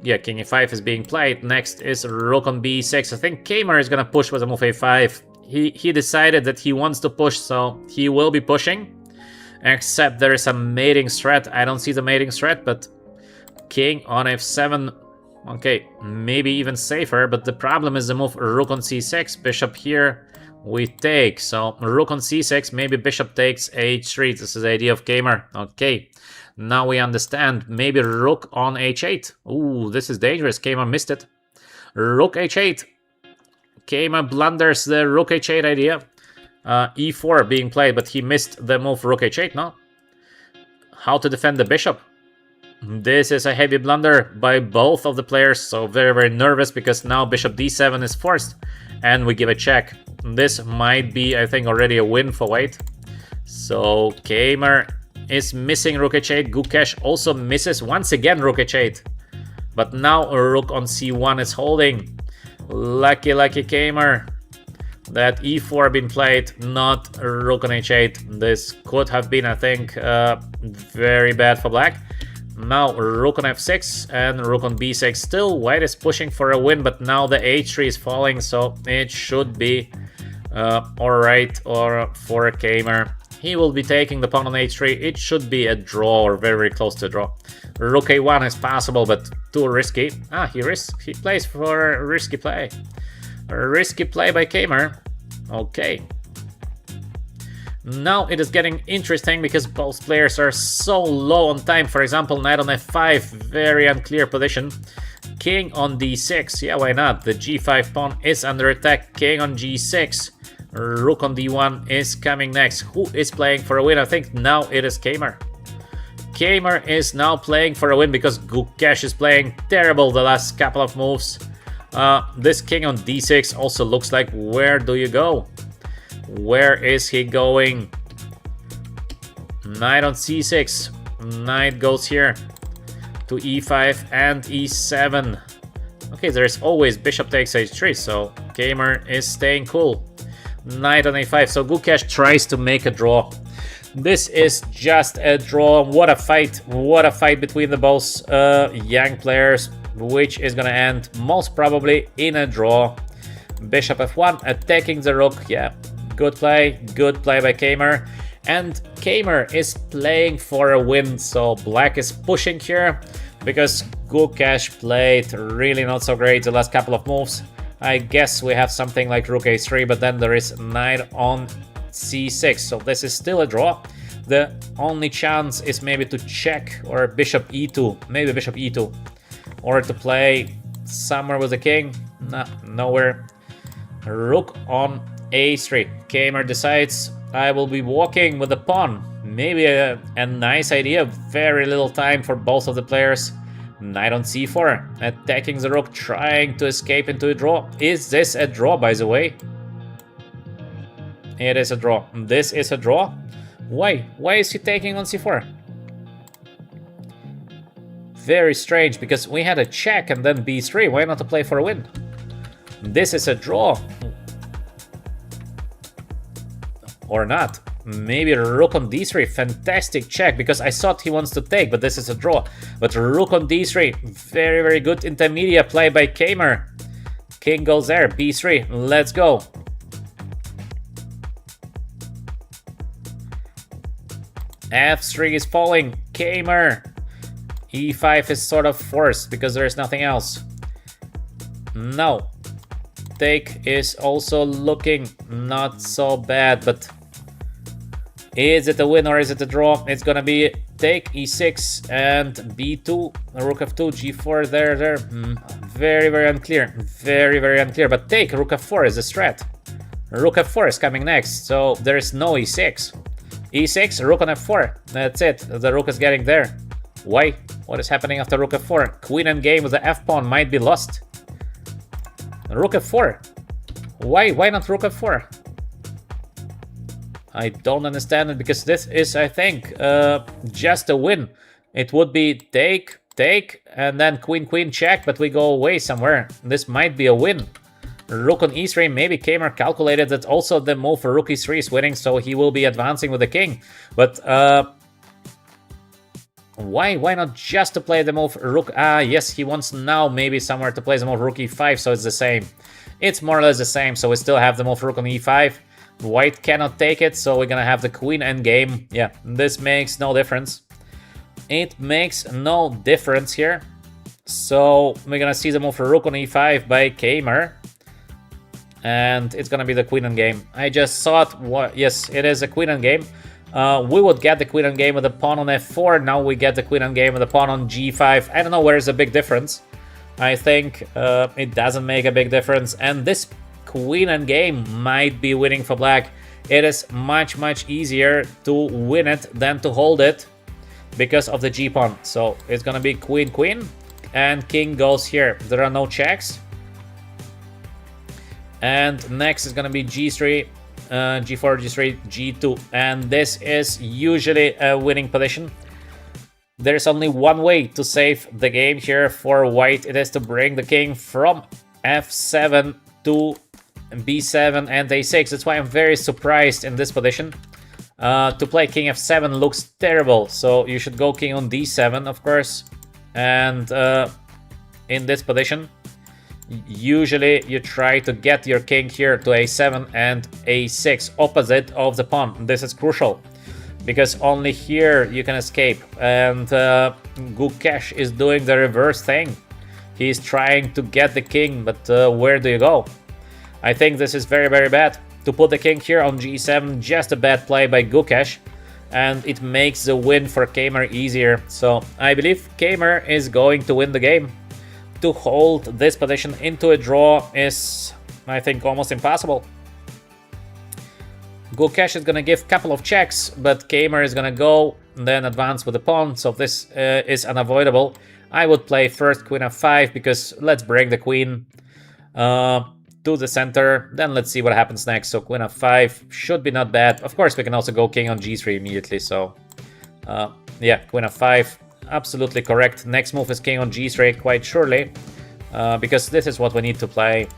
yeah, king e5 is being played. Next is rook on b6. I think Kamer is gonna push with a move a5. He decided that he wants to push, so he will be pushing. Except there is a mating threat. I don't see the mating threat, but king on f7. Okay, maybe even safer, but the problem is the move rook on c6. Bishop here, we take. So rook on c6, maybe bishop takes h3. This is the idea of Kamer. Okay, now we understand. Maybe rook on h8. Ooh, this is dangerous. Kamer missed it. Rook h8. Kamer blunders the rook h8 idea. E4 being played, but he missed the move rook h8, no? How to defend the bishop? This is a heavy blunder by both of the players, so very nervous because now bishop d7 is forced, and we give a check. This might be, I think, already a win for white. So Kamer is missing rook h8. Gukesh also misses once again rook h8, but now a rook on c1 is holding. Lucky Kamer. That e4 been played, not rook on h8. This could have been, I think, very bad for black. Now rook on f6 and rook on b6. Still, white is pushing for a win, but now the h3 is falling, so it should be alright or for Kamer. He will be taking the pawn on h3. It should be a draw or very close to a draw. Rook a1 is possible, but too risky. He plays for a risky play. A risky play by Kamer. Okay. Now it is getting interesting because both players are so low on time. For example, knight on f5, very unclear position. King on d6, yeah, why not? The g5 pawn is under attack. King on g6. Rook on d1 is coming next. Who is playing for a win? I think now it is Kamer. Kamer is now playing for a win because Gukesh is playing terrible the last couple of moves. This king on d6 also looks like, where do you go? Where is he going? Knight on c6. Knight goes here to e5 and e7. Okay, there's always bishop takes h3, so Kamer is staying cool. Knight on a5, so Gukesh tries to make a draw. This is just a draw. What a fight between the both young players, which is gonna end most probably in a draw. Bishop f1 attacking the rook. Yeah, good play by Kamer. And Kamer is playing for a win, so black is pushing here because Gukesh played really not so great the last couple of moves. I guess we have something like rook a3, but then there is knight on c6, so this is still a draw. The only chance is maybe to check or bishop e2, maybe bishop e2, or to play somewhere with the king. Nah, nowhere. Rook on a3. Kamer decides, I will be walking with the pawn. Maybe a nice idea. Very little time for both of the players. Knight on c4, attacking the rook, trying to escape into a draw. Is this a draw, by the way? It is a draw. This is a draw. Why? Why is he taking on c4? Very strange, because we had a check and then b3. Why not to play for a win? This is a draw. Or not. Maybe rook on d3. Fantastic check, because I thought he wants to take, but this is a draw. But rook on d3. Very, very good intermediate play by Kamer. King goes there, b3, let's go. f3 is falling, Gamer. e5 is sort of forced because there is nothing else. No. Take is also looking not so bad, but is it a win or is it a draw? It's gonna be take, e6 and b2, rook f2, g4, there. Very unclear, very unclear, but take, rook f4 is a threat. Rook f4 is coming next, so there is no e6. e6, rook on f4, that's it, the rook is getting there. Why? What is happening after rook f4? Queen endgame with the f-pawn might be lost. Rook f4. Why not rook f4? I don't understand it, because this is, I think, just a win. It would be take, and then queen, check, but we go away somewhere. This might be a win. Rook on e3, maybe Gamer calculated that also the move for rook e3 is winning, so he will be advancing with the king. But why not just to play the move rook? Yes, he wants now maybe somewhere to play the move rook e5, so it's the same. It's more or less the same, so we still have the move rook on e5. White cannot take it, so we're gonna have the queen endgame. Yeah, this makes no difference. It makes no difference here. So we're gonna see the move for rook on e5 by Gamer. And it's gonna be the queen endgame. I just thought, yes, it is a queen endgame. We would get the queen endgame with the pawn on f4. Now we get the queen endgame with the pawn on g5. I don't know where's the big difference. I think it doesn't make a big difference. And this queen endgame might be winning for black. It is much easier to win it than to hold it because of the g-pawn. So it's gonna be queen, and king goes here. There are no checks. And next is gonna be g3, g4, g3, g2, and this is usually a winning position. There's only one way to save the game here for white. It is to bring the king from f7 to b7 and a6. That's why I'm very surprised in this position. To play king f7 looks terrible, so you should go king on d7, of course. And in this position, usually you try to get your king here to a7 and a6, opposite of the pawn. This is crucial, because only here you can escape. And Gukesh is doing the reverse thing. He's trying to get the king, but where do you go? I think this is very bad. To put the king here on g7, just a bad play by Gukesh, and it makes the win for Gamer easier. So I believe Gamer is going to win the game. To hold this position into a draw is, I think, almost impossible. Gukesh is gonna give a couple of checks, but Gamer is gonna go and then advance with the pawn, so this is unavoidable. I would play first queen f5, because let's bring the queen to the center, then let's see what happens next. So queen f5 should be not bad. Of course, we can also go king on g3 immediately, so yeah, queen f5, absolutely correct. Next move is king on g3, quite surely, because this is what we need to play.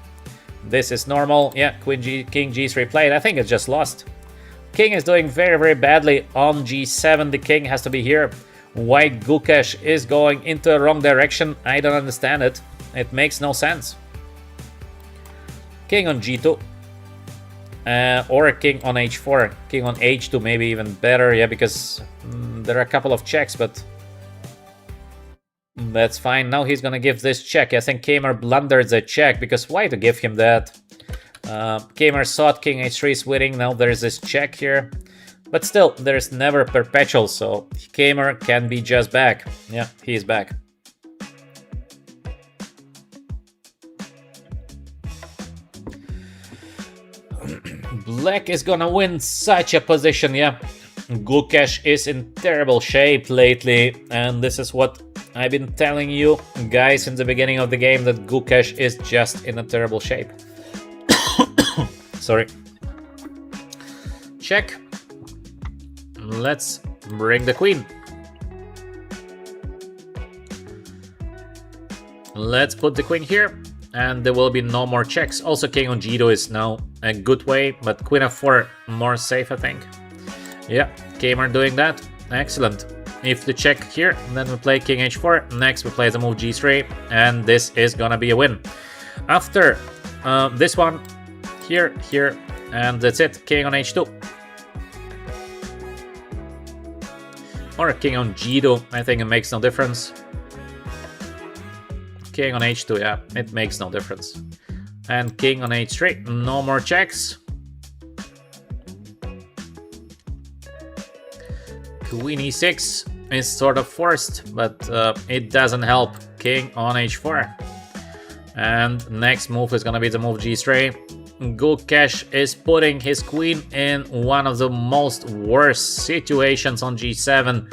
This is normal. Yeah, king g3 played. I think it's just lost. King is doing very badly on g7. The king has to be here. Why Gukesh is going into the wrong direction, I don't understand it. It makes no sense. King on g2. Or king on h4. King on h2 maybe even better. Yeah, because there are a couple of checks, but that's fine. Now he's gonna give this check. I think Gamer blundered the check, because why to give him that? Gamer thought king h3 is winning. Now there's this check here. But still, there's never perpetual, so Gamer can be just back. Yeah, he's back. Black is gonna win such a position, yeah. Gukesh is in terrible shape lately, and this is what I've been telling you guys since the beginning of the game, that Gukesh is just in a terrible shape. Sorry. Check. Let's bring the queen. Let's put the queen here, and there will be no more checks. Also, king on g2 is now a good way, but queen f4 more safe, I think. Yeah, Gamer doing that. Excellent. If the check here, then we play king h4. Next, we play the move g3, and this is gonna be a win. After this one, here, here, and that's it. King on h2. Or king on g2, I think it makes no difference. King on h2, yeah, it makes no difference. And king on h3, no more checks. Queen e6 is sort of forced, but it doesn't help. King on h4. And next move is gonna be the move g3. Gukesh is putting his queen in one of the most worst situations on g7.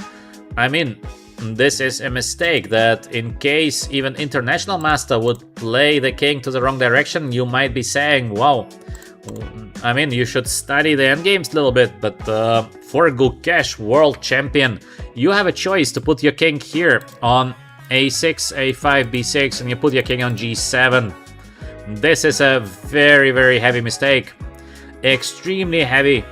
I mean, this is a mistake that in case even international master would play the king to the wrong direction, you might be saying, wow, I mean, you should study the endgames a little bit, but for Gukesh, world champion, you have a choice to put your king here on a6, a5, b6, and you put your king on g7. This is a very, very heavy mistake. Extremely heavy.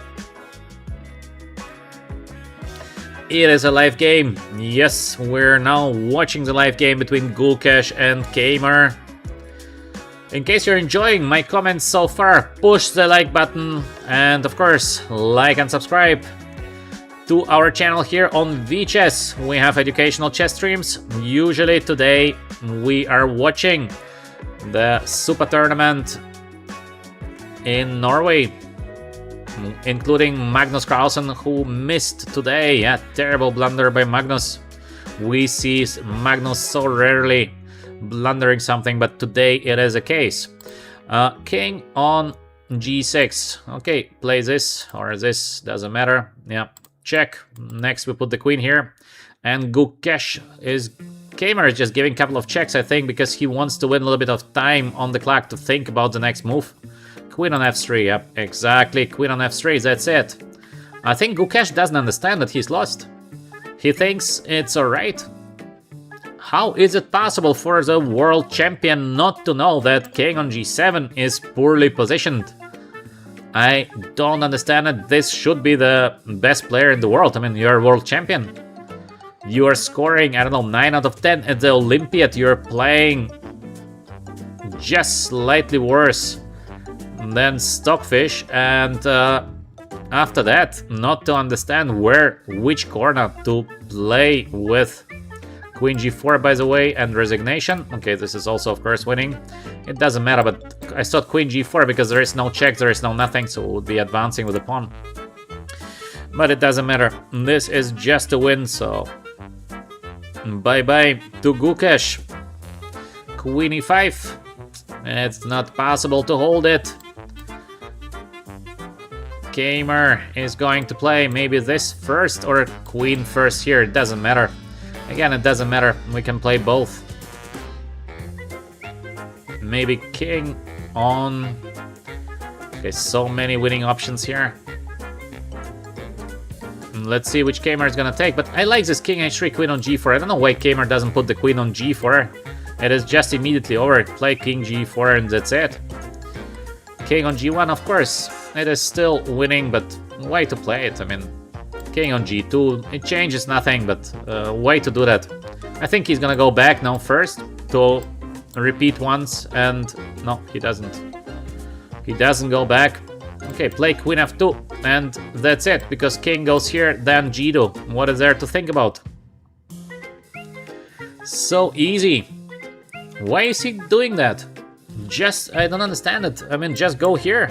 It is a live game. Yes, we're now watching the live game between Gukesh and Kamer. In case you're enjoying my comments so far, push the like button and of course, like and subscribe to our channel here on VChess. We have educational chess streams. Usually today we are watching the Super Tournament in Norway, including Magnus Carlsen, who missed today. Yeah, terrible blunder by Magnus. We see Magnus so rarely blundering something, but today it is a case. King on g6. Okay, play this or this, doesn't matter. Yeah, check. Next we put the queen here, and Kamer is just giving a couple of checks, I think, because he wants to win a little bit of time on the clock to think about the next move. Queen on f3, yep, exactly, queen on f3, that's it. I think Gukesh doesn't understand that he's lost. He thinks it's alright. How is it possible for the world champion not to know that king on g7 is poorly positioned? I don't understand it. This should be the best player in the world. I mean, you're a world champion. You are scoring, I don't know, 9 out of 10 at the Olympiad. You're playing just slightly worse than Stockfish, and after that, not to understand which corner to play with. Queen g4, by the way, and resignation. Okay, this is also, of course, winning. It doesn't matter, but I thought queen g4 because there is no check, there is no nothing, so it would be advancing with the pawn. But it doesn't matter. This is just a win, so bye-bye to Gukesh. Queen e5. It's not possible to hold it. Kamer is going to play maybe this first or queen first here. It doesn't matter. Again, it doesn't matter. We can play both. Maybe king on... Okay, so many winning options here. Let's see which Kamer is gonna take. But I like this king h3, queen on g4. I don't know why Kamer doesn't put the queen on g4. It is just immediately over. Play king g4 and that's it. King on g1, of course. It is still winning, but why to play it? I mean, king on g2, it changes nothing, but why to do that? I think he's gonna go back now first to repeat once, and no, he doesn't. He doesn't go back. Okay, play queen f2, and that's it, because king goes here, then g2. What is there to think about? So easy. Why is he doing that? I don't understand it. I mean, just go here.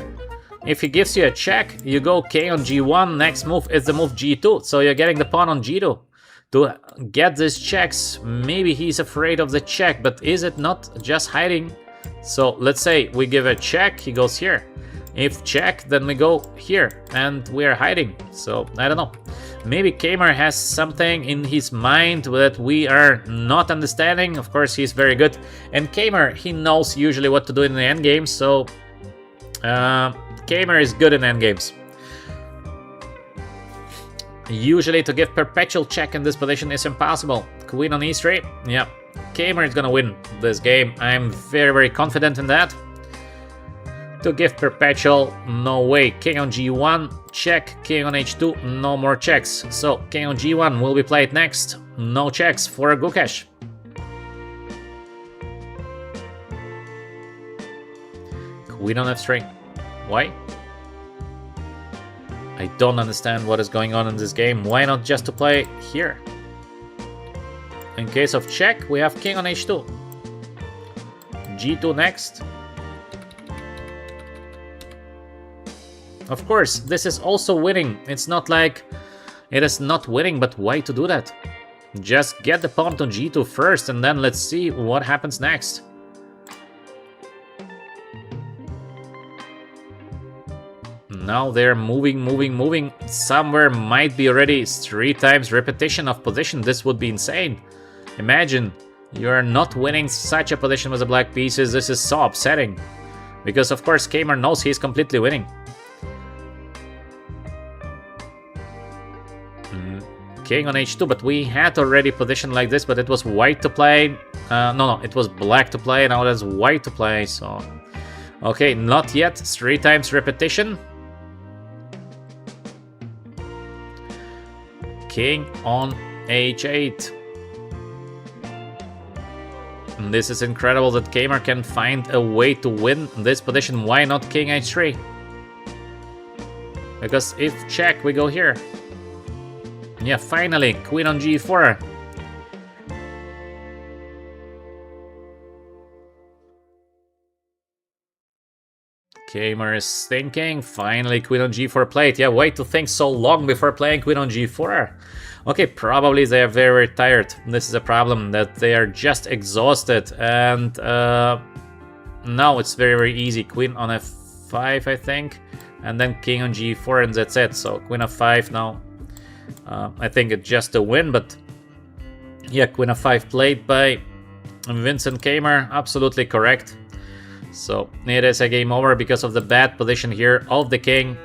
If he gives you a check, you go king on g1, next move is the move g2, so you're getting the pawn on g2. To get these checks, maybe he's afraid of the check, but is it not just hiding? So let's say we give a check, he goes here. If check, then we go here, and we're hiding. So, I don't know. Maybe Kamer has something in his mind that we are not understanding. Of course, he's very good. And Kamer, he knows usually what to do in the endgame, so... Kamer is good in endgames. Usually to give perpetual check in this position is impossible. Queen on e3, yeah. Kamer is gonna win this game. I'm very, very confident in that. To give perpetual, no way. King on g1, check. King on h2, no more checks. So, king on g1 will be played next. No checks for Gukesh. queen on f3. Why? I don't understand what is going on in this game. Why not just to play here? In case of check, we have king on h2. g2 next. Of course, this is also winning. It's not like it is not winning, but why to do that? Just get the pawn to g2 first, and then let's see what happens next. Now they're moving. Somewhere might be already 3 times repetition of position. This would be insane. Imagine, you're not winning such a position with the black pieces. This is so upsetting. Because of course Kamer knows he's completely winning. King on h2, but we had already position like this, but it was white to play. No, it was black to play, now it is white to play, so... Okay, not yet, 3 times repetition. King on h8. And this is incredible that Kamer can find a way to win this position. Why not king h3? Because if check, we go here. Yeah, finally, queen on g4. Kamer is thinking, finally queen on g4 played. Yeah, wait to think so long before playing queen on g4. Okay, probably they are very tired. This is a problem, that they are just exhausted. And now it's very easy. Queen on f5, I think. And then king on g4, and that's it. So queen f5 now. I think it's just a win, but yeah, queen f5 played by Vincent Kamer, absolutely correct. So it is a game over because of the bad position here of the king.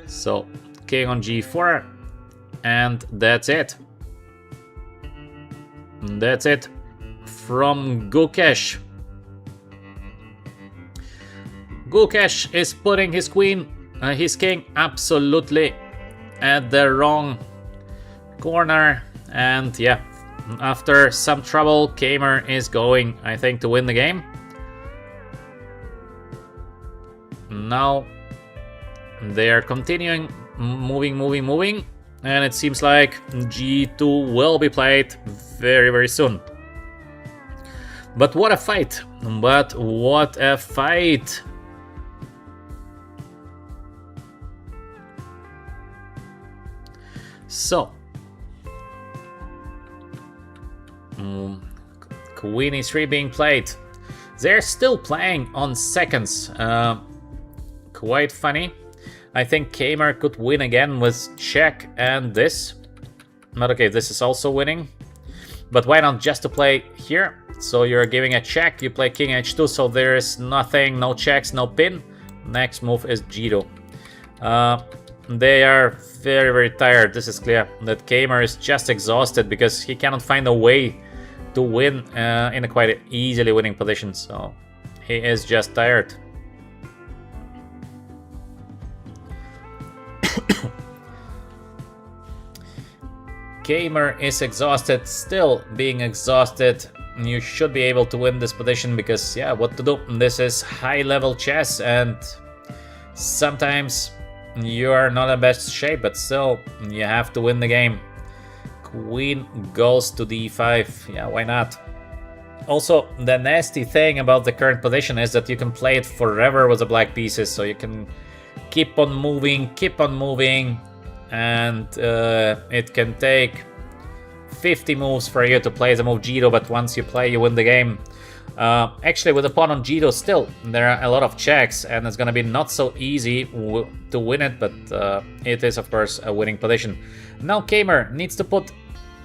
So king on g4, and that's it. That's it from Gukesh. Gukesh is putting his king absolutely at the wrong corner, and yeah, after some trouble, Kamer is going, I think, to win the game. Now they are continuing, moving, and it seems like g2 will be played very soon. But what a fight! But what a fight! So, queen e3 being played. They're still playing on seconds. Quite funny. I think Kamer could win again with check and this. But okay, this is also winning. But why not just to play here? So you're giving a check, you play king h2, so there is nothing, no checks, no pin. Next move is g2. They are very tired. This is clear that Kamer is just exhausted because he cannot find a way to win in a quite easily winning position. So he is just tired. Kamer is exhausted, still being exhausted. You should be able to win this position because, yeah, what to do? This is high-level chess, and sometimes you are not in best shape, but still, you have to win the game. Queen goes to d5. Yeah, why not? Also, the nasty thing about the current position is that you can play it forever with the black pieces, so you can keep on moving, and it can take 50 moves for you to play the move g2, but once you play, you win the game. Actually, with the pawn on g2 still, there are a lot of checks, and it's gonna be not so easy to win it, but it is, of course, a winning position. Now Kamer needs to put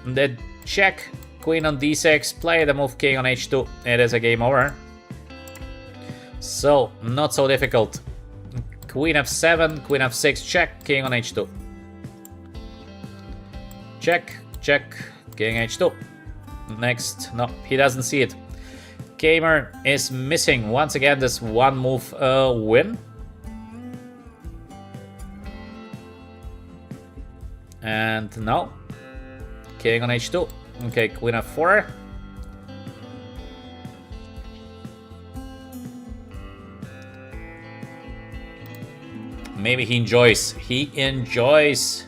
the check, queen on d6, play the move king on h2. It is a game over. So, not so difficult. Queen f7, queen f6, check, king on h2. Check, king h2. Next, no, he doesn't see it. Kamer is missing once again this one move win. And now, king on h2. Okay, queen f4. Maybe he enjoys. He enjoys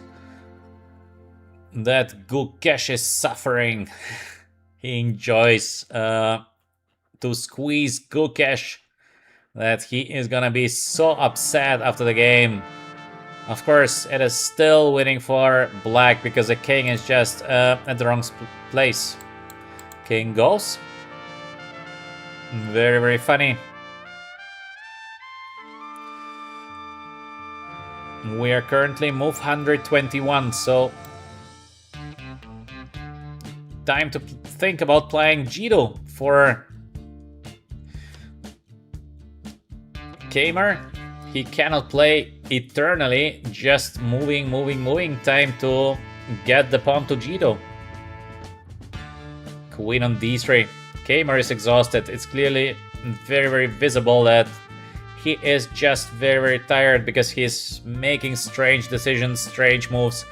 that Gukesh is suffering. He enjoys to squeeze Gukesh, that he is gonna be so upset after the game. Of course, it is still winning for black because the king is just at the wrong place. King goes. Very, very funny. We are currently move 121, so time to think about playing Jito for Kamer. He cannot play eternally, just moving. Time to get the pawn to Jito. Queen on d3. Kamer is exhausted. It's clearly very, very visible that he is just very, very tired because he's making strange decisions, strange moves.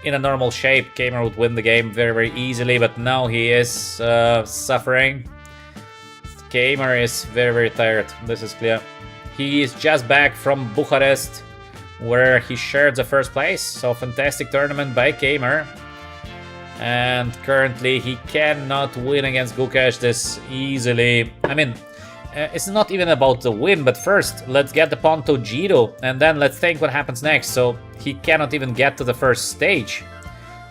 In a normal shape, Kamer would win the game very, very easily, but now he is suffering. Kamer is very, very tired. This is clear. He is just back from Bucharest, where he shared the first place. So fantastic tournament by Kamer. And currently he cannot win against Gukesh this easily. I mean, it's not even about the win, but first let's get the pawn to Jito, and then let's think what happens next. So he cannot even get to the first stage.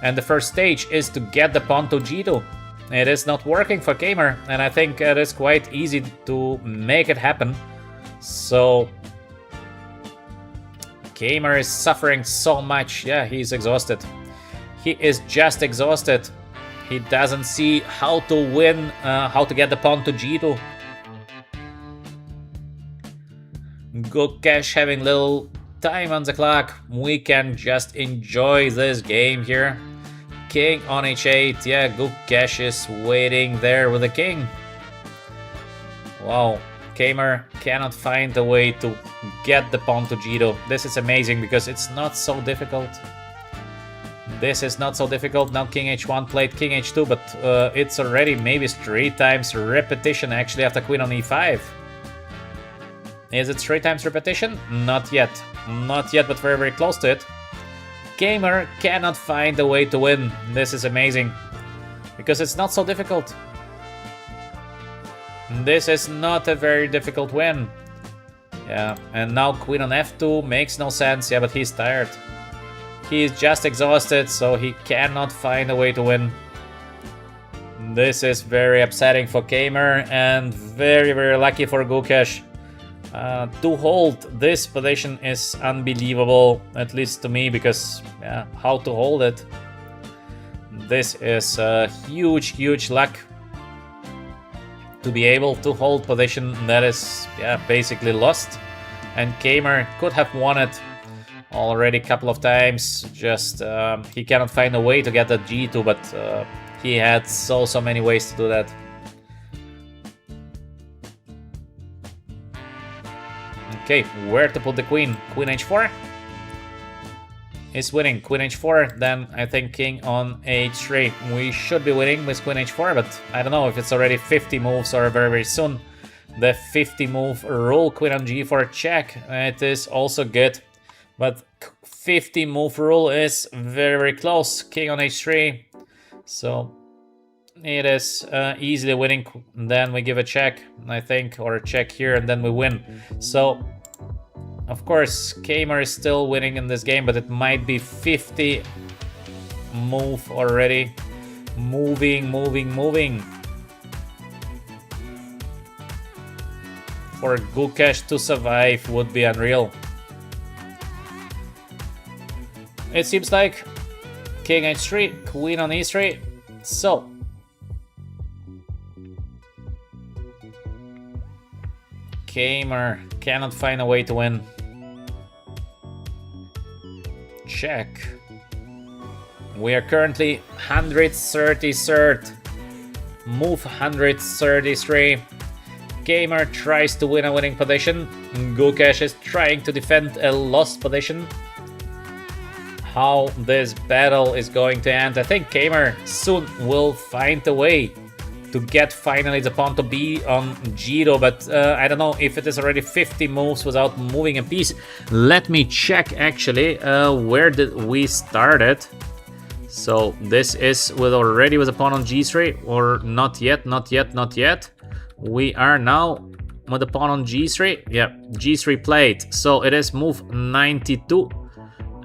And the first stage is to get the pawn to Jito. It is not working for Kamer, and I think it is quite easy to make it happen. So Kamer is suffering so much. Yeah, he's exhausted. He is just exhausted. He doesn't see how to win, how to get the pawn to Jito. Gukesh having little time on the clock. We can just enjoy this game here. King on h8. Yeah, Gukesh is waiting there with the king. Wow. Kamer cannot find a way to get the pawn to Jito. This is amazing because it's not so difficult. This is not so difficult. Now King h1 played King h2, but it's already maybe 3 times repetition actually after Queen on e5. Is it 3 times repetition? Not yet. Not yet, but very, very close to it. Kamer cannot find a way to win. This is amazing because it's not so difficult. This is not a very difficult win. Yeah, and now Queen on f2 makes no sense. Yeah, but he's tired. He's just exhausted, so he cannot find a way to win. This is very upsetting for Kamer and very, very lucky for Gukesh. To hold this position is unbelievable, at least to me, because yeah, how to hold it? This is a huge, huge luck. To be able to hold position that is basically lost, and Kamer could have won it already a couple of times. Just he cannot find a way to get that G2, but he had so many ways to do that. Okay, where to put the queen? Queen h4 is winning. Queen h4, then I think king on h3. We should be winning with queen h4, but I don't know if it's already 50 moves or very, very soon. The 50 move rule, queen on g4 check, it is also good, but 50 move rule is very, very close. King on h3, so it is easily winning. Then we give a check, I think, or a check here, and then we win. So of course Kamer is still winning in this game, but it might be 50 move already. Moving. For Gukesh to survive would be unreal. It seems like king h3, queen on e3. So Kamer cannot find a way to win. Check. We are currently 133rd. Move 133. Kamer tries to win a winning position. Gukesh is trying to defend a lost position. How this battle is going to end? I think Kamer soon will find a way to get finally the pawn to be on G2, but I don't know if it is already 50 moves without moving a piece. Let me check actually where did we start it. So this is already with a pawn on G3, or not yet, not yet, not yet. We are now with a pawn on G3. Yeah, G3 played. So it is move 92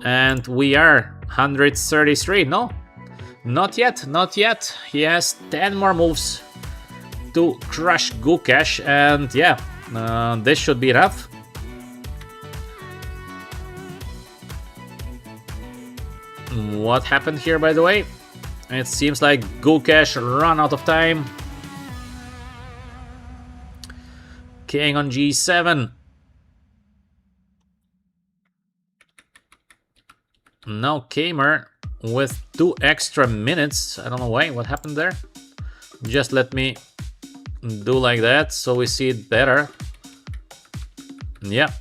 and we are 133. No, not yet, not yet. He has 10 more moves to crush Gukesh, and yeah, this should be enough. What happened here, by the way? It seems like Gukesh ran out of time. King on G7. Now Kamer with 2 extra minutes. I don't know why, what happened there? Just let me do like that so we see it better. Yeah.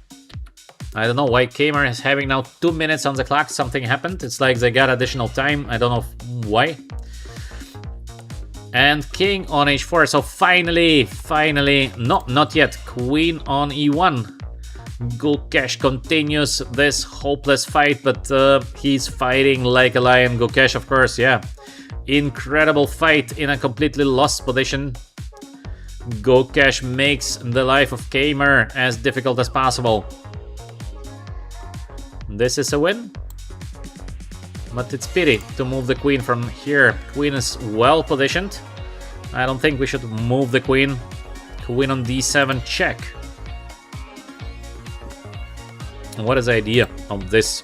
I don't know why Kamer is having now 2 minutes on the clock. Something happened. It's like they got additional time. I don't know why. And king on h4. So finally, no, not yet. Queen on e1. Gukesh continues this hopeless fight, but he's fighting like a lion. Gukesh, of course, yeah. Incredible fight in a completely lost position. Gukesh makes the life of Kamer as difficult as possible. This is a win, but it's pity to move the queen from here. Queen is well positioned. I don't think we should move the queen. Queen on d7 check. What is the idea of this?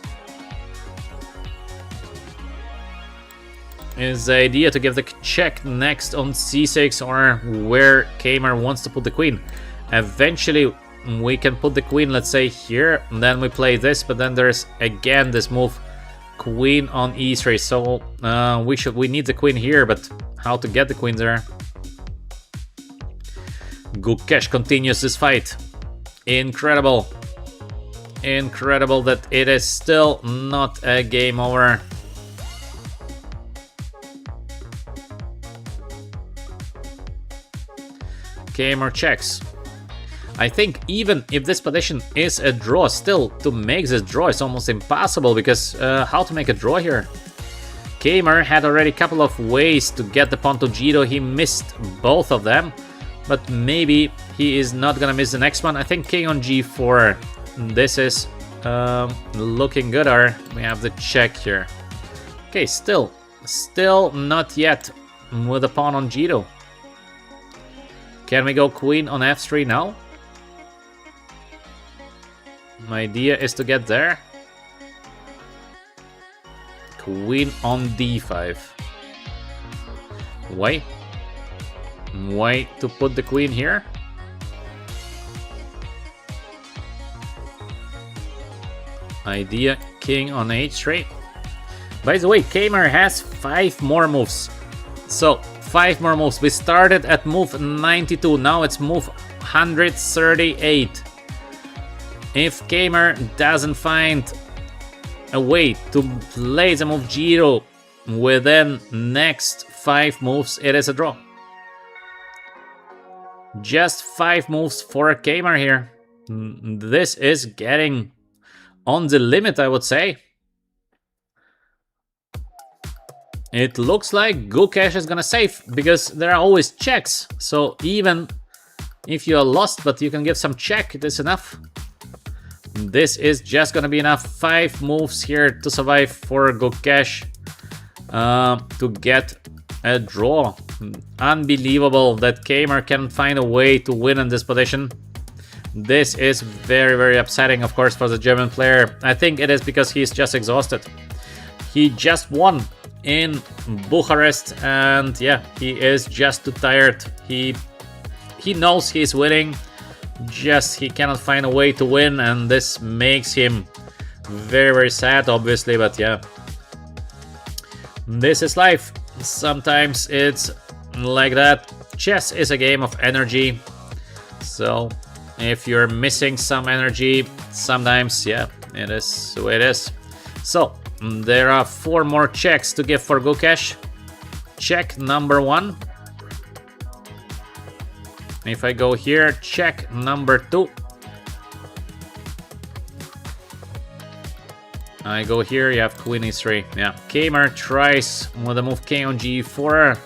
Is the idea to give the check next on c6 or where Kamer wants to put the queen? Eventually we can put the queen, let's say here, and then we play this, but then there's again this move, queen on e3. So we need the queen here, but how to get the queen there? Gukesh continues this fight. Incredible. Incredible that it is still not a game over. Kamer checks. I think even if this position is a draw, still to make this draw is almost impossible, because how to make a draw here? Kamer had already a couple of ways to get the pawn to G2. He missed both of them, but maybe he is not gonna miss the next one. I think king on G4. This is looking good. Or we have the check here. Okay, still not yet with a pawn on G2. Can we go queen on f3 now? My idea is to get there. Queen on d5. Why? Why to put the queen here? Idea king on h3. By the way, Kamer has 5 more moves. So 5 more moves. We started at move 92. Now it's move 138. If Kamer doesn't find a way to play the move G2 within next 5 moves, it is a draw. Just 5 moves for Kamer here. This is getting on the limit, I would say. It looks like Gukesh is gonna save, because there are always checks. So even if you are lost, but you can get some check, it is enough. This is just gonna be enough. 5 moves here to survive for Gukesh to get a draw. Unbelievable that Kamer can find a way to win in this position. This is very, very upsetting, of course, for the German player. I think it is because he's just exhausted. He just won in Bucharest, and yeah, he is just too tired. He knows he's winning, just he cannot find a way to win, and this makes him very, very sad, obviously. But yeah, this is life. Sometimes it's like that. Chess is a game of energy, so if you're missing some energy, sometimes, yeah, it is the way it is. So there are 4 more checks to give for Gukesh. Check number 1. If I go here, check number 2. I go here, you have queen e3. Yeah, Kamer tries with a move king on g4.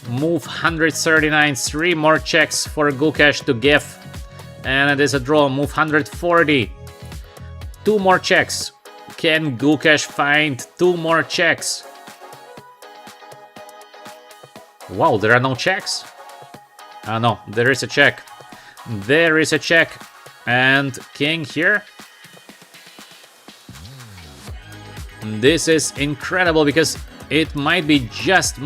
Move 139, 3 more checks for Gukesh to give. And it is a draw, move 140. 2 more checks. Can Gukesh find 2 more checks? Wow, there are no checks? No, there is a check. There is a check. And king here. This is incredible because it might be just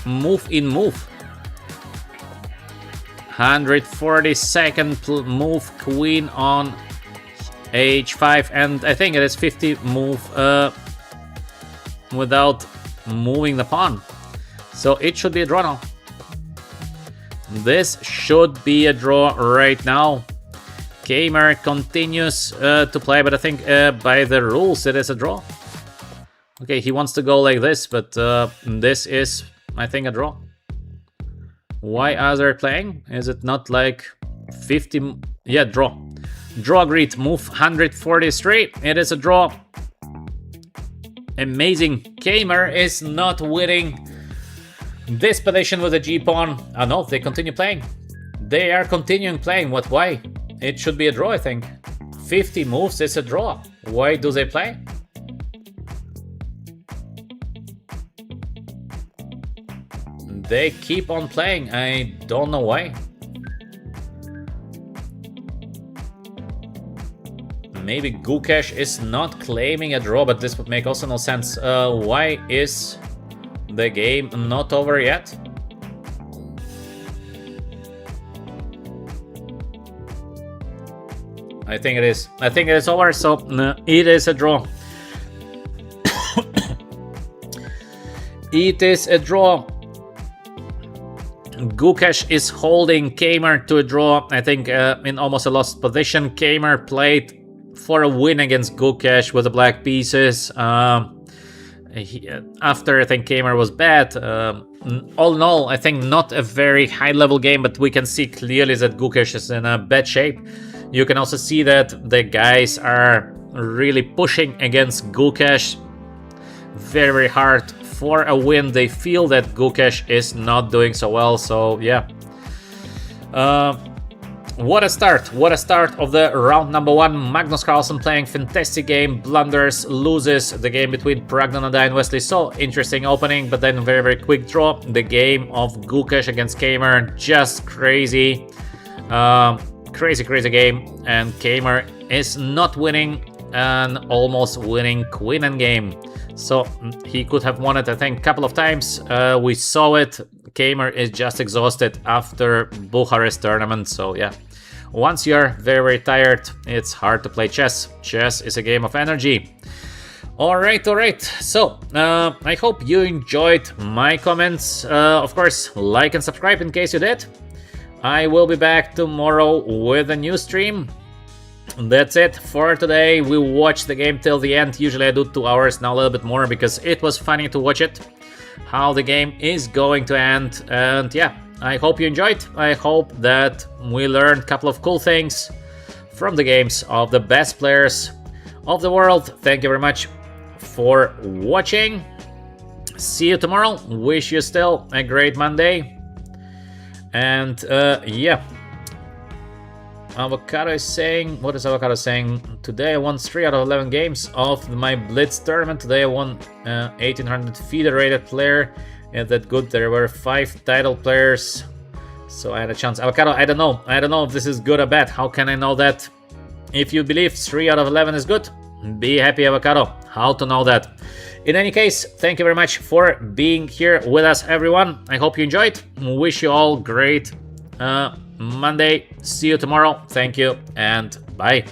move in move. 142nd move, queen on h5, and I think it is 50 move without moving the pawn. So it should be a draw now. This should be a draw right now. Kamer continues to play, but I think by the rules it is a draw. Okay, he wants to go like this, but this is, I think, a draw. Why are they playing? Is it not like 50? Yeah, draw. Draw agreed. Move 143. It is a draw. Amazing. Kamer is not winning this position with a g-pawn. Oh no, they continue playing. They are continuing playing. What? Why? It should be a draw, I think. 50 moves is a draw. Why do they play? They keep on playing. I don't know why. Maybe Gukesh is not claiming a draw, but this would make also no sense. Why is the game not over yet? I think it is. I think it is over, so it is a draw. It is a draw. Gukesh is holding Kamer to a draw. I think in almost a lost position. Kamer played for a win against Gukesh with the black pieces. After I think Kamer was bad. All in all, I think not a very high level game, but we can see clearly that Gukesh is in a bad shape. You can also see that the guys are really pushing against Gukesh very hard for a win. They feel that Gukesh is not doing so well, so yeah. What a start. What a start of the round number 1. Magnus Carlsen playing fantastic game, blunders, loses the game between Pragnanadai and Wesley. So interesting opening, but then very, very quick draw. The game of Gukesh against Kamer, just crazy. Crazy game, and Kamer is not winning and almost winning queen endgame. So he could have won it, I think, a couple of times. We saw it. Kamer is just exhausted after Bucharest tournament. So yeah, once you're very, very tired, it's hard to play chess. Chess is a game of energy. All right. So I hope you enjoyed my comments. Of course, like and subscribe in case you did. I will be back tomorrow with a new stream. That's it for today. We watched the game till the end. Usually I do 2 hours, now a little bit more because it was funny to watch it, how the game is going to end. And yeah, I hope you enjoyed. I hope that we learned a couple of cool things from the games of the best players of the world. Thank you very much for watching. See you tomorrow. Wish you still a great Monday. And yeah, Avocado is saying, what is Avocado saying? Today I won 3 out of 11 games of my Blitz tournament. Today I won 1800 feeder rated player. Is that good? There were 5 title players, so I had a chance. Avocado, I don't know if this is good or bad. How can I know that? If you believe 3 out of 11 is good, be happy, Avocado. How to know that? In any case, thank you very much for being here with us, everyone. I hope you enjoyed. Wish you all great Monday. See you tomorrow. Thank you and bye.